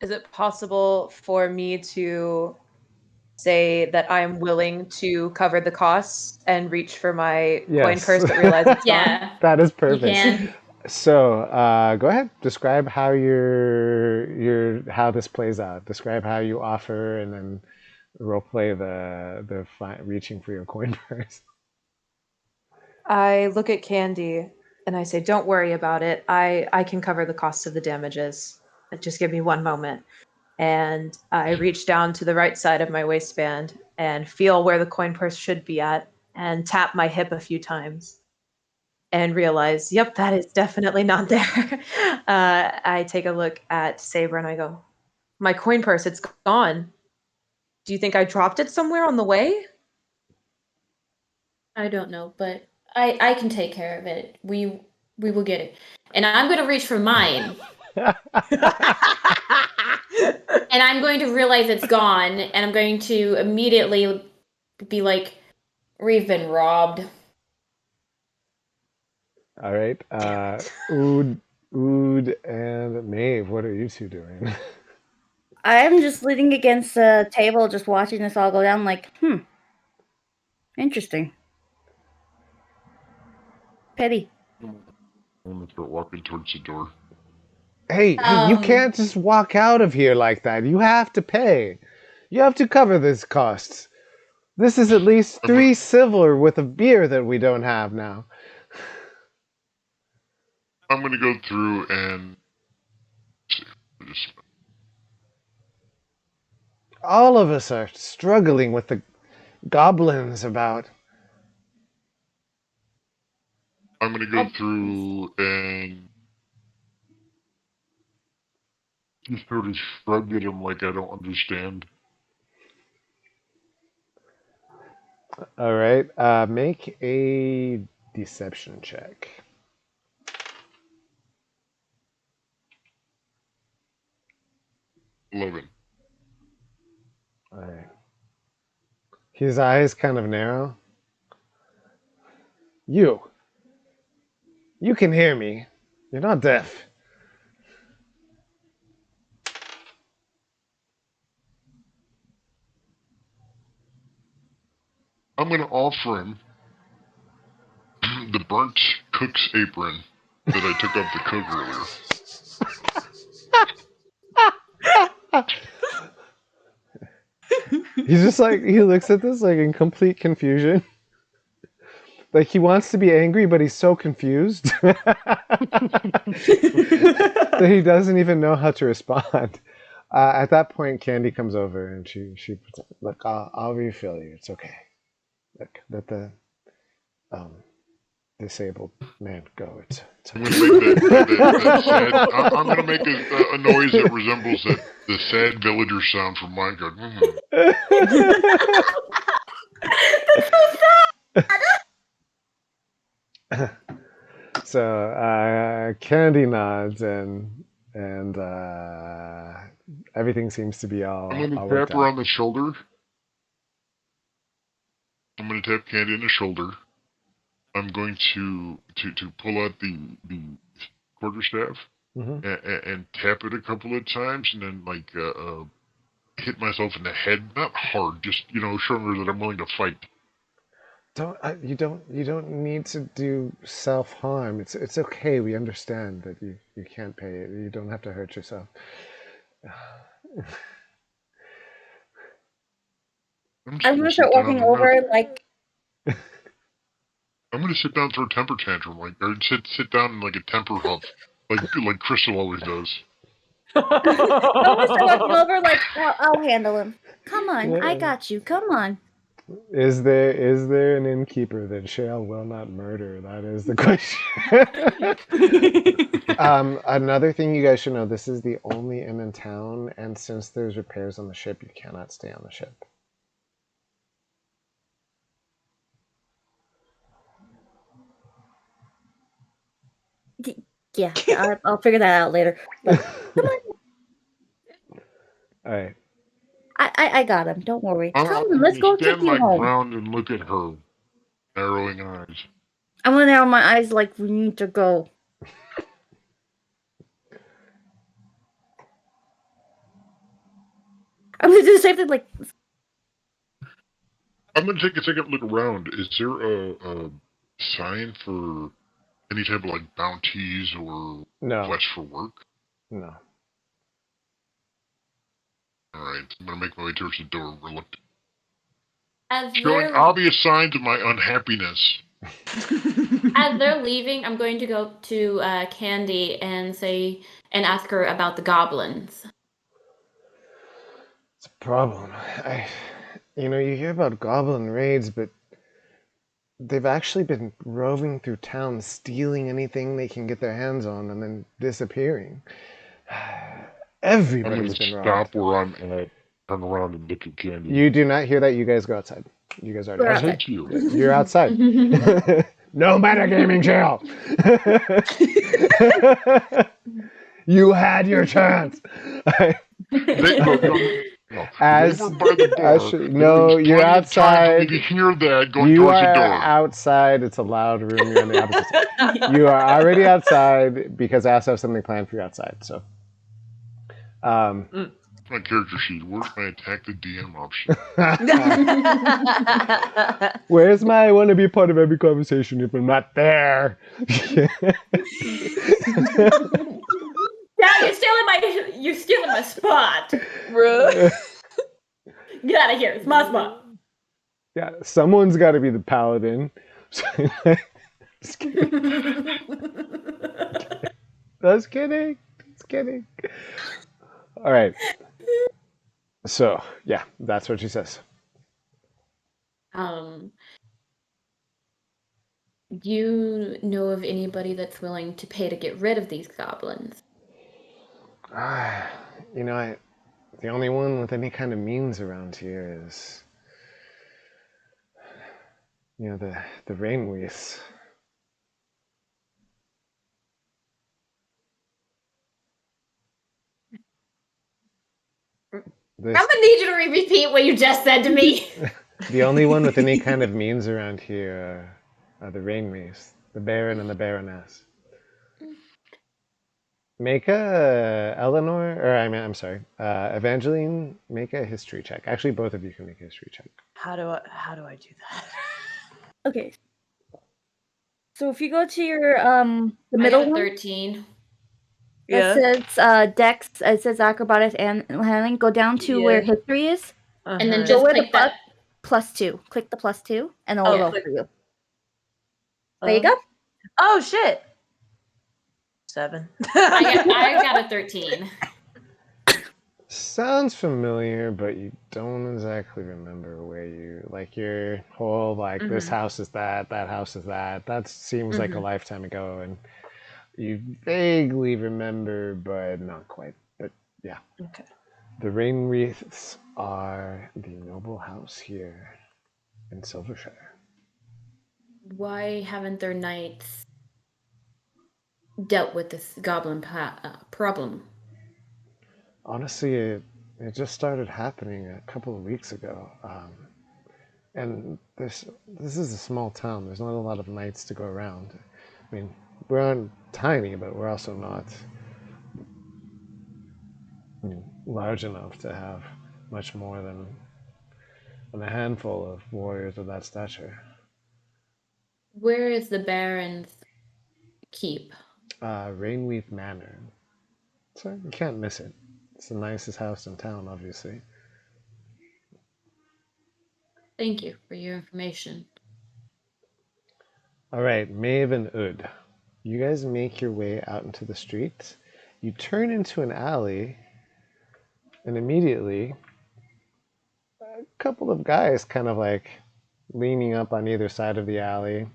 Is it possible for me to say that I'm willing to cover the costs and reach for my coin Yes. purse, but realize it's gone. Yeah, That is you perfect. can. So, go ahead. Describe how how this plays out. Describe how you offer, and then roleplay the reaching for your coin purse. I look at Candy and I say, "Don't worry about it. I can cover the cost of the damages. Just give me one moment." And I reach down to the right side of my waistband and feel where the coin purse should be at, and tap my hip a few times and realize, yep, that is definitely not there. I take a look at Saber and I go, "My coin purse, it's gone. Do you think I dropped it somewhere on the way?" I don't know, but I can take care of it. We will get it. And I'm going to reach for mine. And I'm going to realize it's gone, and I'm going to immediately be like, "We've been robbed." All right. Ood, and Maeve, what are you two doing? I'm just leaning against the table, just watching this all go down. Like, interesting. Pity. I'm gonna start walking towards the door. Hey, you can't just walk out of here like that. You have to pay. You have to cover these costs. This is at least 3 silver worth of beer that we don't have now. I'm gonna go through and just All of us are struggling with the goblins about. I'm gonna go through and just sort of shrug at him like I don't understand. All right. Make a deception check. 11. All right. His eyes kind of narrow. You can hear me. You're not deaf. I'm gonna offer him the burnt cook's apron that I took off the cook earlier. He's just like, he looks at this like in complete confusion. Like he wants to be angry, but he's so confused that he doesn't even know how to respond. At that point, Candy comes over and she look, I'll refill you. It's okay. Look, let the disabled man go. It's I'm gonna make that sad. I'm gonna make a noise that resembles the sad villager sound from Minecraft. So Candy nods and everything seems to be all. I'm gonna all tap worked her out. on the shoulder. I'm gonna tap Candy on the shoulder. I'm going to pull out the quarterstaff and tap it a couple of times, and then like hit myself in the head, not hard, just showing her that I'm willing to fight. You don't need to do self-harm. It's okay. We understand that you can't pay it. You don't have to hurt yourself. I'm gonna start walking over like. I'm gonna sit down and throw a temper tantrum, or sit down in like a temper huff, like Crystal always does. I'm gonna start walking over like I'll handle him. Come on, I got you. Come on. Is there an innkeeper that Shale will not murder? That is the question. Another thing you guys should know: this is the only inn in town, and since there's repairs on the ship, you cannot stay on the ship. Yeah, I'll figure that out later. But, come on. All right. I got him. Don't worry. I'm Come on, let's go take stand you my home. ground and look at her, narrowing eyes. I'm gonna narrow my eyes like we need to go. I'm gonna do the same thing like I'm gonna take a second look around. Is there a sign for any type of like bounties or No. requests for work? No. Alright, I'm gonna make my way towards the door. As Showing they're, obvious signs of my unhappiness. as they're leaving, I'm going to go to Candy and ask her about the goblins. It's a problem. You hear about goblin raids, but they've actually been roving through town, stealing anything they can get their hands on, and then disappearing. Everybody's been robbed. Stop where I'm at. Turn around and look at Candy. You do not hear that. You guys go outside. You guys already We're outside. outside. You. You're outside. No metagaming jail. You had your chance. No, you're outside. You hear that going You towards are the door. outside. It's a loud room. You're on the opposite side. You are already outside because I also have something planned for you outside. So, My character sheet. Where's my attack the DM option? where's my I want to be part of every conversation if I'm not there? Yeah, you're stealing my spot. Bro. Get out of here. It's my spot. Yeah, someone's got to be the paladin. Just kidding. Just kidding. Just kidding. All right. So, yeah, that's what she says. Do you know of anybody that's willing to pay to get rid of these goblins? The only one with any kind of means around here is, the rainweaves. I'm gonna need you to repeat what you just said to me. The only one with any kind of means around here are the rainweaves, the Baron and the Baroness. Make Evangeline, make a history check. Actually, both of you can make a history check. How do I do that? Okay. So if you go to your the middle I got one, 13. it says Dex. It says acrobatics and handling. Go down to where history is, And then Go just where the click that. +2. Click the +2, and it'll roll for you. There you Oh. go. Oh shit. 7. I got a 13. Sounds familiar, but you don't exactly remember where your whole this house is that house is that. That seems like a lifetime ago, and you vaguely remember, but not quite. But yeah. Okay. The rain wreaths are the noble house here in Silvershire. Why haven't their knights dealt with this goblin problem? Honestly, it just started happening a couple of weeks ago. And this is a small town. There's not a lot of knights to go around. I mean, we're tiny, but we're also not large enough to have much more than a handful of warriors of that stature. Where is the Baron's keep? Rainweave Manor. So you can't miss it. It's the nicest house in town, obviously. Thank you for your information. All right, Maeve and Ud. You guys make your way out into the street. You turn into an alley, and immediately a couple of guys kind of leaning up on either side of the alley,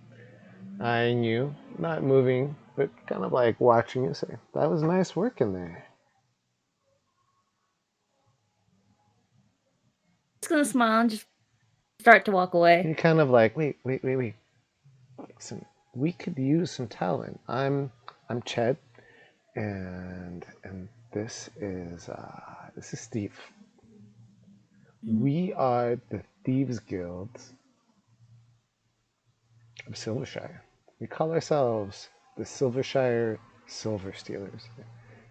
eyeing you, not moving, but kind of watching you, say, "That was nice work in there." Just gonna smile and just start to walk away. You kind of wait. Listen, we could use some talent. I'm Ched, and this is Steve. We are the Thieves Guild of Silvershire. We call ourselves the Silvershire Silver Stealers.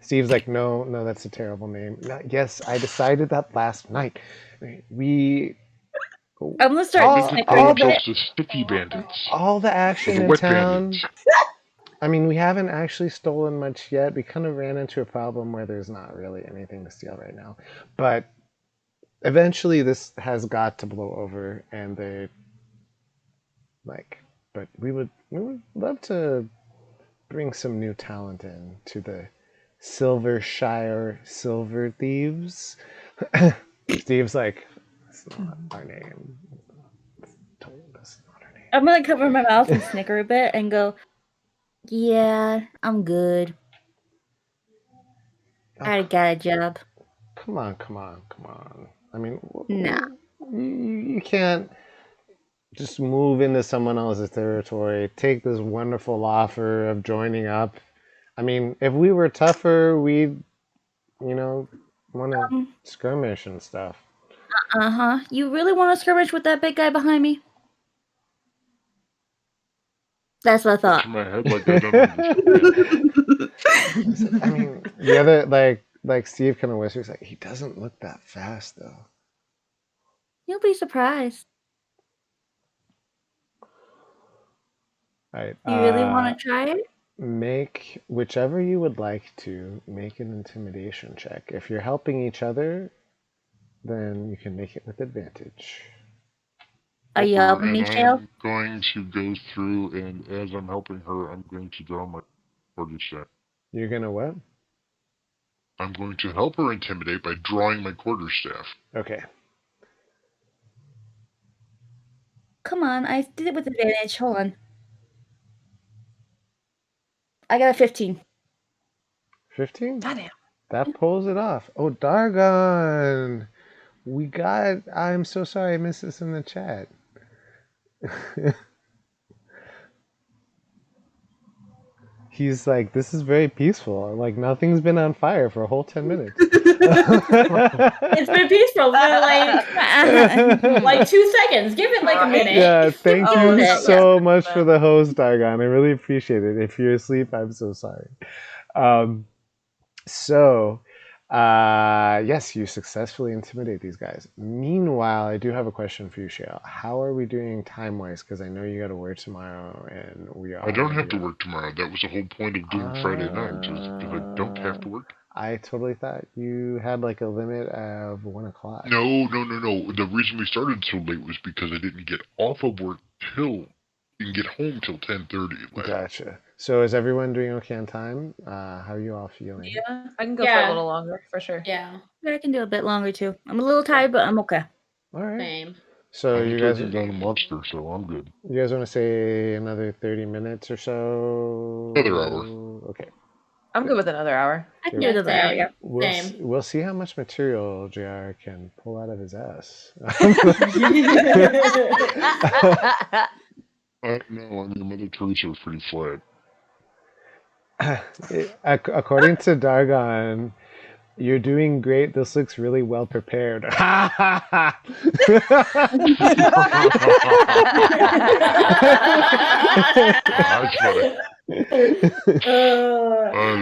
Steve's like, no, that's a terrible name. No, yes, I decided that last night. We I'm gonna start All- sniping Call a themselves bit. the sticky bandits. all the Or action the in wet town. bandits. I mean, we haven't actually stolen much yet. We kind of ran into a problem where there's not really anything to steal right now. But eventually this has got to blow over and they but we would love to bring some new talent in to the Silvershire Silver Thieves. Steve's like, that's not our name. That's not our name. I'm gonna cover my mouth and snicker a bit and go, yeah, I'm good. I got a job. Come on. I mean, Nah. you can't just move into someone else's territory, take this wonderful offer of joining up. I mean, if we were tougher, we'd, want to skirmish and stuff. Uh-huh. You really want to skirmish with that big guy behind me? That's what I thought. In my head, like I don't understand. I mean, the other, like Steve kind of whispers, like, he doesn't look that fast, though. You'll be surprised. All right. You really want to try it? Make whichever you would like to make an intimidation check. If you're helping each other, then you can make it with advantage. Are you helping me, Shale? I'm going to go through, and as I'm helping her, I'm going to draw my quarterstaff. You're gonna what? I'm going to help her intimidate by drawing my quarterstaff. Okay. Come on, I did it with advantage. Hold on. I got a 15. 15? Goddamn. That pulls it off. Oh, Dargon! I'm so sorry I missed this in the chat. He's like, this is very peaceful. Like, nothing's been on fire for a whole 10 minutes. It's been peaceful for like 2 seconds. Give it like a minute. Yeah, thank Oh, you yeah. so much for the host, Dargon. I really appreciate it. If you're asleep, I'm so sorry. Yes, you successfully intimidate these guys. Meanwhile, I do have a question for you, Shale. How are we doing time-wise? Because I know you got to work tomorrow, and we are. I don't have to work tomorrow. That was the whole point of doing Friday night, because I don't have to work. I totally thought you had like a limit of 1 o'clock. No. The reason we started so late was because I didn't get off of work till and get home till 10:30. Gotcha. So is everyone doing okay on time? How are you all feeling? Yeah, I can go for a little longer, for sure. Yeah, I can do a bit longer too. I'm a little tired, but I'm okay. All right. same. So I'm you guys, taking down a monster, so I'm good. you guys want to say another 30 minutes or so? Another hour. Okay. I'm good with another hour. I can do another hour, yeah. Same. We'll see how much material JR can pull out of his ass. No, I mean, Mother Teresa was pretty flat. According to Dargon, you're doing great. This looks really well prepared. That's funny.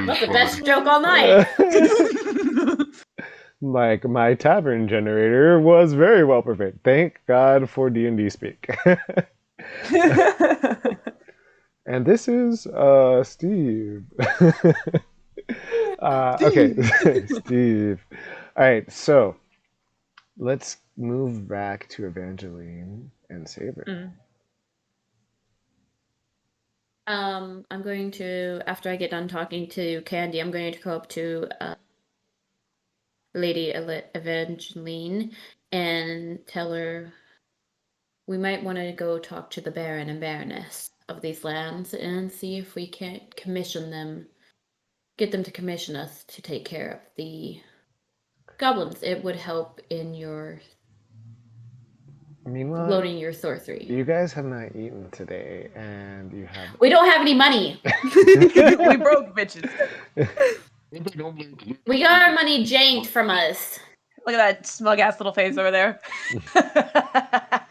That's the best joke all night. Like, my tavern generator was very well prepared. Thank God for D&D Speak. And this is Steve. Okay, Steve. All right, so let's move back to Evangeline and Saber. I'm going to, after I get done talking to Candy, I'm going to go up to Lady Evangeline and tell her we might want to go talk to the Baron and Baroness of these lands and see if we can't commission them, get them to commission us to take care of the goblins. It would help in your Meanwhile, loading your sorcery. you guys have not eaten today, and you have. We don't have any money. We broke, bitches. We got our money janked from us. Look at that smug ass little face over there.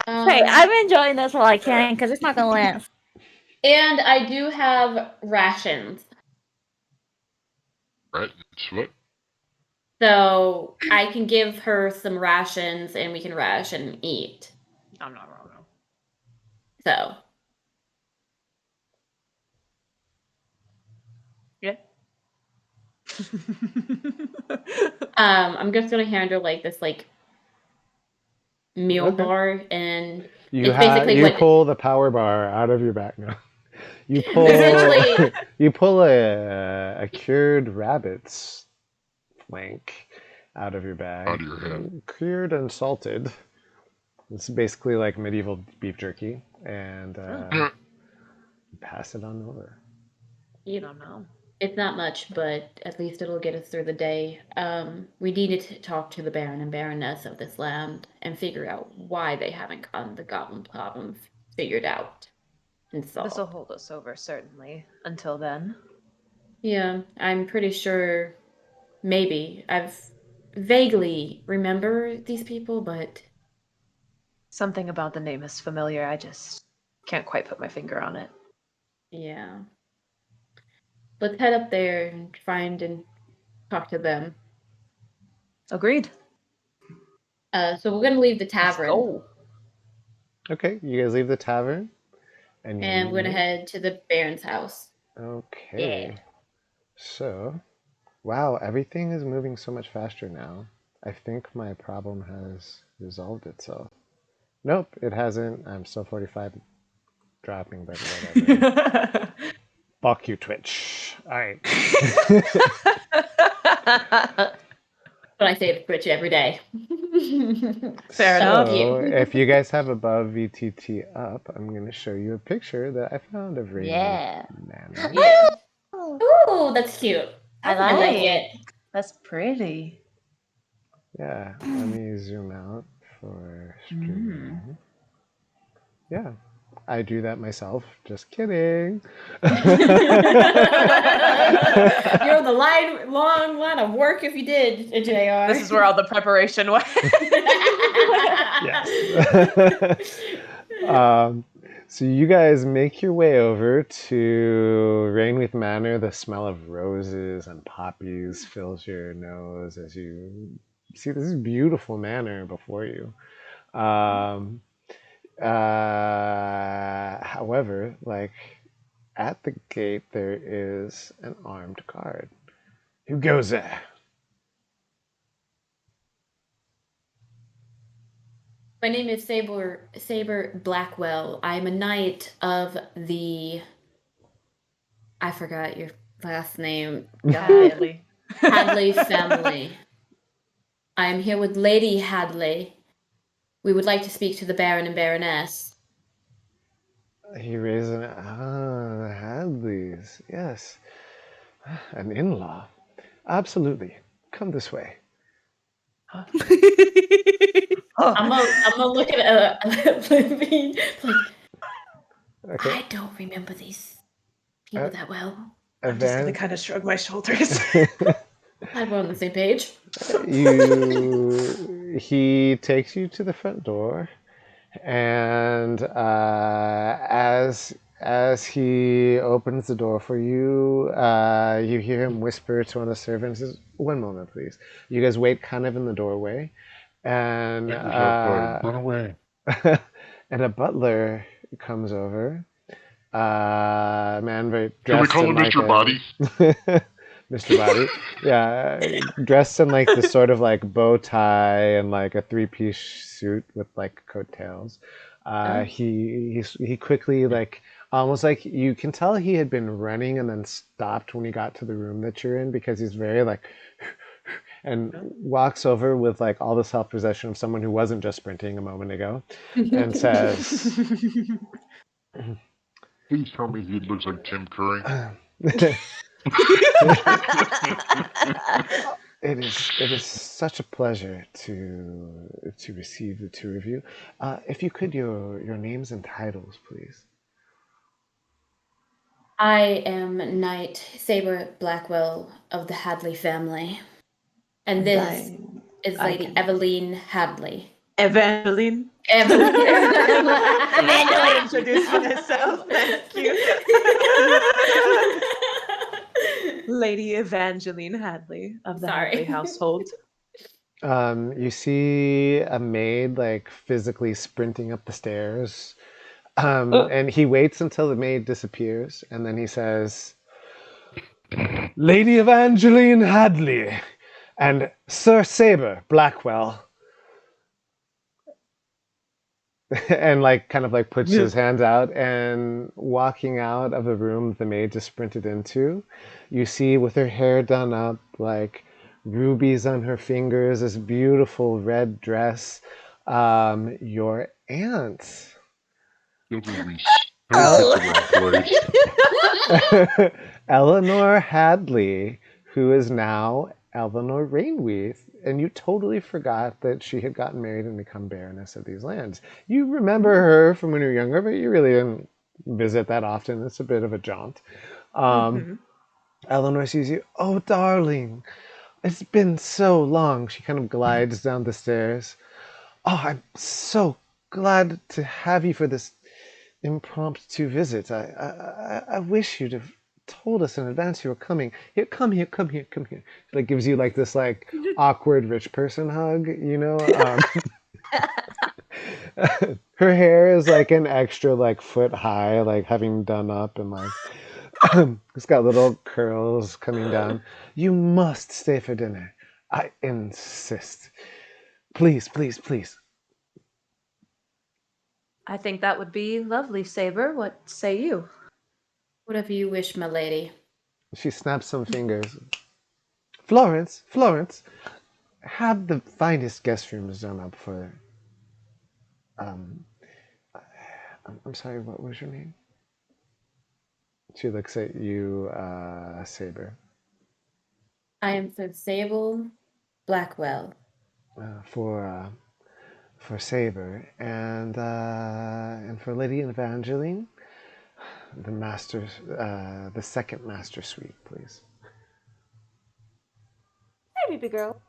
Hey, I'm enjoying this while I can because it's not gonna last. And I do have rations. Rations? What? So I can give her some rations and we can ration and eat. I'm not wrong. So, Yeah. I'm just gonna handle like this like meal Okay. bar, and You it's basically what pull the power bar out of your back now. You pull Essentially- you pull a cured rabbit's flank out of your bag. Out of your head. Cured and salted. It's basically like medieval beef jerky, and pass it on over. you I don't know. It's not much, but at least it'll get us through the day. We needed to talk to the Baron and Baroness of this land and figure out why they haven't gotten the goblin problem figured out and This will solved. hold us over, certainly. Until then. Yeah, I'm pretty sure. Maybe I've vaguely remember these people, but Something about the name is familiar. I just can't quite put my finger on it. yeah. Let's head up there and find and talk to them. Agreed. So we're gonna leave the tavern. Oh. Okay, you guys leave the tavern, and And we're gonna head to the Baron's house. Okay. Yeah. So, wow, everything is moving so much faster now. I think my problem has resolved itself. Nope, it hasn't. I'm still 45 dropping, but whatever. Fuck you, Twitch. All right. But I say to Twitch every day. Fair enough. So, if you guys have AboveVTT up, I'm going to show you a picture that I found of Rainy Yeah. Manor. Yeah. Ooh, that's cute. I I like like it. That's pretty. Yeah, let me zoom out for streaming. Yeah, I do that myself. Just kidding. You're the long line of work if you did, JR. This is where all the preparation went. Yes. So you guys make your way over to Rainwith Manor. The smell of roses and poppies fills your nose as you see this beautiful manor before you. However, like at the gate, there is an armed guard. Who goes there? My name is Saber Blackwell. I'm a knight of the. I forgot your last name. Hadley. Hadley family. I am here with Lady Hadley. We would like to speak to the Baron and Baroness. He raised an the Hadleys. Yes, an in-law. Absolutely. Come this way. I'm gonna look at Levine. Like, Okay. I don't remember these people that well. I'm just gonna kind of shrug my shoulders. I'm on the same page. He takes you to the front door, and as he opens the door for you, you hear him whisper to one of the servants, "One moment, please." You guys wait kind of in the doorway, and Run away. and a butler comes over. Man very Can we dressed call in him like Mr. Body? Mr. Body, yeah, dressed in like this sort of like bow tie and like a three-piece suit with like coattails. He quickly like almost like you can tell he had been running and then stopped when he got to the room that you're in because he's very like and walks over with like all the self-possession of someone who wasn't just sprinting a moment ago and says, Please tell me he looks like Tim Curry. It is such a pleasure to receive the two of you. If you could, your names and titles, please. I am Knight Saber Blackwell of the Hadley family. And this is Lady Eveline Hadley. Evangeline. Evangeline. Introduce myself. Thank you. Lady Evangeline Hadley of the Sorry. Hadley household. You see a maid like physically sprinting up the stairs. And he waits until the maid disappears, and then he says, Lady Evangeline Hadley and Sir Saber Blackwell. And like kind of like puts his hands out, and walking out of the room the maid just sprinted into, you see with her hair done up, like rubies on her fingers, this beautiful red dress, your aunt. Eleanor Hadley, who is now Eleanor Rainweath, and you totally forgot that she had gotten married and become Baroness of these lands. You remember her from when you were younger, but you really didn't visit that often. It's a bit of a jaunt. Eleanor sees you. Oh, darling, it's been so long. She kind of glides down the stairs. Oh, I'm so glad to have you for this impromptu visit. I wish you'd have told us in advance you were coming. Here, come here, come here, come here. She like gives you like this like awkward rich person hug, you know. Her hair is like an extra like foot high, like having done up, and like it's got little curls coming down. You must stay for dinner. I insist. Please, please, please. I think that would be lovely, Saber. What say you? Whatever you wish, my lady. She snaps some fingers. Florence, Florence, have the finest guest rooms done up for. I'm sorry, what was your name? She looks at you, Saber. I am Sir Sable Blackwell. For Saber and for Lady Evangeline, the second master suite, please. Hey, baby girl.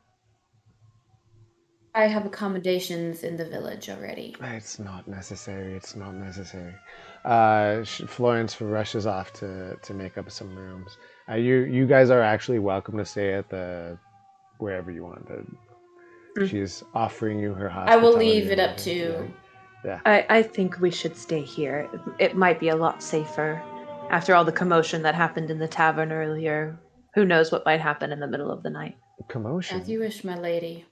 I have accommodations in the village already. It's not necessary. It's not necessary. Florence rushes off to make up some rooms. You guys are actually welcome to stay at the wherever you want. She's offering you her hospitality. I will leave it up to. Yeah. I think we should stay here. It might be a lot safer. After all the commotion that happened in the tavern earlier, who knows what might happen in the middle of the night. Commotion? As you wish, my lady.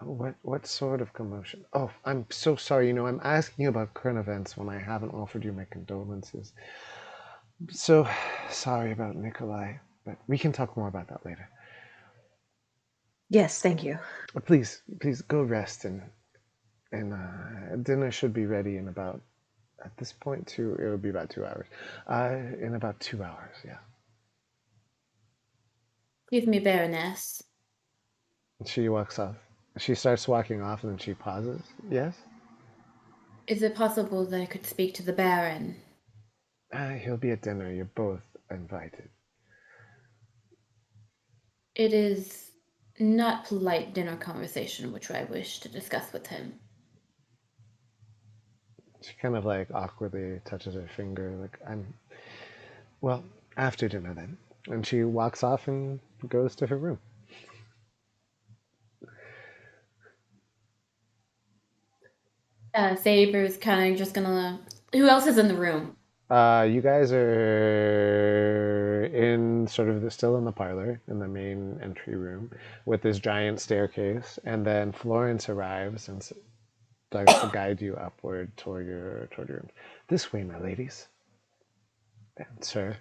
What sort of commotion? Oh, I'm so sorry. You know, I'm asking you about current events when I haven't offered you my condolences. So sorry about Nikolai, but we can talk more about that later. Yes, thank you. Please go rest, and dinner should be ready in about, at this point, it would be about 2 hours. In about 2 hours, yeah. Excuse me, Baroness. She walks off. She starts walking off, and then she pauses. Yes? Is it possible that I could speak to the Baron? He'll be at dinner. You're both invited. It is not polite dinner conversation which I wish to discuss with him. She kind of like awkwardly touches her finger, like, well, after dinner then. And she walks off and goes to her room. Saber's kind of just gonna. Who else is in the room? You guys are in still in the parlor, in the main entry room, with this giant staircase, and then Florence arrives and starts to guide you upward toward your room. This way, my ladies. And sir.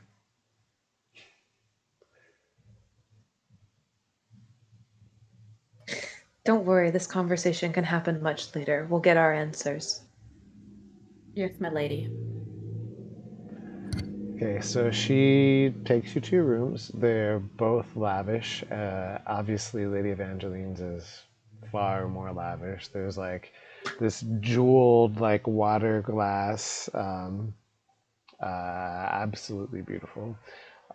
Don't worry, this conversation can happen much later. We'll get our answers. Yes, my lady. Okay, so she takes you to your rooms. They're both lavish. Obviously, Lady Evangeline's is far more lavish. There's like this jeweled like water glass, absolutely beautiful,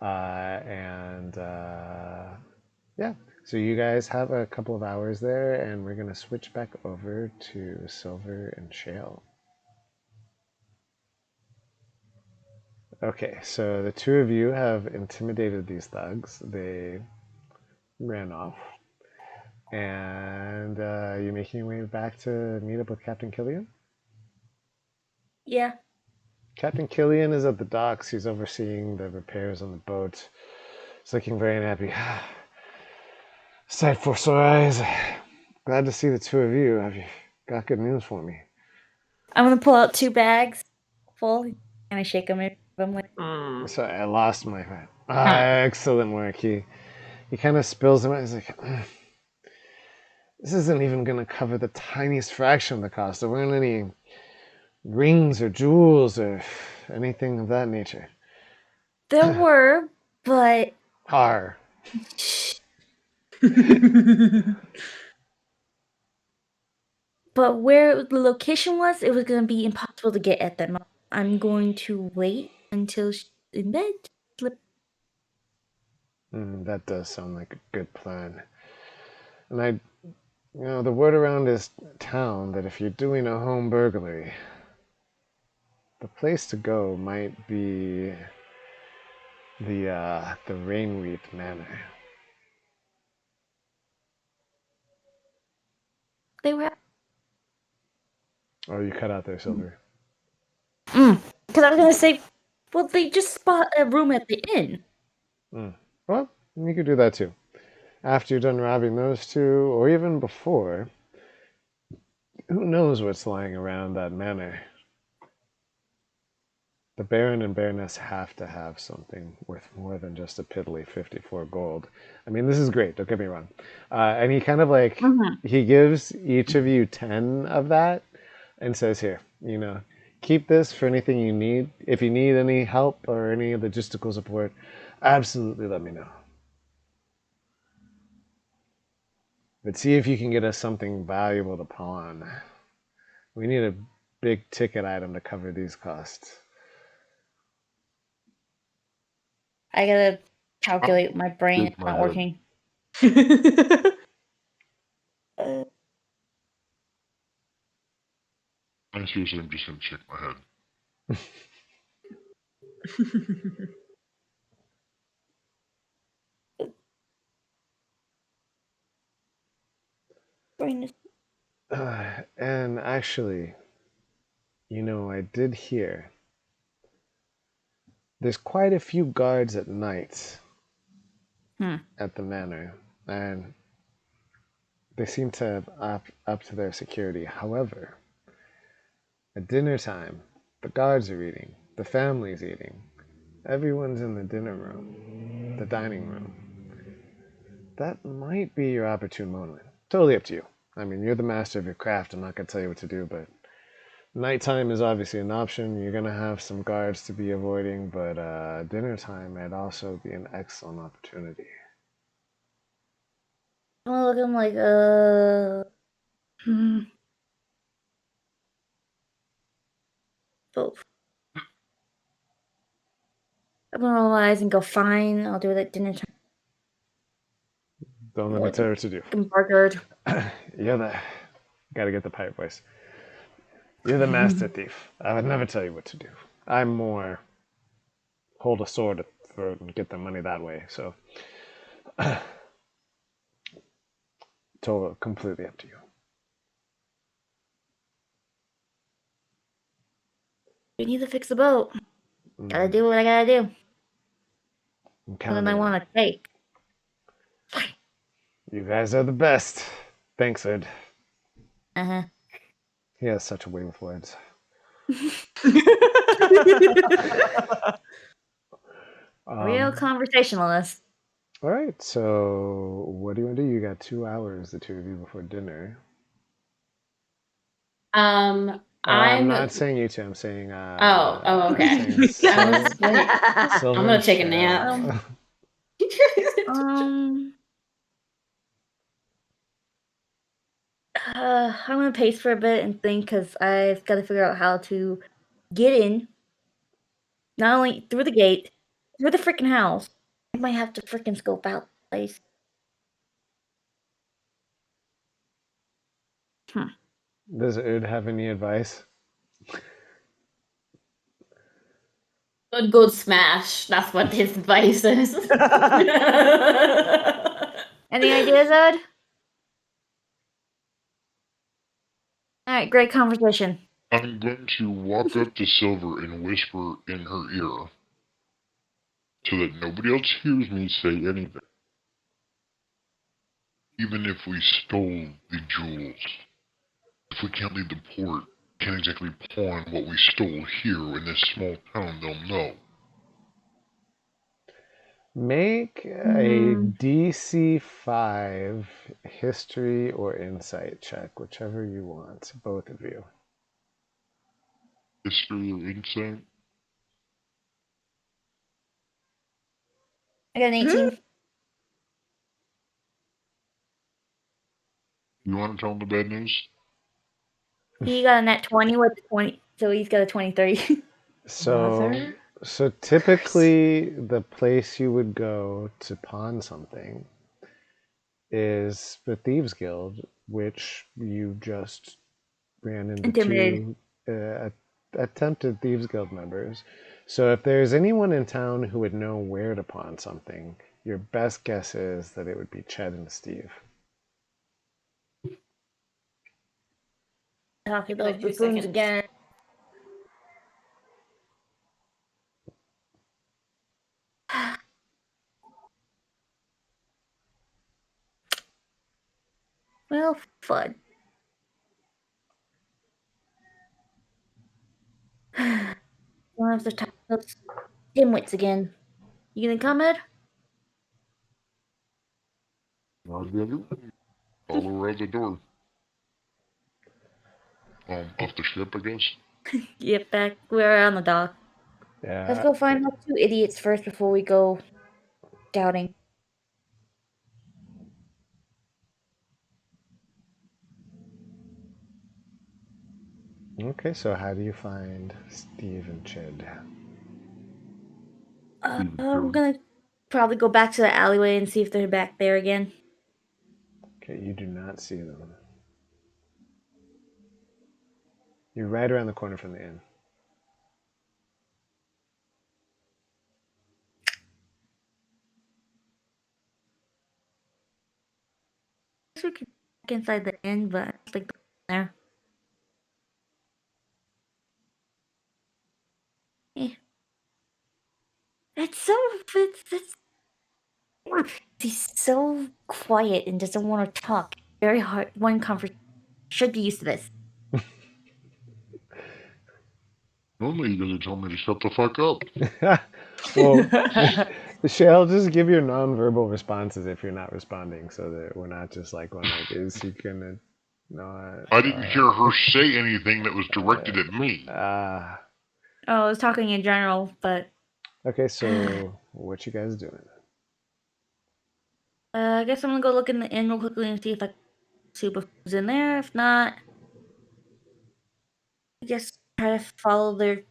yeah. So you guys have a couple of hours there, and we're gonna switch back over to Silver and Shale. Okay, so the two of you have intimidated these thugs. They ran off. And you making your way back to meet up with Captain Killian? Yeah. Captain Killian is at the docks. He's overseeing the repairs on the boat. He's looking very unhappy. Sight for sore eyes. Glad to see the two of you. Have you got good news for me? I'm gonna pull out 2 bags full, and I shake them. I'm like, Sorry, I lost my friend. Excellent work. He kind of spills them out. He's like, this isn't even going to cover the tiniest fraction of the cost. There weren't any rings or jewels or anything of that nature. there were, but Har. but where the location was, it was gonna be impossible to get at that moment. I'm going to wait until she's in bed. Slip. That does sound like a good plan. And the word around this town that if you're doing a home burglary, the place to go might be the Rainwreath Manor. They were. Oh, you cut out there, Silver. Because I was gonna say, well, they just bought a room at the inn. Well, you could do that too. After you're done robbing those two, or even before, who knows what's lying around that manor? The Baron and Baroness have to have something worth more than just a piddly 54 gold. I mean, this is great, don't get me wrong. And he kind of like, he gives each of you 10 of that and says, here, keep this for anything you need. If you need any help or any logistical support, absolutely let me know. But see if you can get us something valuable to pawn. We need a big ticket item to cover these costs. I gotta calculate my brain. It's not working. I seriously, I'm just going to shake my head. Brain is. And actually, I did hear there's quite a few guards at night at the manor, and they seem to have up to their security. However, at dinner time, the guards are eating, the family's eating, everyone's in the dinner room, the dining room. That might be your opportune moment. Totally up to you. I mean, you're the master of your craft. I'm not going to tell you what to do, but nighttime is obviously an option. You're going to have some guards to be avoiding, but dinner time might also be an excellent opportunity. I'm gonna look at him like, both. I'm gonna roll my eyes and go, fine, I'll do it at dinner time. Don't let me tell you what to do. I'm burgered. Gotta get the pirate voice. You're the master thief. I would never tell you what to do. I'm more hold a sword at the throat and get the money that way. So, totally, completely up to you. We need to fix the boat. Gotta do what I gotta do. And then I want to take. You guys are the best. Thanks, Ed. Uh-huh. He has such a way with words. Real conversationalist. All right, so what do you want to do? You got 2 hours, the two of you, before dinner. I'm not saying you two. I'm saying. okay. I'm I'm gonna take a nap. I'm gonna pace for a bit and think, because I've got to figure out how to get in. Not only through the gate, through the freaking house. I might have to freaking scope out the place. Does Ed have any advice? Good smash. That's what his advice is. Any ideas, Ed? right, great conversation. I'm going to walk up to Silver and whisper in her ear so that nobody else hears me say anything. Even if we stole the jewels, if we can't leave the port, can't exactly pawn what we stole here in this small town, they'll know. Make a DC 5 history or insight check, whichever you want, both of you. History or insight? I got an 18. You want to tell them the bad news? He got a net 20 with 20, so he's got a 23. So typically the place you would go to pawn something is the Thieves Guild, which you just ran into Intimidated. two attempted Thieves Guild members. So if there's anyone in town who would know where to pawn something, your best guess is that it would be Ched and Steve. Talking Like those 2 buffoons seconds. again. Well, fun. We'll have to talk those dimwits again. You gonna come, Ed? I'll get it. All around the door. Off the ship, I guess. Get back. We're on the dock. Let's Yeah. go find those 2 idiots first before we go scouting. Okay, so how do you find Steve and Ched? We're gonna probably go back to the alleyway and see if they're back there again. Okay, you do not see them. You're right around the corner from the inn. I guess we could back inside the inn, but I don't think they're there. Eh. He's so quiet and doesn't want to talk. Very hard. One conversation. Should be used to this. Normally you're going to tell me to shut the fuck up. Well, Shale, just give your nonverbal responses if you're not responding, so that we're not just like going like, is he gonna not? I didn't hear her say anything that was directed at me. Oh, I was talking in general, but Okay, so what you guys doing? I guess I'm gonna go look in the inn real quickly and see if I can see who's in there. If not, I guess try to follow their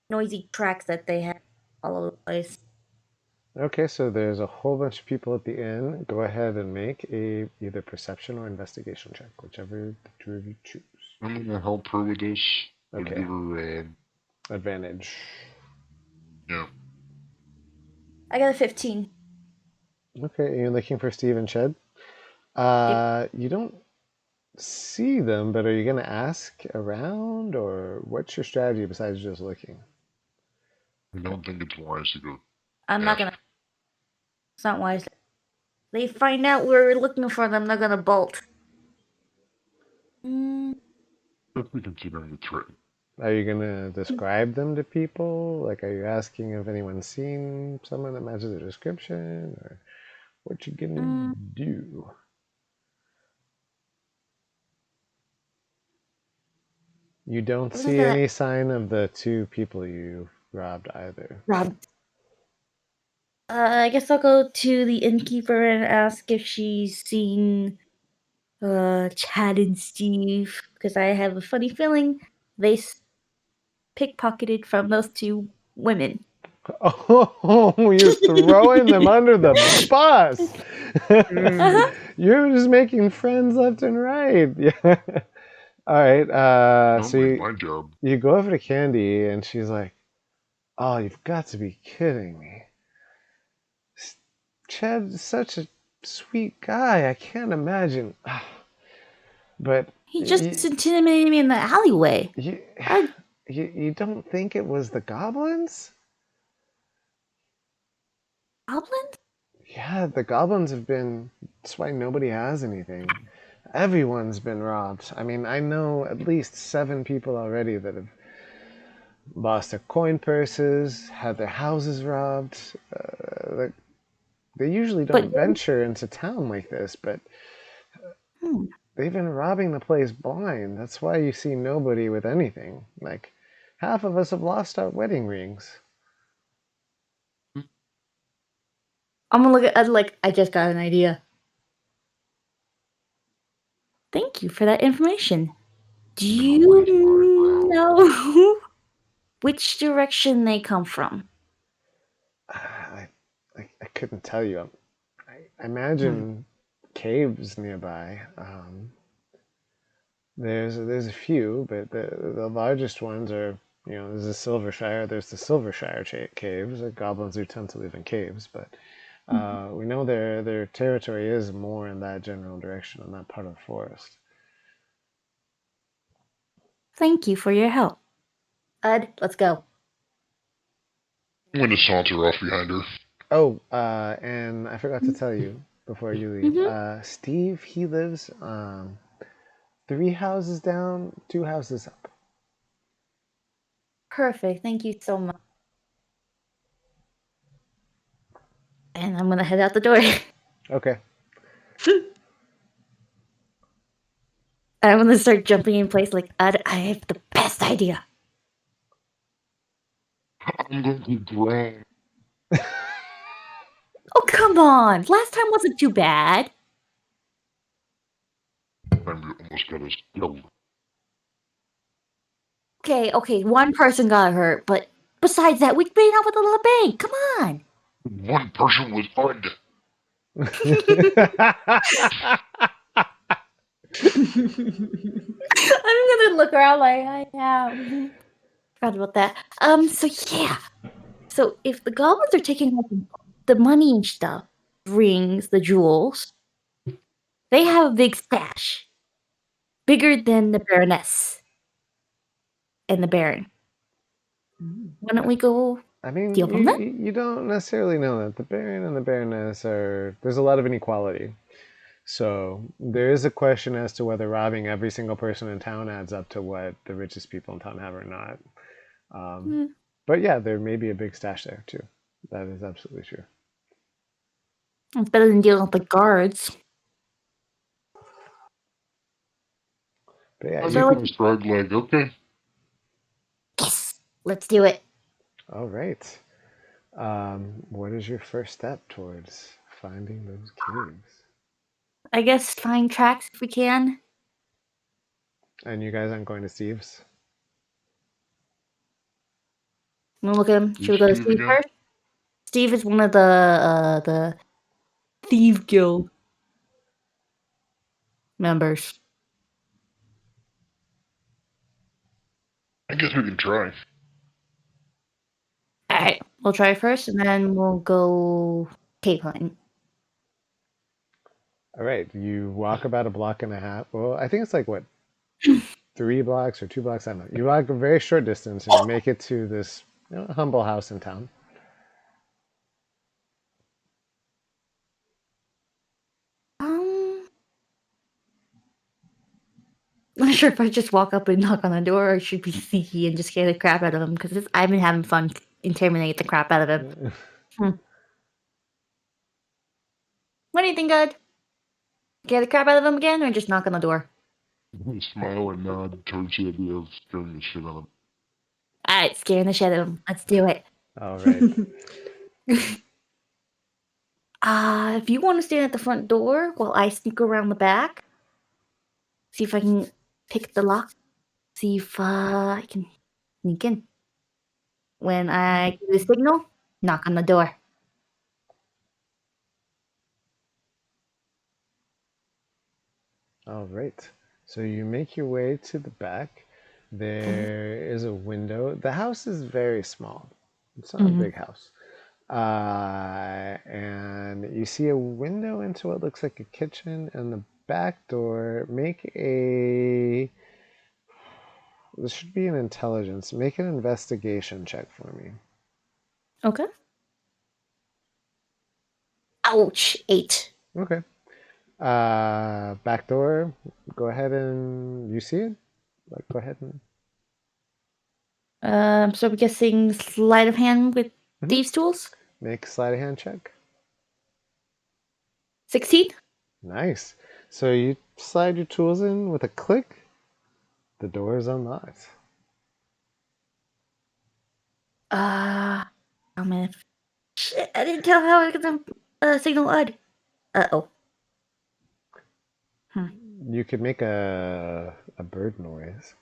noisy tracks that they have all over the place. Okay, so there's a whole bunch of people at the inn. Go ahead and make a either perception or investigation check, whichever the two of you choose. I'm going to help her with this. I'll Okay. give her, Advantage. yeah. I got a 15. Okay, you're looking for Steve and Ched? You don't see them, but are you going to ask around, or what's your strategy besides just looking? I don't think it's wise to go. I'm not gonna. It's not wise. They find out we're looking for them, they're gonna bolt. Definitely considering the threat. Are you going to describe them to people? Like, are you asking if anyone's seen someone that matches their description, or what you going to do? You don't see any sign of the two people you robbed either. Robbed. I guess I'll go to the innkeeper and ask if she's seen Chad and Steve, because I have a funny feeling they pickpocketed from those 2 women. Oh, you're throwing them under the bus. You're just making friends left and right. Yeah. All right. So my job. you go over to Candy, and she's like, "Oh, you've got to be kidding me. Chad's such a sweet guy. I can't imagine." But He just intimidated me in the alleyway. you don't think it was the goblins? Goblins? Yeah, the goblins have been. That's why nobody has anything. Everyone's been robbed. I mean, I know at least 7 people already that have lost their coin purses, had their houses robbed. They usually don't venture into town like this, but they've been robbing the place blind. That's why you see nobody with anything. Like, half of us have lost our wedding rings. I'm gonna look at like I just got an idea. Thank you for that information. Do you know which direction they come from? I couldn't tell you. I imagine caves nearby. There's a few, but the largest ones are, there's the Silvershire. There's the Silvershire caves. The goblins who tend to live in caves, but we know their territory is more in that general direction, in that part of the forest. Thank you for your help. Ed, let's go. I'm going to saunter off behind her. Oh, and I forgot to tell you before you leave. Steve, he lives 3 houses down, 2 houses up. Perfect. Thank you so much. And I'm gonna head out the door. Okay. I'm gonna start jumping in place like, I have the best idea. I'm going to drown. Oh, come on. Last time wasn't too bad. I almost got us killed. Okay, one person got hurt, but besides that, we made out with a little bang. Come on. One person was odd. I'm gonna look around like, forgot about that. So yeah. So if the goblins are taking all the money and stuff, rings, the jewels, they have a big stash. Bigger than the Baroness and the Baron. Why don't we go steal from them? You don't necessarily know that. The Baron and the Baroness there's a lot of inequality. So there is a question as to whether robbing every single person in town adds up to what the richest people in town have or not. But yeah, there may be a big stash there too. That is absolutely true. It's better than dealing with the guards. But yeah, you can shrug like, okay. Yes, let's do it. All right. What is your first step towards finding those caves? I guess find tracks if we can. And you guys aren't going to Steve's? I'm gonna look at him. Should we go to Steve first? Steve is one of the Thief Guild members. I guess we can try. Alright, we'll try first and then we'll go cave hunting. Alright, you walk about a block and a half. Well, I think it's like, what, 3 blocks or 2 blocks? I don't know. You walk a very short distance and you make it to this humble house in town. I'm not sure if I just walk up and knock on the door or I should be sneaky and just scare the crap out of him because I've been having fun intimidating the crap out of him. What do you think, Ed? Scare the crap out of him again or just knock on the door? Smile and nod towards the idea of scaring the shit out of him. Alright, scaring the shit out of him. Let's do it. Alright. If you want to stand at the front door while I sneak around the back, see if I can pick the lock, see if I can sneak in. When I give the signal, knock on the door. All right. So you make your way to the back. There is a window. The house is very small. It's not a big house. And you see a window into what looks like a kitchen, and the back door, make a... This should be an intelligence. Make an investigation check for me. Okay. Ouch. 8. Okay. Back door, go ahead and... You see it? Like, go ahead and... So I'm guessing sleight of hand with thieves' tools? Make a sleight of hand check. 16? Nice. So you slide your tools in with a click. The door is unlocked. Oh man. Shit, I didn't tell how I could signal UD. Uh-oh. You could make a bird noise.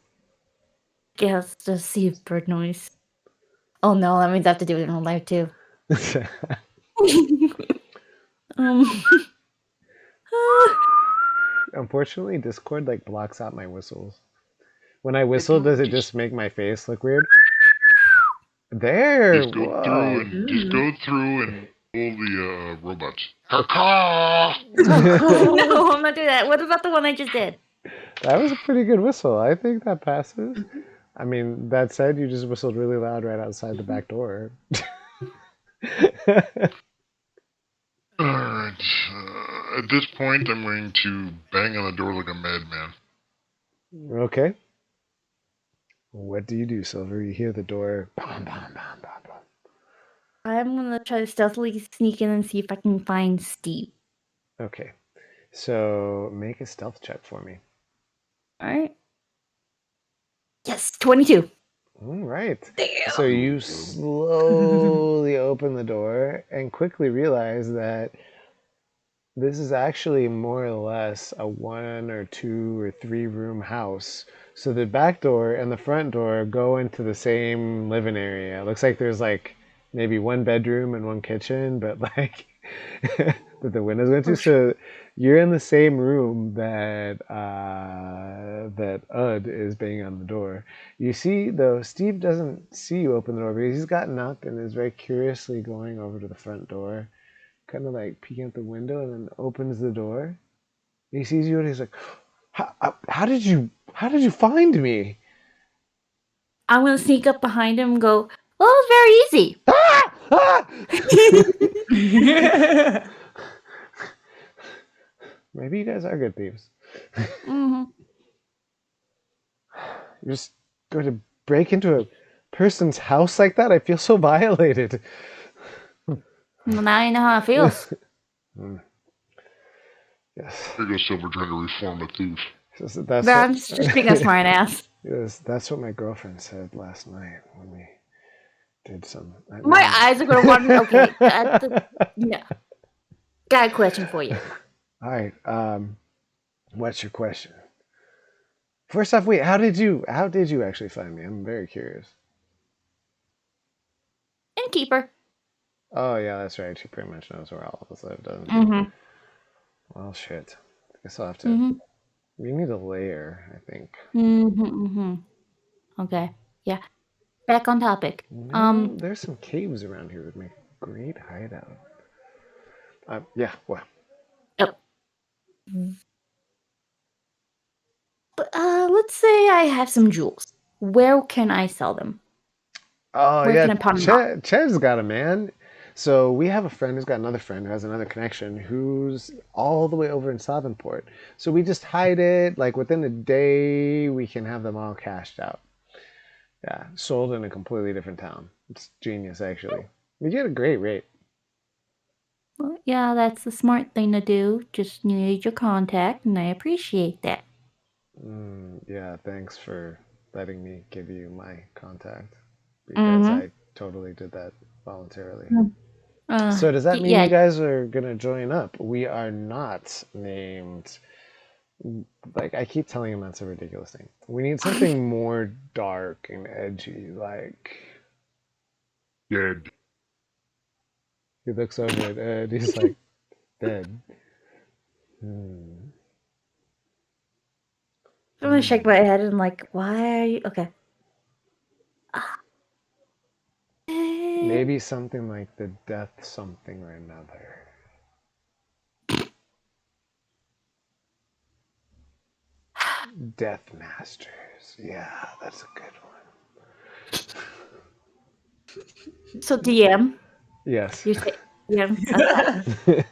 Yeah, let's just see bird noise. Oh no, that means I have to do it in real life too. Unfortunately, Discord like blocks out my whistles. When I whistle, does it just make my face look weird? There. Just go Whoa. through and just go through and pull the robots. Caw-caw! No, I'm not doing that. What about the one I just did? That was a pretty good whistle. I think that passes. I mean, that said, you just whistled really loud right outside the back door. Alright. At this point, I'm going to bang on the door like a madman. Okay. What do you do, Silver? You hear the door. Bam, bam, bam, bam, bam. I'm gonna try to stealthily sneak in and see if I can find Steve. Okay. So make a stealth check for me. Alright. Yes, 22. All right. Damn. So you slowly open the door and quickly realize that this is actually more or less a 1 or 2 or 3 room house. So the back door and the front door go into the same living area. It looks like there's like maybe 1 bedroom and 1 kitchen, but like that the windows go into. So you're in the same room that that Ud is banging on the door. You see, though, Steve doesn't see you open the door because he's gotten up and is very curiously going over to the front door, kind of like peeking out the window, and then opens the door. He sees you and he's like, how did you find me? I'm gonna sneak up behind him and go, well, it was very easy. Maybe you guys are good thieves. Mm-hmm. You're just going to break into a person's house like that? I feel so violated. Well, now you know how it feels. Yes. There goes Silver trying to reform a thief. That's I'm just being a smart ass. yes, that's what my girlfriend said last night when we did some... My eyes are gonna water. Okay. Yeah. Got a question for you. All right. What's your question? First off, wait. How did you actually find me? I'm very curious. Innkeeper. Oh yeah, that's right. She pretty much knows where all of us live, doesn't she? Mm-hmm. Well, shit. I guess I'll have to. Mm-hmm. We need a layer, I think. Mm-hmm. Mm-hmm. Okay. Yeah. Back on topic. There's some caves around here that make a great hideout. Yeah. Well. But let's say I have some jewels. Where can I sell them? Oh Where yeah, can I pawn them off? Ched's got a man. So we have a friend who's got another friend who has another connection who's all the way over in Southernport. So we just hide it. Like within a day, we can have them all cashed out. Yeah, sold in a completely different town. It's genius, actually. We get a great rate. Well, yeah, that's the smart thing to do. Just need your contact, and I appreciate that. Yeah, thanks for letting me give you my contact because I totally did that voluntarily. So does that mean you guys are gonna join up? We are not named. Like I keep telling him that's a ridiculous thing. We need something more dark and edgy, like. Dead. He looks over at Ed. He's like, dead. I'm gonna shake my head and like, why are you okay? Maybe something like the death something or another. Death Masters. Yeah, that's a good one. So DM, Yes. you say DM. Okay.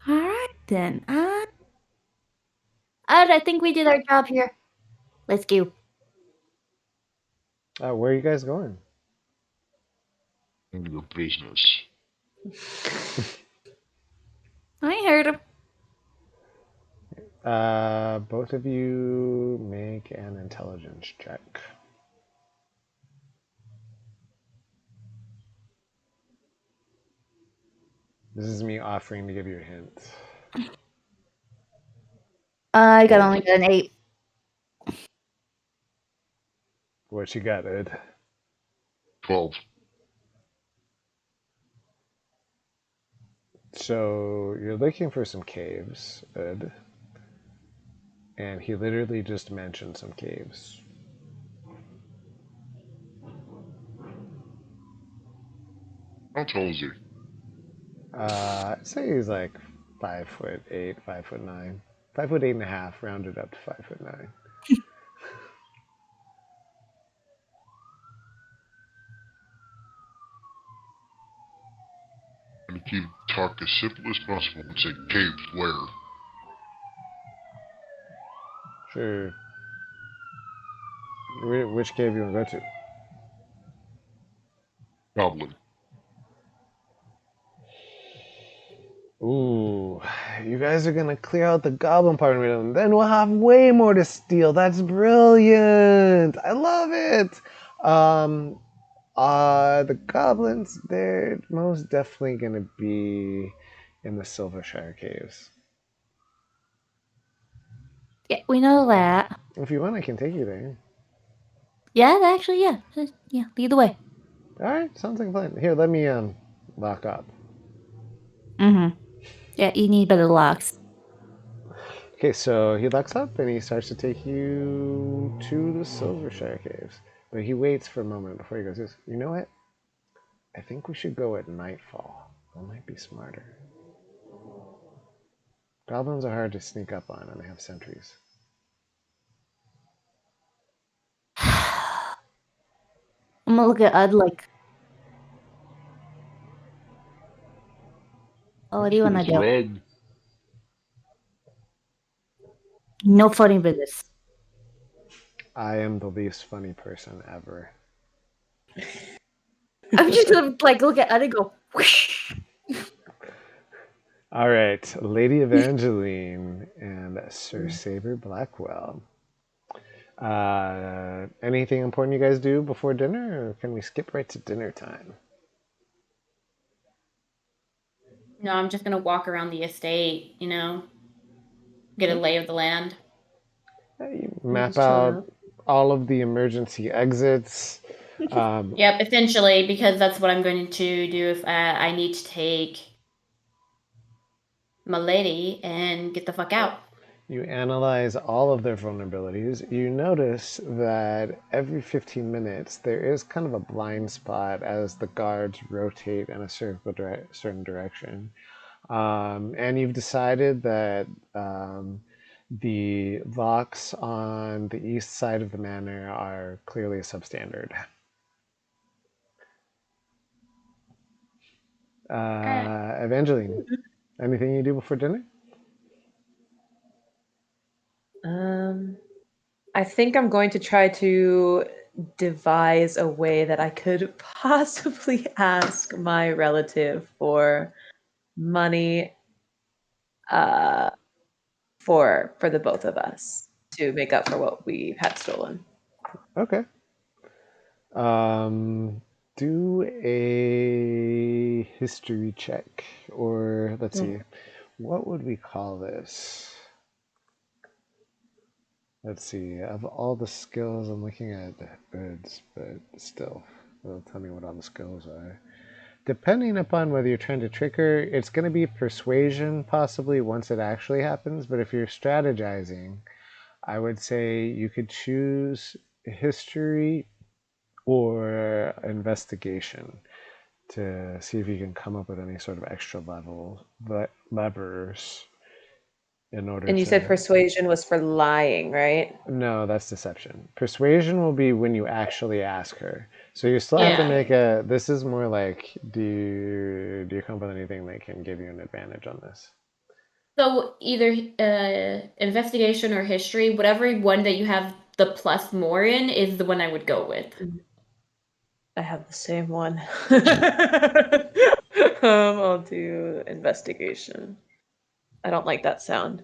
All right then. I think we did our job here. Let's go. Where are you guys going? In your business. I heard him. Both of you make an intelligence check. This is me offering to give you a hint. I got only got an 8. What you got, Ed? 12. So you're looking for some caves, Ed. And he literally just mentioned some caves. How tall is he? I'd say he's like 5'8", 5'9", 5'8.5", rounded up to 5'9". I'm gonna keep talk as simple as possible and say caves where? Sure. Which cave you want to go to? Goblin. Ooh, you guys are gonna clear out the goblin part of it, and then we'll have way more to steal. That's brilliant. I love it. The goblins, they're most definitely gonna be in the Silvershire caves. Yeah, we know that. If you want, I can take you there. Yeah, actually, yeah. Yeah, lead the way. All right, sounds like a plan. Here, let me lock up. Mm-hmm. Yeah, you need better locks. Okay, so he locks up and he starts to take you to the Silvershire caves. But he waits for a moment before he goes, you know what? I think we should go at nightfall. That might be smarter. Goblins are hard to sneak up on and they have sentries. I'm gonna look at Ud like, oh, what do you wanna do? Red. No funny business. I am the least funny person ever. I'm just gonna like look at Ud and go, whoosh. All right, Lady Evangeline and Sir Saber Blackwell. Anything important you guys do before dinner, or can we skip right to dinner time? No, I'm just gonna walk around the estate, get a lay of the land. You map Just chilling out all of the emergency exits. Yep, essentially, because that's what I'm going to do if I need to take my lady and get the fuck out. You analyze all of their vulnerabilities. You notice that every 15 minutes there is kind of a blind spot as the guards rotate in a certain direction. And you've decided that the locks on the east side of the manor are clearly substandard. Evangeline, anything you do before dinner? I think I'm going to try to devise a way that I could possibly ask my relative for money for the both of us to make up for what we had stolen. Okay. Do a history check, or let's see, what would we call this? Let's see, of all the skills, I'm looking at birds, but still, it'll tell me what all the skills are. Depending upon whether you're trying to trick her, it's going to be persuasion possibly once it actually happens, but if you're strategizing, I would say you could choose history or investigation to see if you can come up with any sort of extra levers in order And you to... said persuasion was for lying, right? No, that's deception. Persuasion will be when you actually ask her. So you still have to Yeah. make a... This is more like, do you come up with anything that can give you an advantage on this? So either investigation or history, whatever one that you have the plus more in is the one I would go with. I have the same one. I'll do investigation. I don't like that sound.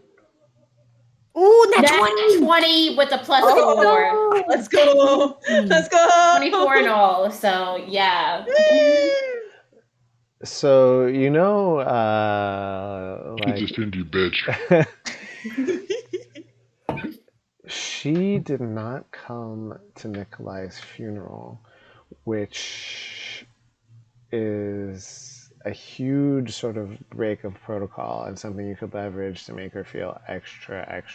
Ooh, that's That's 20! 20 with a plus Oh, 4. Let's go! Let's go! 24 in all, so yeah. So, you know, She's a like... stingy bitch. She did not come to Nikolai's funeral, which is a huge sort of break of protocol and something you could leverage to make her feel extra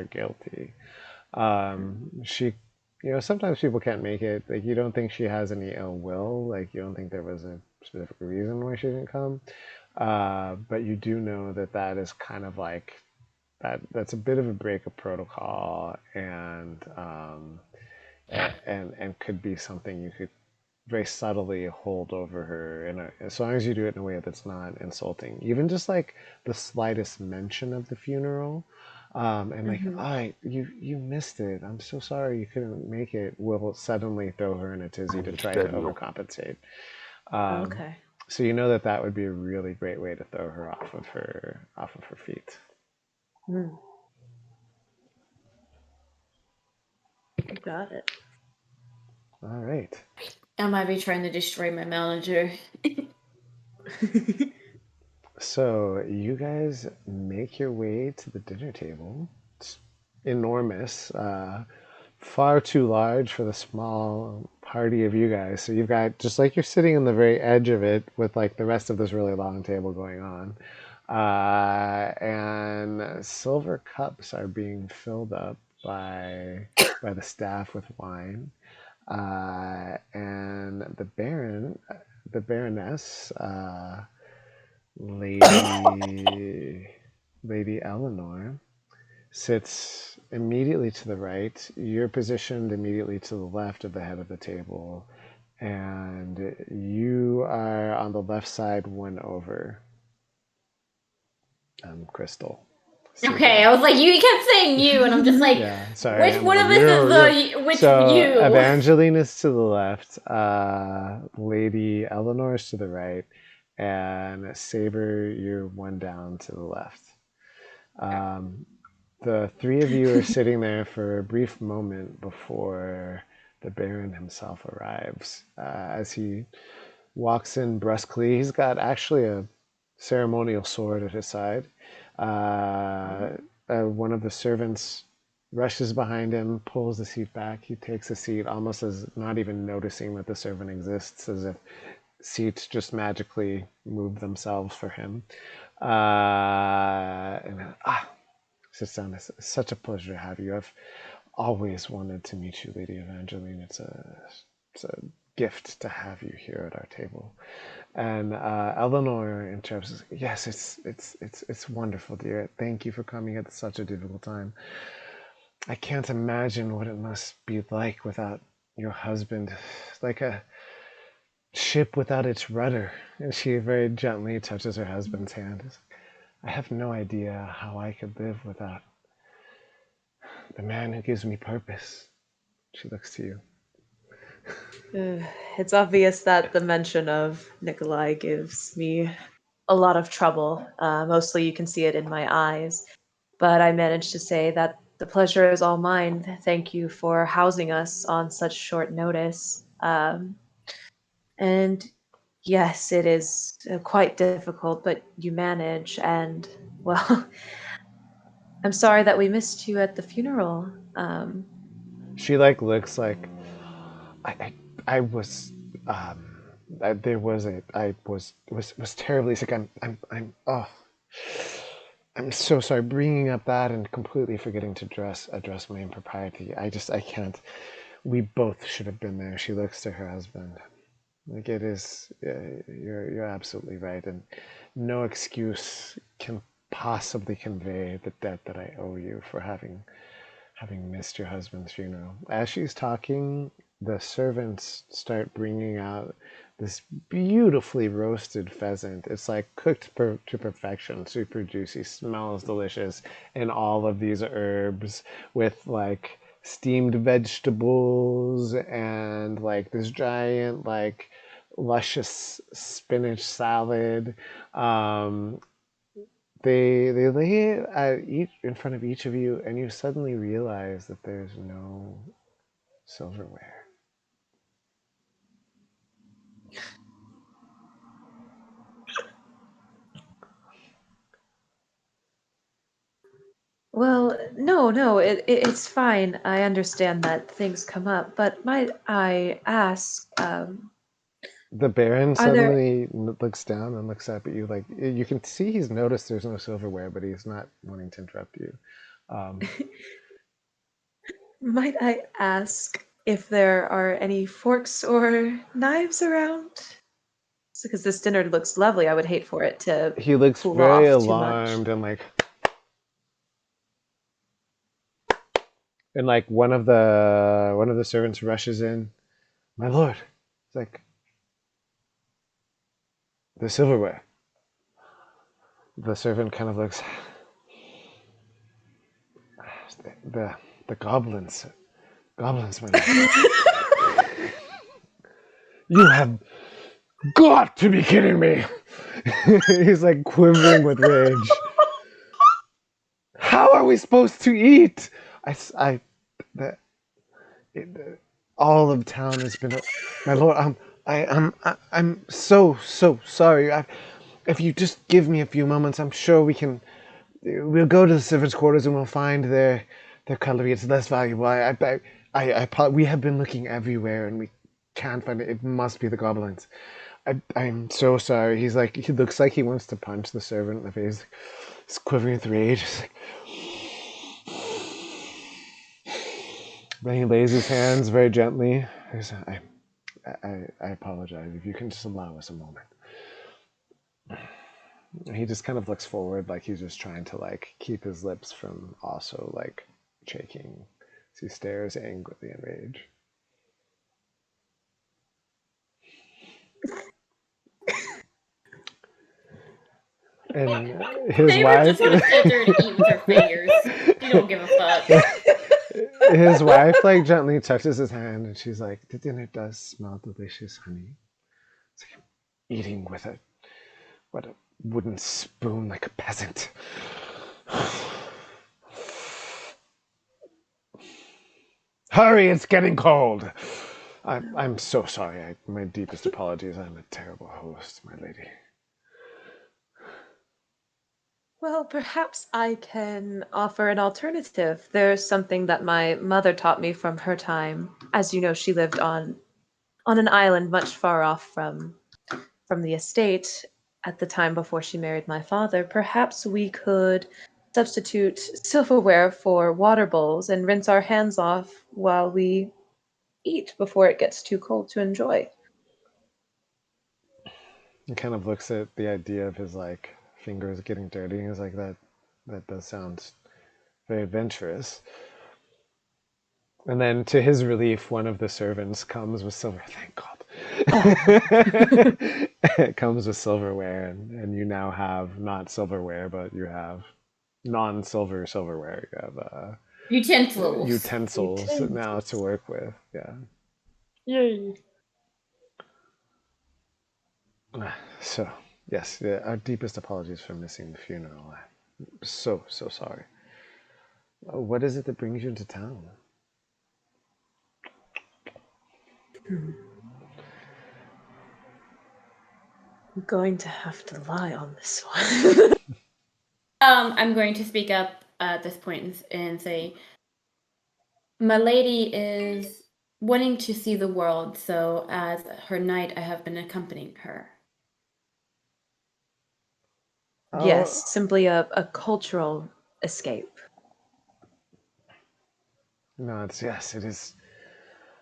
guilty. She, sometimes people can't make it. Like, you don't think she has any ill will. Like, you don't think there was a specific reason why she didn't come. But you do know that is kind of like that's a bit of a break of protocol, and could be something you could very subtly hold over her, as long as you do it in a way that's not insulting. Even just like the slightest mention of the funeral, and like, you missed it. I'm so sorry you couldn't make it. Will suddenly throw her in a tizzy to try to overcompensate. Okay. So you know that would be a really great way to throw her off of her feet. Got it. All right. I might be trying to destroy my manager. So you guys make your way to the dinner table. It's enormous, far too large for the small party of you guys. So you've got, just like you're sitting on the very edge of it with like the rest of this really long table going on. And silver cups are being filled up by the staff with wine. And the Baroness, Lady Eleanor, sits immediately to the right. You're positioned immediately to the left of the head of the table, and you are on the left side, one over. Crystal. Okay, I was like, you kept saying you, and I'm just like, yeah, sorry. which one of us is which you? Evangeline is to the left, Lady Eleanor is to the right, and Saber, you're one down to the left. The three of you are sitting there for a brief moment before the Baron himself arrives. As he walks in brusquely, he's got actually a ceremonial sword at his side. One of the servants rushes behind him, pulls the seat back. He takes a seat, almost as not even noticing that the servant exists, as if seats just magically move themselves for him. Sits down. It's such a pleasure to have you. I've always wanted to meet you, Lady Evangeline. It's a gift to have you here at our table. And Eleanor interrupts. Yes, it's wonderful, dear. Thank you for coming at such a difficult time. I can't imagine what it must be like without your husband, like a ship without its rudder. And she very gently touches her husband's hand. I have no idea how I could live without the man who gives me purpose. She looks to you. It's obvious that the mention of Nikolai gives me a lot of trouble. Mostly you can see it in my eyes. But I managed to say that the pleasure is all mine. Thank you for housing us on such short notice. And yes, it is quite difficult, but you manage. And, well, I'm sorry that we missed you at the funeral. She looks like I was there was I was terribly sick. I'm so sorry, bringing up that and completely forgetting to address my impropriety. I can't. We both should have been there. She looks to her husband. Like, it is, you're absolutely right, and no excuse can possibly convey the debt that I owe you for having missed your husband's funeral. As she's talking, the servants start bringing out this beautifully roasted pheasant. It's like cooked to perfection, super juicy, smells delicious, and all of these herbs with like steamed vegetables and like this giant like luscious spinach salad. They lay it in front of each of you, and you suddenly realize that there's no silverware. Well, no, it's fine. I understand that things come up, but might I ask, The Baron are there... suddenly looks down and looks up at you. Like you can see, he's noticed there's no silverware, but he's not wanting to interrupt you. Might I ask if there are any forks or knives around? Because this dinner looks lovely. I would hate for it to He looks cool very off too alarmed much. and like one of the servants rushes in. My lord, it's like the silverware. The servant kind of looks. The goblins, my lord. You have got to be kidding me! He's like quivering with rage. How are we supposed to eat? All of town has been. My lord, I'm so sorry. If you just give me a few moments, I'm sure we'll go to the servants' quarters and we'll find their cutlery. It's less valuable. We have been looking everywhere and we can't find it. It must be the goblins. I'm so sorry. He looks like he wants to punch the servant in the face. He's quivering with rage. Then he lays his hands very gently. I apologize. If you can just allow us a moment. He just kind of looks forward, like he's just trying to like keep his lips from also like shaking. As he stares angrily in rage. And his wife just gonna sit there and eat with her fingers. You don't give a fuck. His wife like gently touches his hand and she's like, the dinner does smell delicious, honey. It's like eating with a wooden spoon like a peasant. Hurry, it's getting cold. I'm so sorry. My deepest apologies. I'm a terrible host, my lady. Well, perhaps I can offer an alternative. There's something that my mother taught me from her time. As you know, she lived on an island much far off from the estate at the time before she married my father. Perhaps we could substitute silverware for water bowls and rinse our hands off while we eat before it gets too cold to enjoy. He kind of looks at the idea of his like fingers getting dirty and is like, that does sound very adventurous. And then to his relief, one of the servants comes with silver. Thank God. It comes with silverware, and you now have not silverware, but you have non-silver silverware. You have utensils now to work with. Yeah. Yay. So, yes, our deepest apologies for missing the funeral. I'm so sorry. What is it that brings you into town? I'm going to have to lie on this one. I'm going to speak up at this point and say, my lady is wanting to see the world, so as her knight, I have been accompanying her. Yes, simply a cultural escape. No, it is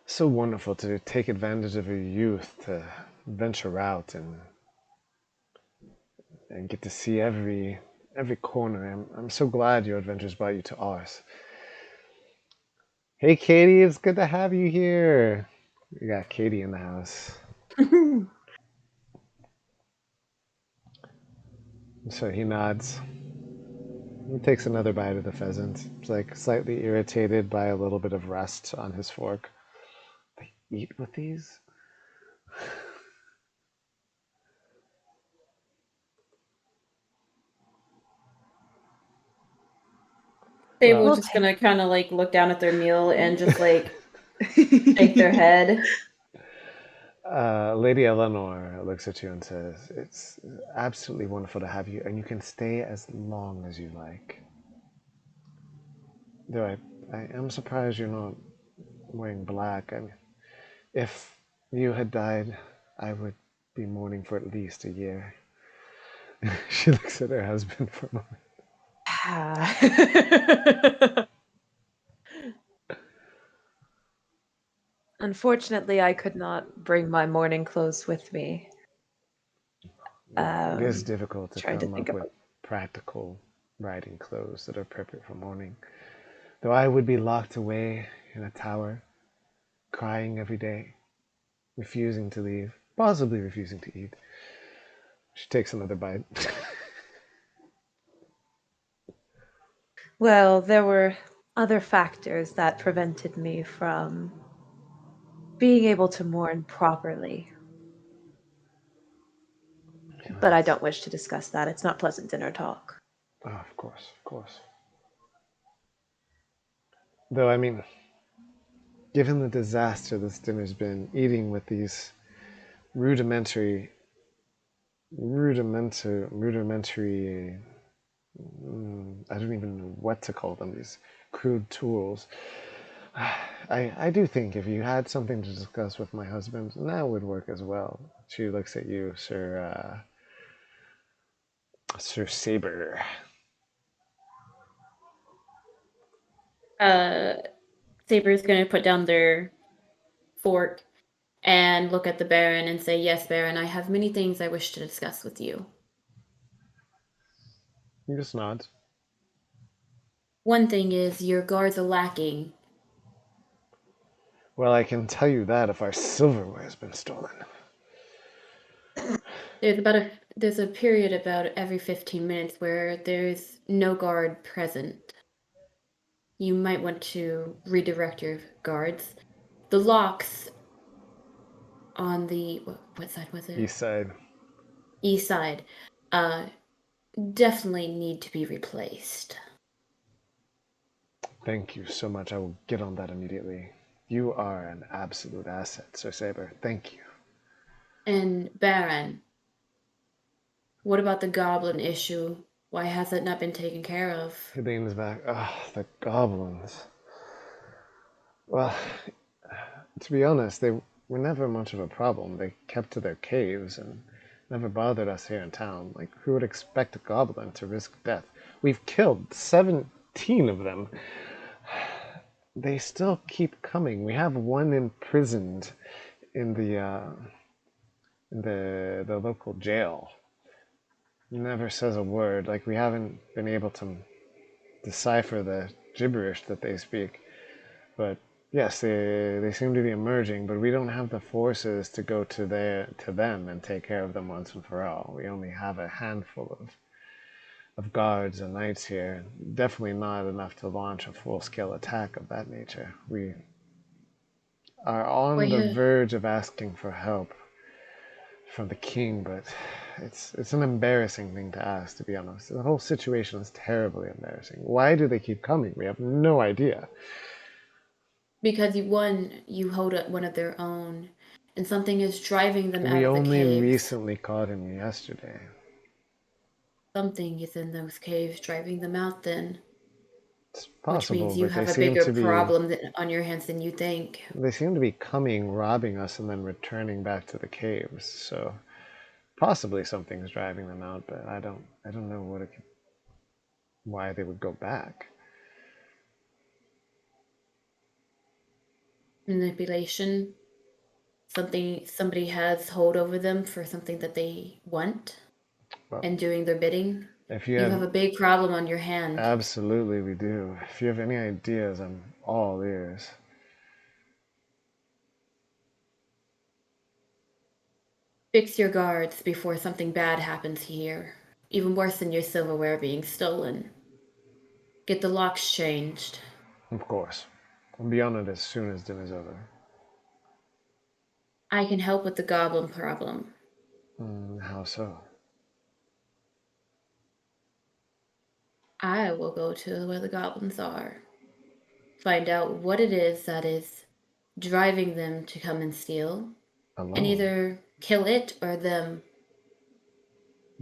so wonderful to take advantage of your youth, to venture out and get to see every every corner. I'm so glad your adventures brought you to ours. Hey, Katie, it's good to have you here. We got Katie in the house. So he nods. He takes another bite of the pheasant. He's like slightly irritated by a little bit of rust on his fork. They eat with these? They Well- were just gonna kind of like look down at their meal and just like shake their head. Lady Eleanor looks at you and says, "It's absolutely wonderful to have you, and you can stay as long as you like. Though I am surprised you're not wearing black. I mean, if you had died, I would be mourning for at least a year." She looks at her husband for a moment. Unfortunately, I could not bring my mourning clothes with me. It is difficult to trying to come think up with practical riding clothes that are perfect for mourning. Though I would be locked away in a tower, crying every day, refusing to leave, possibly refusing to eat. She takes another bite. Well, there were other factors that prevented me from being able to mourn properly. But I don't wish to discuss that. It's not pleasant dinner talk. Oh, of course, of course. Though, I mean, given the disaster this dinner's been, eating with these rudimentary, I don't even know what to call them, these crude tools. I do think if you had something to discuss with my husband, that would work as well. She looks at you, Sir Saber. Saber's gonna put down their fork and look at the Baron and say, "Yes, Baron, I have many things I wish to discuss with you." He just nods. One thing is your guards are lacking. Well, I can tell you that if our silverware has been stolen. There's a period about every 15 minutes where there's no guard present. You might want to redirect your guards. The locks on the what side was it? East side. East side. Definitely need to be replaced. Thank you so much. I will get on that immediately. You are an absolute asset, Sir Saber. Thank you. And Baron, what about the goblin issue? Why has it not been taken care of? He leans back. Ah, the goblins. Well, to be honest, they were never much of a problem. They kept to their caves and never bothered us here in town. Like, who would expect a goblin to risk death? We've killed 17 of them. They still keep coming. We have one imprisoned in the local jail. Never says a word. Like, we haven't been able to decipher the gibberish that they speak. But yes, they seem to be emerging, but we don't have the forces to go to them and take care of them once and for all. We only have a handful of guards and knights here. Definitely not enough to launch a full-scale attack of that nature. We are on the verge of asking for help from the king, but it's an embarrassing thing to ask, to be honest. The whole situation is terribly embarrassing. Why do they keep coming? We have no idea. Because you hold up one of their own, and something is driving them out We of the only caves. recently caught him yesterday. Something is in those caves driving them out then. It's Which possible, means you but have they a seem bigger to be problem on your hands than you think. they seem to be coming, robbing us, and then returning back to the caves. So possibly something's driving them out, but I don't know why they would go back. Manipulation. Somebody has hold over them for something that they want, Well, and doing their bidding. If you You have have, a big problem on your hand. absolutely we do. If you have any ideas, I'm all ears. Fix your guards before something bad happens here. Even worse than your silverware being stolen. Get the locks changed. Of course. I'll be on it as soon as dinner's over. I can help with the goblin problem. How so? I will go to where the goblins are. Find out what it is that is driving them to come and steal. And Alone? either kill it or them.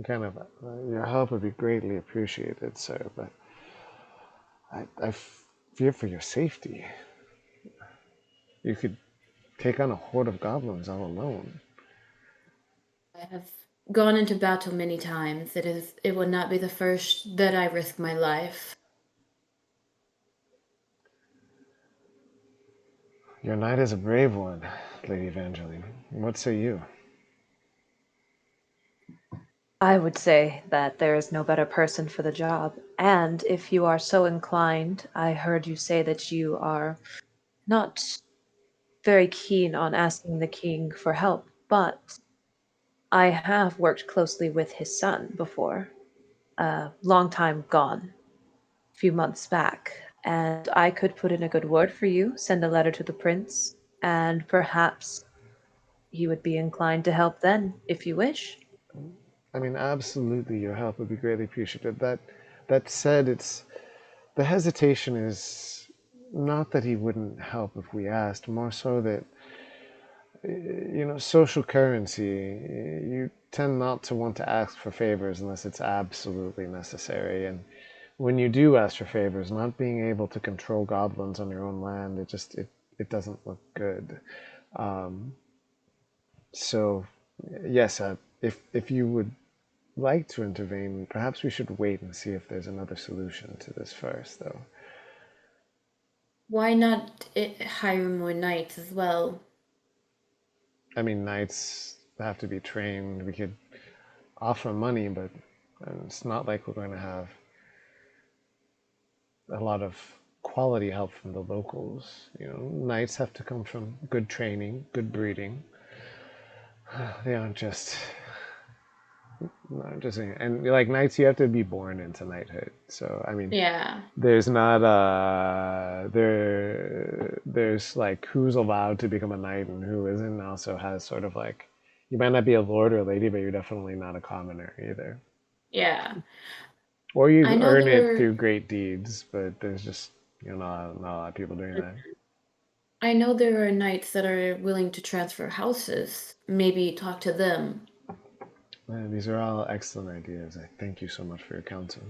Kind of, your help would be greatly appreciated, sir, but I fear for your safety. You could take on a horde of goblins all alone. I have gone into battle many times. It would not be the first that I risk my life. Your knight is a brave one, Lady Evangeline. What say you? I would say that there is no better person for the job. And if you are so inclined, I heard you say that you are not very keen on asking the king for help, but I have worked closely with his son before, a long time gone, a few months back, and I could put in a good word for you, send a letter to the prince, and perhaps he would be inclined to help then, if you wish. I mean, absolutely, your help would be greatly appreciated. That said, the hesitation is not that he wouldn't help if we asked, more so that, social currency, you tend not to want to ask for favors unless it's absolutely necessary. And when you do ask for favors, not being able to control goblins on your own land, it doesn't look good. So, yes, if you would like to intervene, perhaps we should wait and see if there's another solution to this first, though. Why not hire more knights as well? I mean, knights have to be trained. We could offer money, but it's not like we're going to have a lot of quality help from the locals. Knights have to come from good training, good breeding. They aren't just and like knights, you have to be born into knighthood. So I mean, Yeah. there's not there's like who's allowed to become a knight and who isn't. Also has sort of like, you might not be a lord or a lady, but you're definitely not a commoner either. Yeah. Or you I know earn it there. through great deeds, but there's just not a lot of people doing that. I know there are knights that are willing to transfer houses. Maybe talk to them. These are all excellent ideas. I thank you so much for your counsel.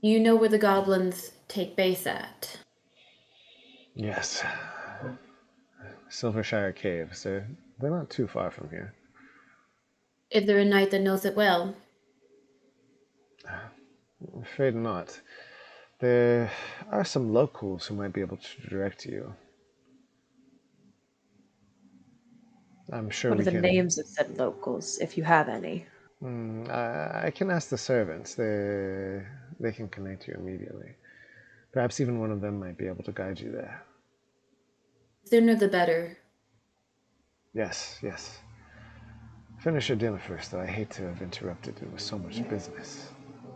You know where the goblins take base at? Yes. Silvershire Caves. They're not too far from here. Is there a knight that knows it well? I'm afraid not. There are some locals who might be able to direct you. I'm sure What we are the can. names of said locals, if you have any? I can ask the servants. They can connect you immediately. Perhaps even one of them might be able to guide you there. Sooner the better. Yes, yes. Finish your dinner first, though. I hate to have interrupted you with so much business.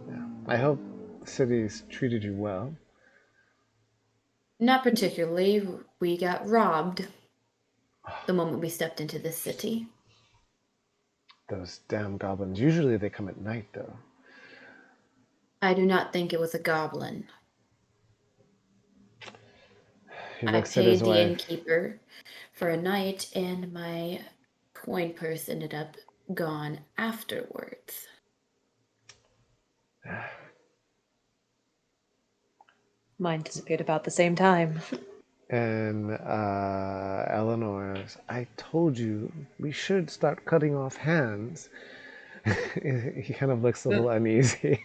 Yeah. I hope the city's treated you well. Not particularly. We got robbed the moment we stepped into this city. Those damn goblins. Usually they come at night, though. I do not think it was a goblin. He I looks at his paid the wife. innkeeper for a night, and my coin purse ended up gone afterwards. Mine disappeared about the same time. And Eleanor, I told you we should start cutting off hands. He kind of looks a little uneasy.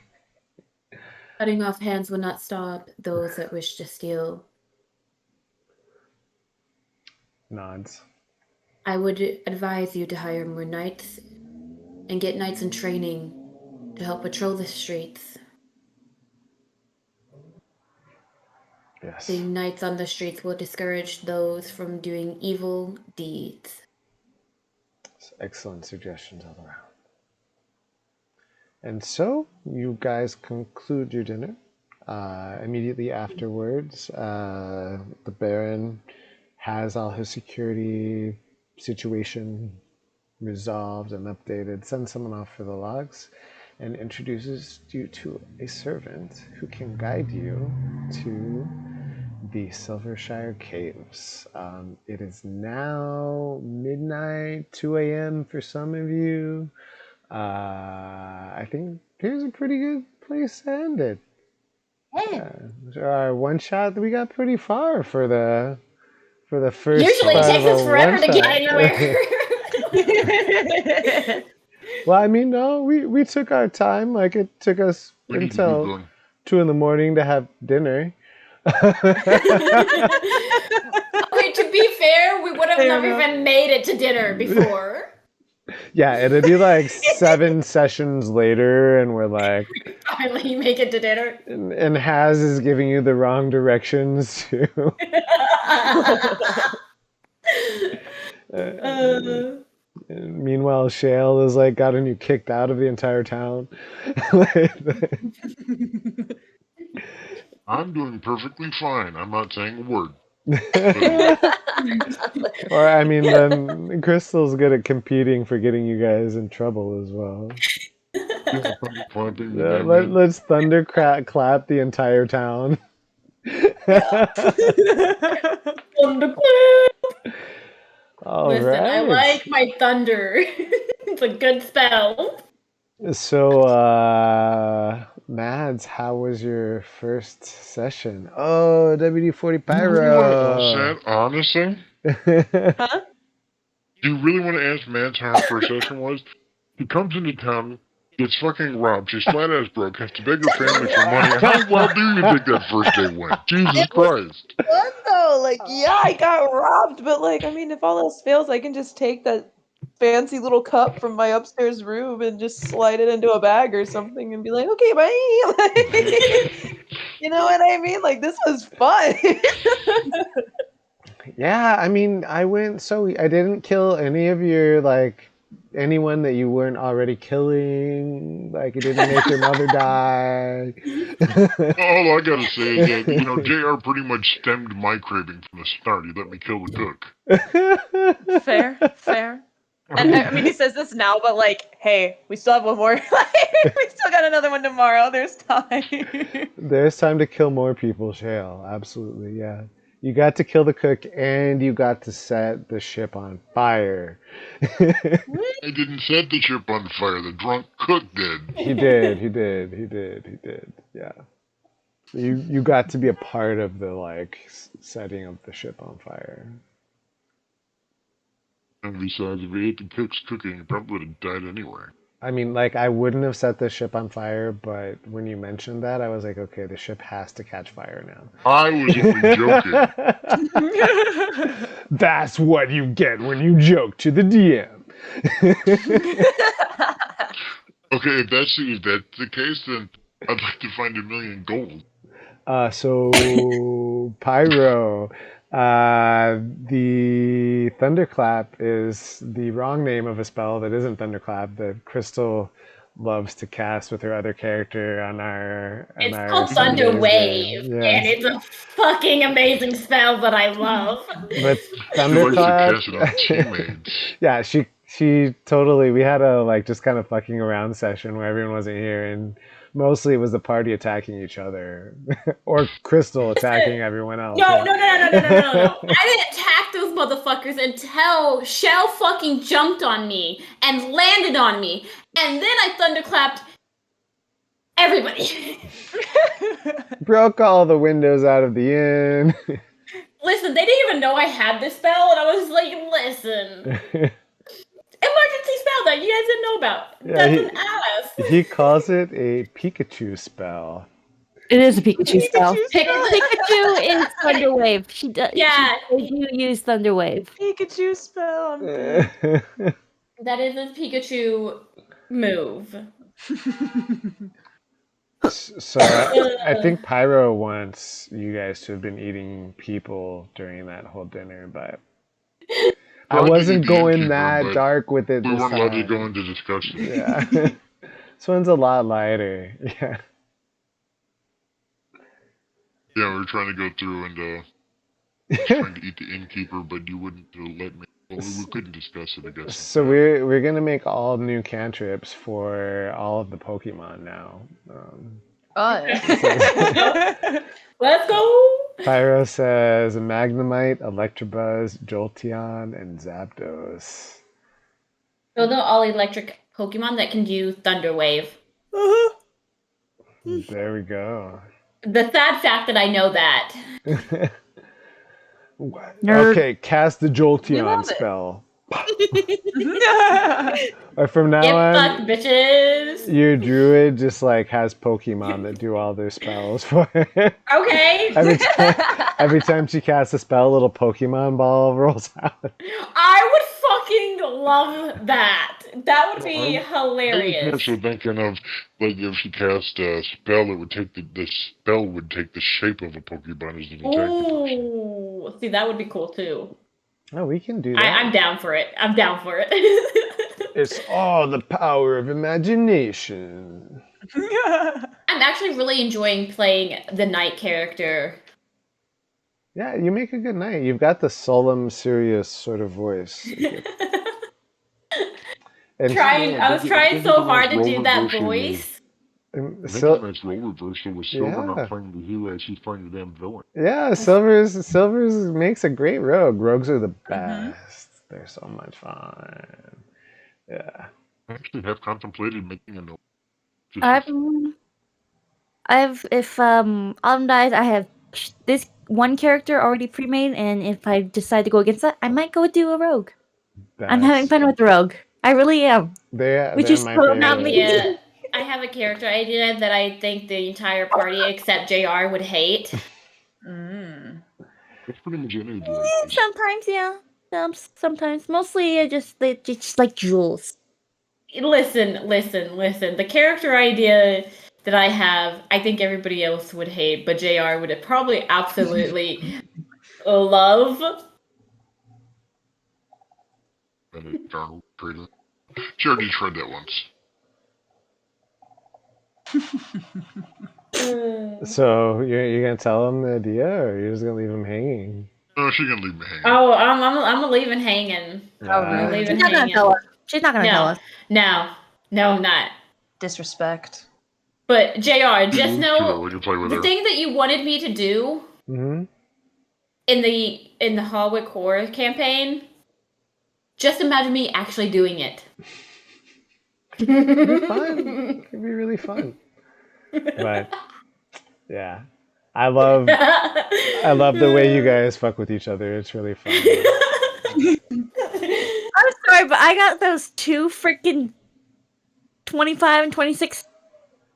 Cutting off hands will not stop those that wish to steal. Nods. I would advise you to hire more knights and get knights in training to help patrol the streets. Yes. The knights on the streets will discourage those from doing evil deeds. Excellent suggestions all around. And so you guys conclude your dinner. Immediately afterwards, the Baron has all his security situation resolved and updated, sends someone off for the logs, and introduces you to a servant who can guide you to the Silvershire Caves. It is now midnight, 2 a.m. for some of you. I think here's a pretty good place to end it. One shot, we got pretty far for the first. Usually it part takes of us a forever to get one-shot. anywhere. Well, I mean, no, we took our time. Like, it took us We need to move until on. 2 a.m. to have dinner. Okay, to be fair, we would have Fair never enough. even made it to dinner before. Yeah, it'd be like 7 sessions later, and we're like, Finally make it to dinner. and Haz is giving you the wrong directions too. And meanwhile, Shale is like gotten you kicked out of the entire town. I'm doing perfectly fine. I'm not saying a word. Or I mean, then Crystal's good at competing for getting you guys in trouble as well. Clapping, Let's clap the entire town. All Listen, right. I like my thunder. It's a good spell. So, Madz, how was your first session? Oh, WD-40 Pyro. Honestly, Huh? do you really want to ask Madz how her first session was? He comes into town, gets fucking robbed, she's flat ass broke, has to beg her family for money. How well do you think that first day went? Jesus Christ. Fun though, like yeah, I got robbed, but like I mean, if all else fails, I can just take that fancy little cup from my upstairs room and just slide it into a bag or something and be like, okay, bye. Like, you know what I mean? Like this was fun. Yeah, I mean, I didn't kill any of your, like, anyone that you weren't already killing. Like, it didn't make your mother die. All I gotta say is that, JR pretty much stemmed my craving from the start. He let me kill the cook. Fair. And I mean, he says this now, but like, hey, we still have one more. We still got another one tomorrow. There's time. There's time to kill more people, Shale. Absolutely, yeah. You got to kill the cook, and you got to set the ship on fire. I didn't set the ship on fire. The drunk cook did. He did. Yeah. You got to be a part of the, like, setting of the ship on fire. And besides, if he ate the cook's cooking, he probably would have died anyway. I mean, like, I wouldn't have set the ship on fire, but when you mentioned that, I was like, okay, the ship has to catch fire now. I was only joking. That's what you get when you joke to the DM. Okay, if that's the case, then I'd like to find 1,000,000 gold. So, Pyro, the Thunderclap is the wrong name of a spell that isn't Thunderclap that Crystal loves to cast with her other character on our. It's called Thunder Wave, yes. and it's a fucking amazing spell that I love. But She likes to Thunderclap, cast it on teammates. yeah, she totally. We had a like just kind of fucking around session where everyone wasn't here, and mostly it was the party attacking each other, or Crystal attacking everyone else. No. I didn't attack those motherfuckers until Shell fucking jumped on me and landed on me, and then I thunderclapped everybody. Broke all the windows out of the inn. Listen, they didn't even know I had this spell, and I was like, listen. Emergency spell that you guys didn't know about. Yeah, Doesn't ask. He calls it a Pikachu spell. It is a Pikachu spell. spell. Pikachu is Thunderwave. She does. Yeah. They do use Thunderwave. Pikachu spell. That is a Pikachu move. So I think Pyro wants you guys to have been eating people during that whole dinner, but I Tried to wasn't eat the going innkeeper, that but dark with it we this weren't allowed to time. go into discussion. Yeah. This one's a lot lighter. Yeah. Yeah, we were trying to go through and trying to eat the innkeeper, but you wouldn't let me. Well, we couldn't discuss it, I guess. So we're gonna make all new cantrips for all of the Pokemon now. Let's go. Pyro says Magnemite, Electabuzz, Jolteon, and Zapdos. Those are all electric Pokemon that can do Thunder Wave. There we go. The sad fact that I know that. Okay, cast the You Jolteon love it. spell. Or from now Get on, fucked, bitches. your druid just like has Pokemon that do all their spells for her. Okay. Every time she casts a spell, a little Pokemon ball rolls out. I would fucking love that. That would be I was hilarious. also thinking of like if she cast a spell, it would take the spell would take the shape of a Pokemon as an attack. Ooh, see, that would be cool too. Oh, we can do that. I'm down for it. I'm down for it. It's all the power of imagination. I'm actually really enjoying playing the knight character. Yeah, you make a good knight. You've got the solemn, serious sort of voice. And I was trying so hard to do that voice. I think so, that's role reversal with Silver Yeah. not playing the hero as she's playing the damn villain. yeah, Silver's makes a great rogue. Rogues are the best. They're so much fun. Yeah. I actually have contemplated making a note. If Autumn dies, I have this one character already pre-made, and if I decide to go against that, I might go do a rogue. I'm having fun with the rogue. I really am. Which is my so favorite. not me. Yeah, I have a character idea that I think the entire party except JR would hate. It's pretty much any of Sometimes, yeah. Sometimes, mostly they just like Jules. Listen. The character idea that I have, I think everybody else would hate, but JR would probably absolutely love. And a Darnold traitor. She already tried that once. So you're gonna tell him the idea, or you're just gonna leave him hanging? No, she's gonna leave me hanging. Oh, I'm leaving hanging. Yeah. Leaving She's not gonna hanging. tell us. She's not gonna tell us. No, I'm not. Disrespect. But JR, just know We can play with the her. thing that you wanted me to do Mm-hmm. in the Hallwick horror campaign. Just imagine me actually doing it. It'd be fun. It'd be really fun. But yeah, I love the way you guys fuck with each other. It's really fun. I'm sorry, but I got those two freaking 25 and 26.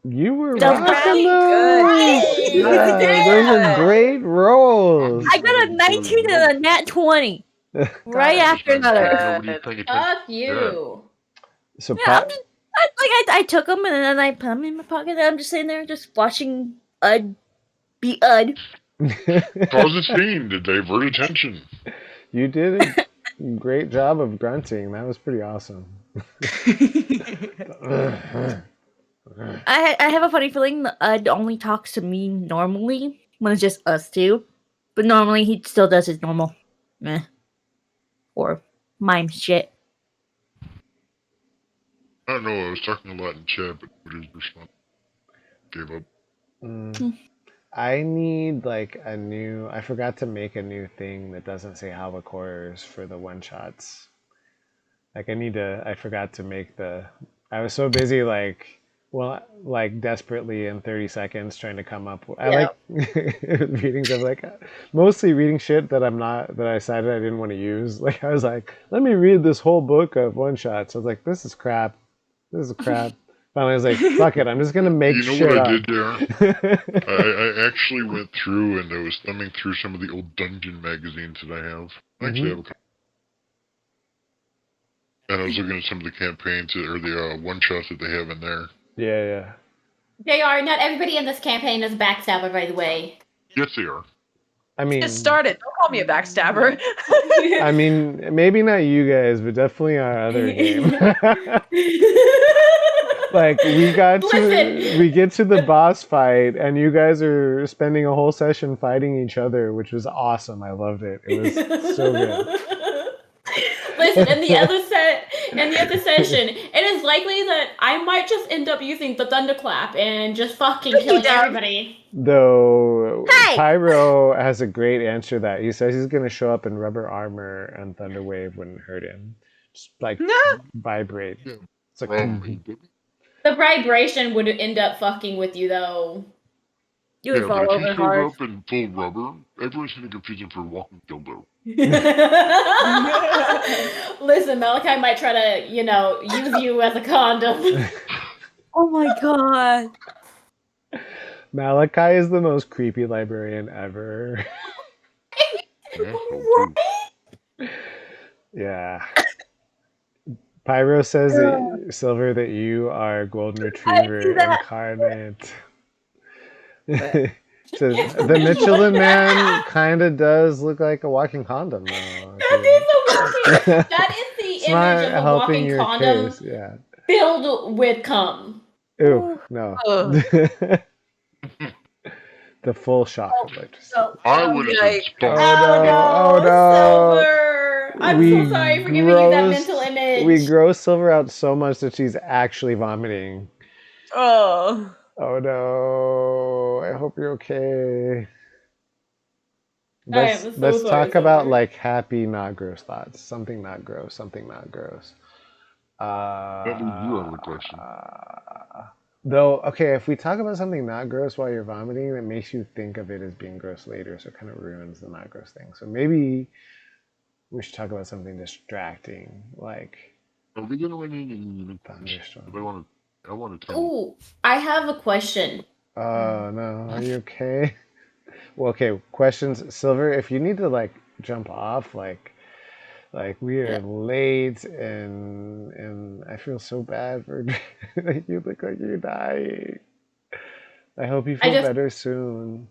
You were Those rocking right. those. Yeah, those are great rolls. I got a 19 and a nat 20 right after another. Nobody's paying attention. Fuck you. So Yeah, I took them and then I put them in my pocket and I'm just sitting there just watching Ud be Ud. Cause a scene to divert attention. You did a great job of grunting. That was pretty awesome. I have a funny feeling that Ud only talks to me normally when it's just us two. But normally he still does his normal meh or mime shit. I don't know, I was talking a lot in chat, but nobody's responding. Gave up. I need like I forgot to make a new thing that doesn't say Havoc Horrors for the one shots. Like I forgot to make I was so busy like desperately in 30 seconds trying to come up with, I like readings of mostly reading shit that I decided I didn't want to use. Like I was like, let me read this whole book of one shots. I was like, this is crap. Finally I was like, fuck it, I'm just gonna make shit what up. I did there? I actually went through and I was thumbing through some of the old dungeon magazines that I have. I actually have a And I was looking at some of the campaigns or the one-shots that they have in there. Yeah. JR, not everybody in this campaign is a backstabber, by the way. Yes, they are. I mean, Just started. Don't call me a backstabber. I mean, maybe not you guys, but definitely our other game. Like we get to the boss fight, and you guys are spending a whole session fighting each other, which was awesome. I loved it. It was so good. Listen, in the other session, it is likely that I might just end up using the thunderclap and just fucking killing everybody. Though Hey! Pyro has a great answer to that. He says he's going to show up in rubber armor, and Thunder Wave wouldn't hurt him. Just like vibrate. Yeah. It's like The vibration would end up fucking with you, though. You would but fall if over you showed hard. up in full rubber, everyone's going to confuse him for a walking dildo. Listen, Malachi might try to, use you as a condom. Oh my god. Malachi is the most creepy librarian ever. Yeah, so Yeah. Pyro says that, Silver, that you are Golden Retriever incarnate. Says the Michelin Man kind of does look like a walking condom, though. That is the It's image not of a helping walking your condom case. Yeah. filled with cum. Ew, no. Ugh. The full shot. I would have been Like, Oh no! Silver! I'm We so sorry for giving you that gross- mental image. We gross Silver out so much that she's actually vomiting. oh. Oh no! I hope you're okay. I am so Let's sorry, talk about Silver. like happy, not gross thoughts. Something not gross. Something not gross. That means you have a question. Though, okay, if we talk about something not gross while you're vomiting, it makes you think of it as being gross later, so it kind of ruins the not gross thing. So maybe we should talk about something distracting, like Are we going to run into thunderstorm. I want to tell Ooh, I have a question. Oh no, are you okay? Well, okay, questions. Silver, if you need to like jump off, like we are late, and I feel so bad for like you look like you're dying. I hope you feel better soon.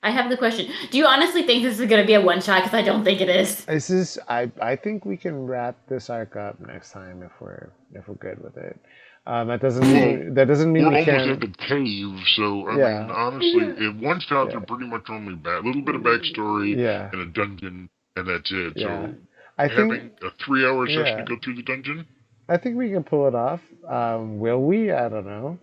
I have the question. Do you honestly think this is going to be a one-shot? Because I don't think it is. I think we can wrap this arc up next time if we're good with it. That doesn't mean We're we almost can't. at the cave, so I Yeah. mean, honestly, one shots are pretty much only a little bit of backstory and a dungeon, and that's it. Yeah. So I think having a 3-hour session to go through the dungeon. I think we can pull it off. Will we? I don't know.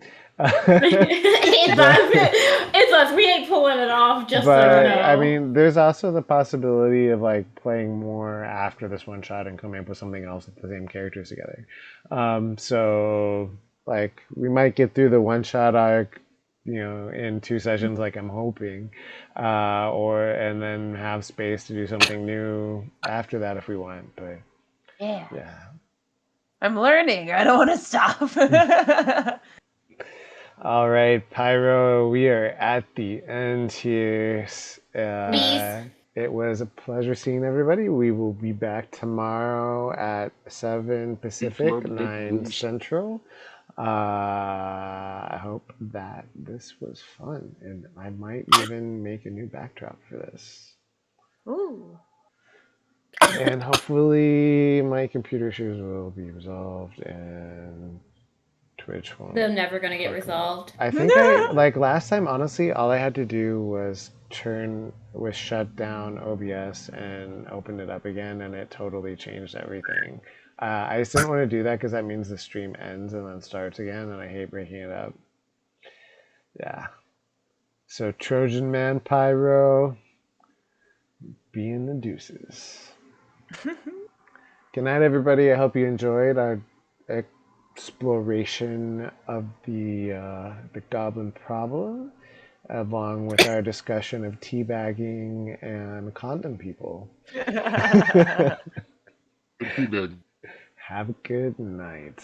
It's us. We ain't pulling it off. Just so But you know. I mean, there's also the possibility of like playing more after this one shot and coming up with something else with the same characters together. So like we might get through the one shot arc, in 2 sessions, like I'm hoping, and then have space to do something new after that if we want. But yeah. I'm learning. I don't want to stop. All right, Pyro, we are at the end here. It was a pleasure seeing everybody. We will be back tomorrow at 7 Pacific, 9 Central. I hope that this was fun, and I might even make a new backdrop for this. Ooh. And hopefully my computer issues will be resolved and Twitch won't. They're never going to get resolved. I think last time, honestly, all I had to do was shut down OBS and open it up again, and it totally changed everything. I just didn't want to do that because that means the stream ends and then starts again, and I hate breaking it up. Yeah. So Trojan Man Pyro, be in the deuces. Good night, everybody. I hope you enjoyed our exploration of the goblin problem, along with our discussion of teabagging and condom people. Have a good night.